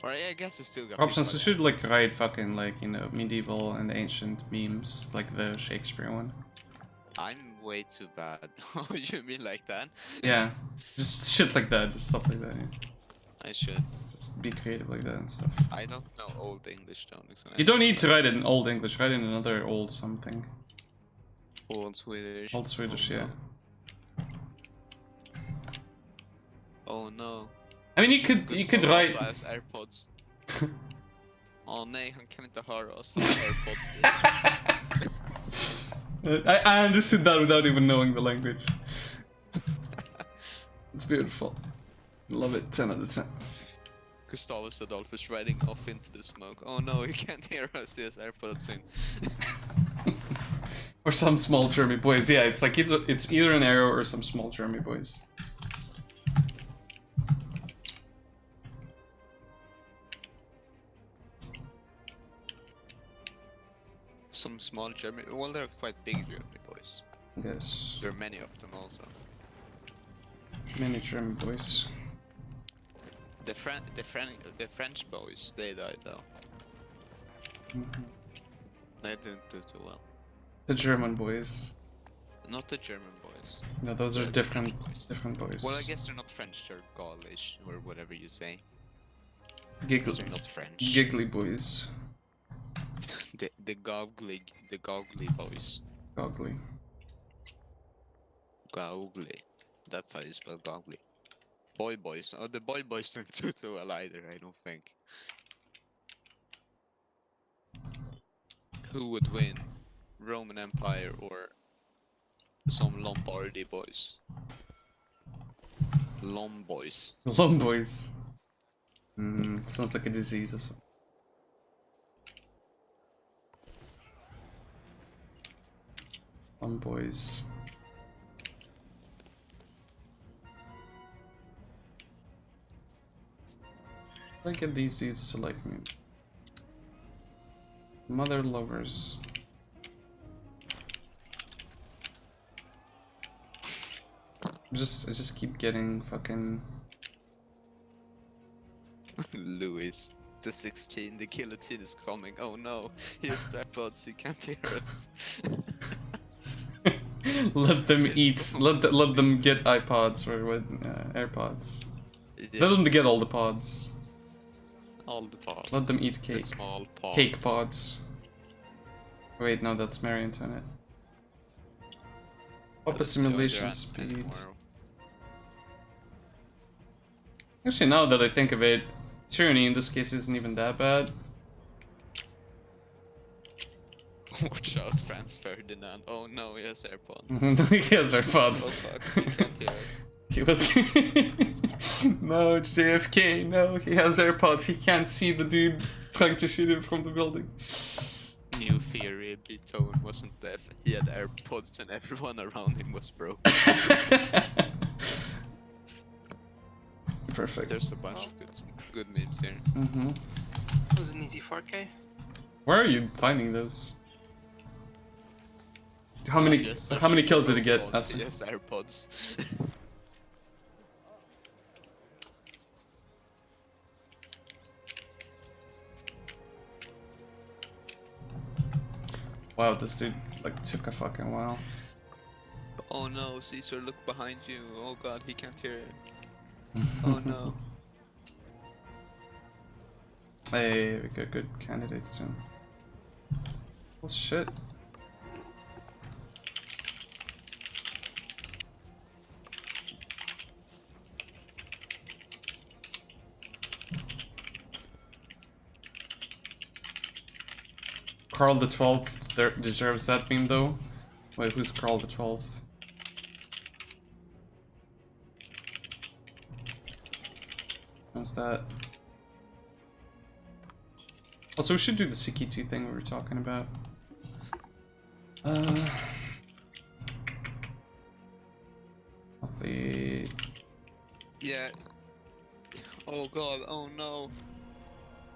or I guess it still got Options. You people. should like write fucking like medieval and ancient memes like the Shakespeare one. I'm way too bad. Oh, you mean like that? Yeah, just shit like that, just stuff like that. Yeah. I should. Just be creative like that and stuff. I don't know Old English, don't You don't need to write it in Old English. Write it in another old something. Old Swedish. Old Swedish, oh, yeah. No. Oh no. I mean, you could write. Also has AirPods. Åh nej, han kan inte höra oss. Han har AirPods. I understood that without even knowing the language. It's beautiful. Love it. 10 out of 10. Gustavus Adolphus riding off into the smoke. Oh no, he can't hear us. He has AirPods in. Or some small German boys. Yeah, it's like it's either an arrow or some small German boys. Some small German. Well, they're quite big German boys. Yes. There are many of them also. Many German boys. The French boys, they died though. Mhm. They didn't do too well. The German boys. Not the German boys. No, those are The different French boys. different boys. Well, I guess they're not French, they're Gaulish, or whatever you say. Giggly, They're not French. giggly boys. the goggly boys. Goggly. Goggly. That's how you spell goggly. Boys. Oh, the boys don't do too well either, I don't think. Who would win? Roman Empire or some Lombardy boys? Lomboys. Lomboys. Sounds like a disease or something. Lomboys. I get these dudes to like me. Mother lovers. I just keep getting fucking. Louis, the 16, the guillotine is coming. Oh no, he has AirPods, he can't hear us. Let them Yes, eat. Let them get iPods or what? AirPods. Yes, Let them get all the pods. all the pods. Let them eat The cake. small pods. Cake pods. Wait, no, that's Marie Antoinette. Up a Let's see what simulation they're at speed. anymore. Actually, now that I think of it, tyranny in this case isn't even that bad. Watch out, Franz Ferdinand. Oh no, he has AirPods. He has AirPods. Oh fuck, he can't hear us. He was. No, it's JFK. No, he has AirPods. He can't see the dude trying to shoot him from the building. New theory, Beethoven wasn't deaf. He had AirPods and everyone around him was broke. Perfect. There's a bunch of good memes here. Mm-hmm. That was an easy 4K. Where are you finding those? How many Just how many searching kills did he for get? AirPods. He has AirPods. Wow, this dude like took a fucking while. Oh no, Caesar, look behind you. Oh god, he can't hear it. Oh no. Hey, we got good candidates soon. Oh shit. Carl the 12th deserves that meme though. Wait, who's Carl the 12th? What's that? Also, we should do the Sikitu thing we were talking about. Hopefully... Yeah. Oh god, oh no.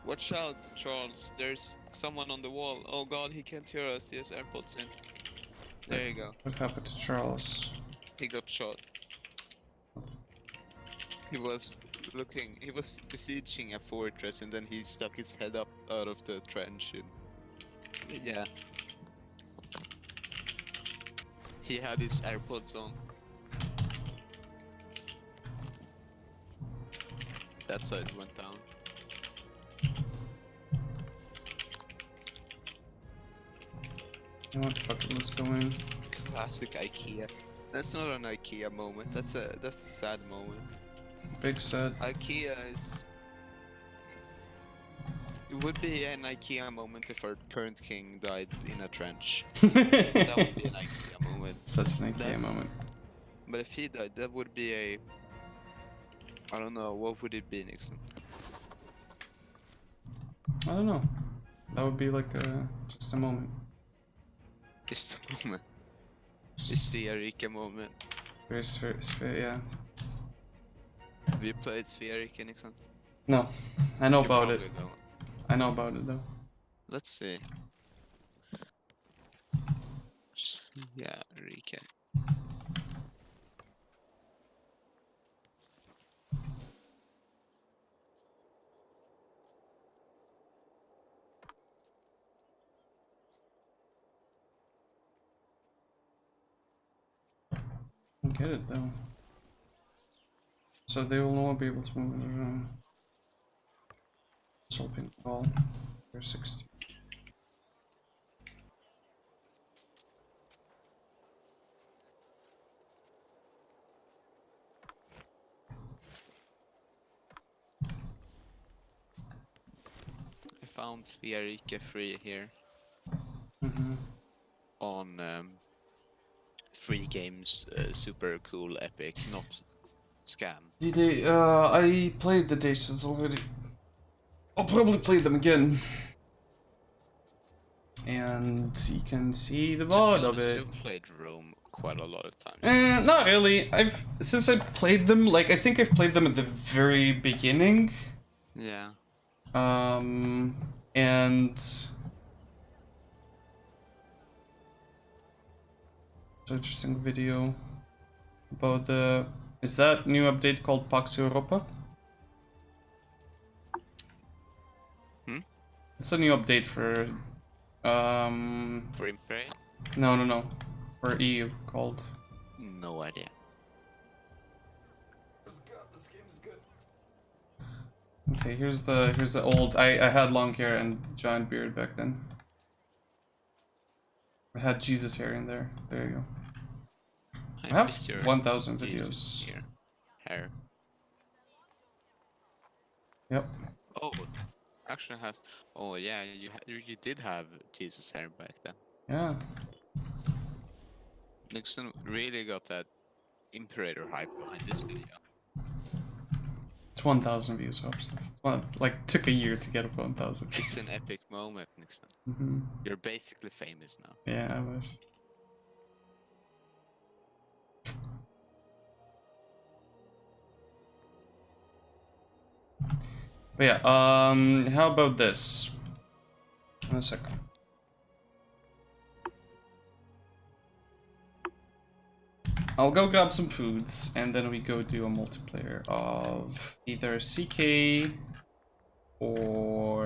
Watch out, Charles. There's someone on the wall. Oh god, he can't hear us. He has AirPods in. There you go. What happened to Charles? He got shot. He was besieging a fortress and then he stuck his head up out of the trench and... Yeah. He had his AirPods on. That's how it went down. You know what, fuck it, let's go in. Classic IKEA. That's not an IKEA moment. That's a sad moment. Big sad. IKEA is... It would be an IKEA moment if our current king died in a trench. That would be an IKEA moment. Such an IKEA moment. But if he died, that would be a... I don't know, what would it be, Nixon? I don't know. That would be like just a moment. Just a moment. It's the Erika moment. Very yeah. Have you played Sverika, Nixon? No, I know You about it. probably don't. I know about it though. Let's see. Sverika. I get it though. So they will not be able to move it around. Solving call. They're 60. I found Sverika free here. On free games, super cool, epic, not scam. Did they, I played the dates already. I'll probably play them again. And you can see the VOD of it. I've played Rome quite a lot of times. Not really. Since I played them, like, I think I've played them at the very beginning. Yeah. And... Interesting video about the... Is that new update called Pax Europa? It's a new update for... For Imperator? No. For EU called... No idea. This game is good. Okay, here's the old... I had long hair and giant beard back then. I had Jesus hair in there. There you go. I have 1,000 videos. Hair. Yep. Oh, actually has. Oh yeah, you did have Jesus hair back then. Yeah. Nixon really got that Imperator hype behind this video. It's 1,000 views, folks. It's one, like, took a year to get up 1,000 views. It's an epic moment, Nixon. You're basically famous now. Yeah, I wish. But yeah, how about this? 1 second. I'll go grab some foods, and then we go do a multiplayer of either CK or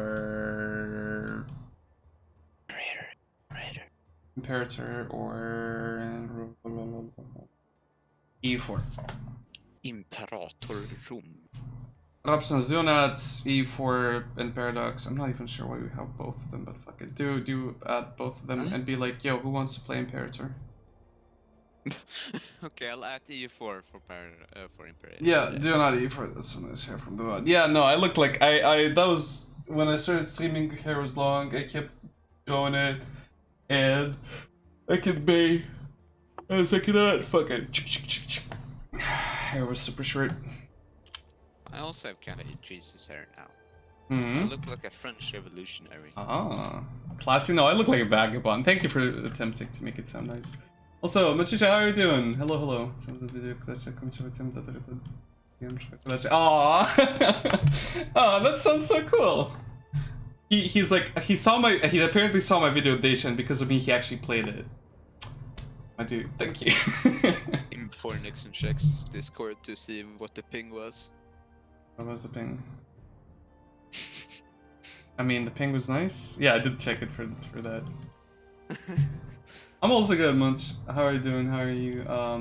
Imperator or E4. Imperator Rom. Options, do not E4 and Paradox. I'm not even sure why we have both of them, but fuck it. Do add both of them and be like, yo, who wants to play Imperator? Okay, I'll add E4 for Imperator. Yeah, do not E4. That's what I hear from the bot. Yeah, no, I look like that was when I started streaming. Hair was long. I kept going it, and I could be. I was like, you know what? Fuck it. Hair was super short. I also have kind of Jesus hair now. Mm-hmm. I look like a French revolutionary. Ah, classy. No, I look like a vagabond. Thank you for attempting to make it sound nice. Also, Machicha, how are you doing? Hello, hello. Aww. Oh, that sounds so cool. He apparently saw my video Dacian, because of me he actually played it. I do. Thank you. Before Nixon checks Discord to see what the ping was. What was the ping? I mean, the ping was nice. Yeah, I did check it for that. I'm also good, Munch. How are you doing? How are you? How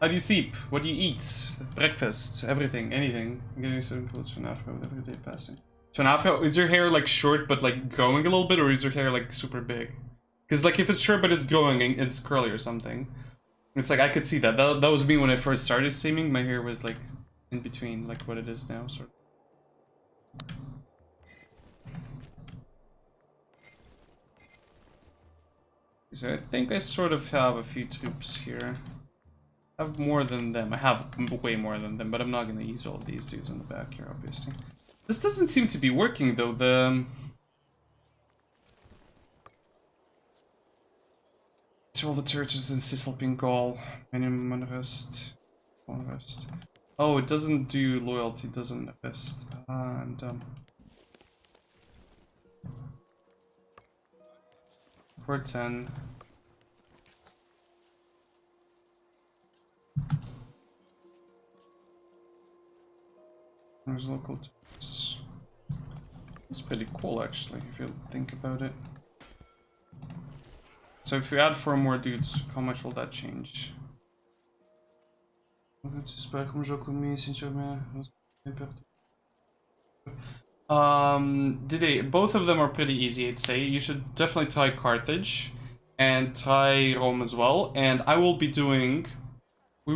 do you sleep? What do you eat? Breakfast? Everything? Anything? I'm getting certain clothes to an afro with every day passing. So an afro, is your hair like short but like growing a little bit, or is your hair like super big? Because like if it's short but it's growing, it's curly or something. It's like I could see that. That was me when I first started streaming. My hair was like in between, like what it is now, sort of. So I think I sort of have a few troops here. I have more than them. I have way more than them, but I'm not going to use all of these dudes in the back here, obviously. This doesn't seem to be working, though. To all the churches in Cisalpine Gaul. Minimum unrest. Unrest. Oh, it doesn't do loyalty, doesn't invest. I'm dumb. For 10. There's local tips. It's pretty cool, actually, if you think about it. So if we add 4 more dudes, how much will that change? Both of them are pretty easy, I'd say. You should definitely try Carthage and try Rome as well. And we will be doing a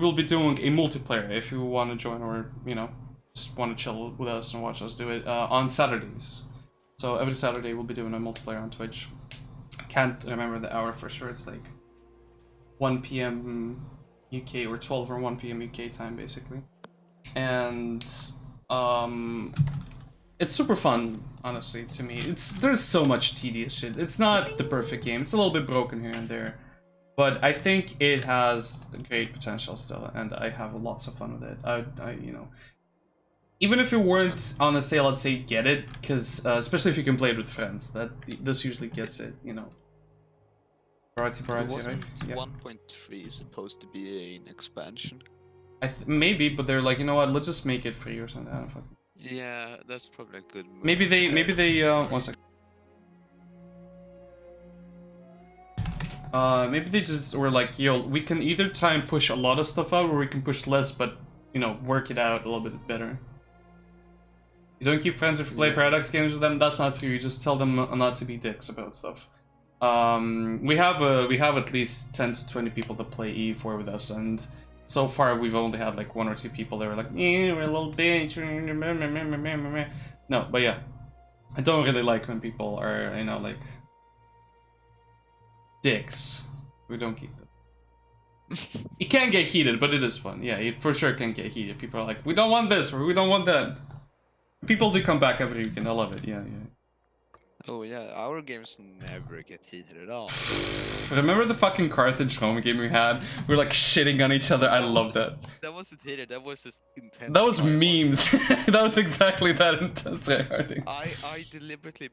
multiplayer if you want to join, or you know, just want to chill with us and watch us do it on Saturdays. So every Saturday we'll be doing a multiplayer on Twitch. Can't remember the hour for sure. It's like 1 p.m. UK or 12 or 1 p.m. UK time, basically. And it's super fun, honestly, to me. There's so much tedious shit. It's not the perfect game. It's a little bit broken here and there. But I think it has great potential still, and I have lots of fun with it. You know, even if it weren't on a sale, I'd say get it, because especially if you can play it with friends, this usually gets it, you know. Variety, Wasn't right? Yeah. 1.3 supposed to be an expansion? Maybe, but they're like, you know what? Let's just make it free or something. I don't fucking. Yeah, that's probably a good move. Maybe they 1 second. Maybe they just were like, yo, we can either try and push a lot of stuff out, or we can push less, but, you know, work it out a little bit better. You don't keep friends if you play Paradox games with them, that's not true, you just tell them not to be dicks about stuff. We have at least 10 to 20 people that play E4 with us, and so far we've only had like 1 or 2 people that were like, we're a little bitch. No, but yeah. I don't really like when people are, you know, like dicks. We don't keep them. It can get heated, but it is fun. Yeah, it for sure can get heated. People are like, we don't want this, or we don't want that. People do come back every weekend. I love it. Yeah, yeah. Oh yeah, our games never get heated at all. Remember the fucking Carthage home game we had? We were like shitting on each other. I love that. That wasn't heated. That was just intense. That was memes. That was exactly that intense tryharding. I deliberately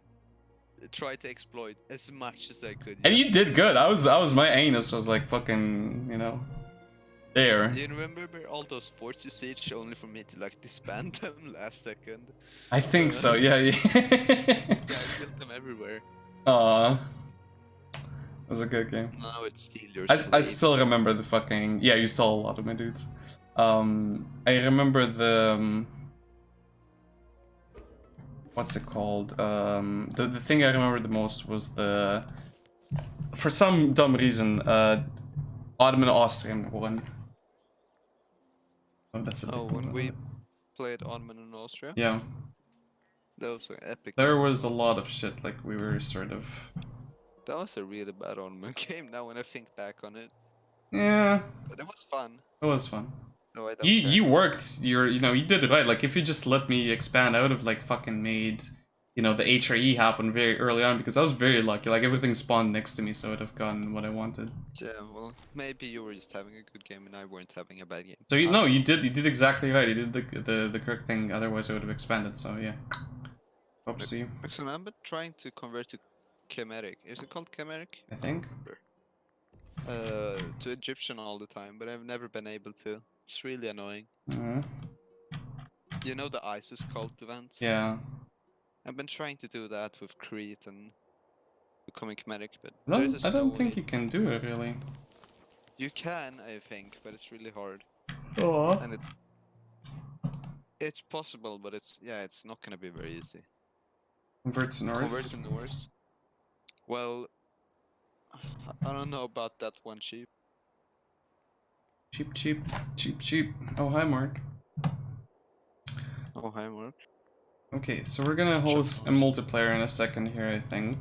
tried to exploit as much as I could. And you did good. I was my anus was like fucking, you know, there. Do you remember all those forts you siege only for me to like disband them last second? I think so. Yeah. Yeah, I built them everywhere. Aw. It was a good game. Now it's still your I still remember the fucking... Yeah, you stole a lot of my dudes. I remember the... what's it called? The thing I remember the most was the, for some dumb reason, Ottoman-Austrian one. Oh, that's a when we played Ottoman in Austria. Yeah. That was an epic. There was a lot of shit, like we were sort of. That was a really bad Ottoman game. Now when I think back on it. Yeah. But it was fun. It was fun. No, I don't You worked. You know, you did it right. Like if you just let me expand, I would have like fucking made, you know, the HRE happen very early on because I was very lucky. Like everything spawned next to me, so I would have gotten what I wanted. Yeah, well, maybe you were just having a good game and I weren't having a bad game. So you did exactly right. You did the correct thing. Otherwise, I would have expanded. So yeah. Hope to see you. Excellent. I've been trying to convert to Chimeric. Is it called Chimeric? I think. To Egyptian all the time, but I've never been able to. It's really annoying. You know the ISIS cult events? Yeah. I've been trying to do that with Crete and becoming Chimeric, but I don't think you can do it really. You can, I think, but it's really hard. Oh. And it's possible, but it's not gonna be very easy. Convert to Norse. Convert to Norse. Well, I don't know about that one sheep. Cheap. Oh, hi, Mark. Oh, hi, Mark. Okay, so we're gonna host a multiplayer in a second here, I think.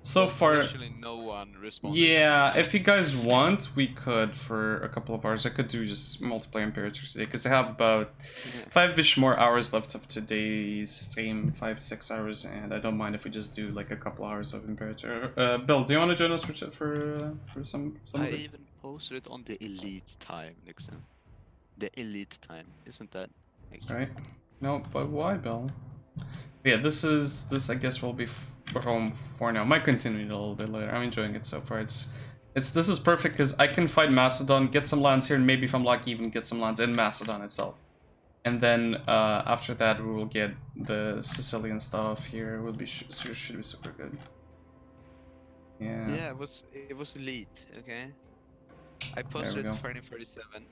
So far, Actually, no one responded. yeah, if you guys want, we could for a couple of hours. I could do just multiplayer Imperator today, because I have about 5-ish more hours left of today's stream, 5-6 hours, and I don't mind if we just do like a couple hours of Imperator. Bill, do you want to join us for some I of it? even posted it on the elite time, Nixon. The elite time, isn't that? Right. No, but why, Bill? Yeah, this I guess will be for home for now. Might continue a little bit later. I'm enjoying it so far. This is perfect because I can fight Macedon, get some lands here, and maybe if I'm lucky, even get some lands in Macedon itself. And then after that, we will get the Sicilian stuff here. It will be should be super good. Yeah. Yeah, it was elite. Okay. I posted it 2047.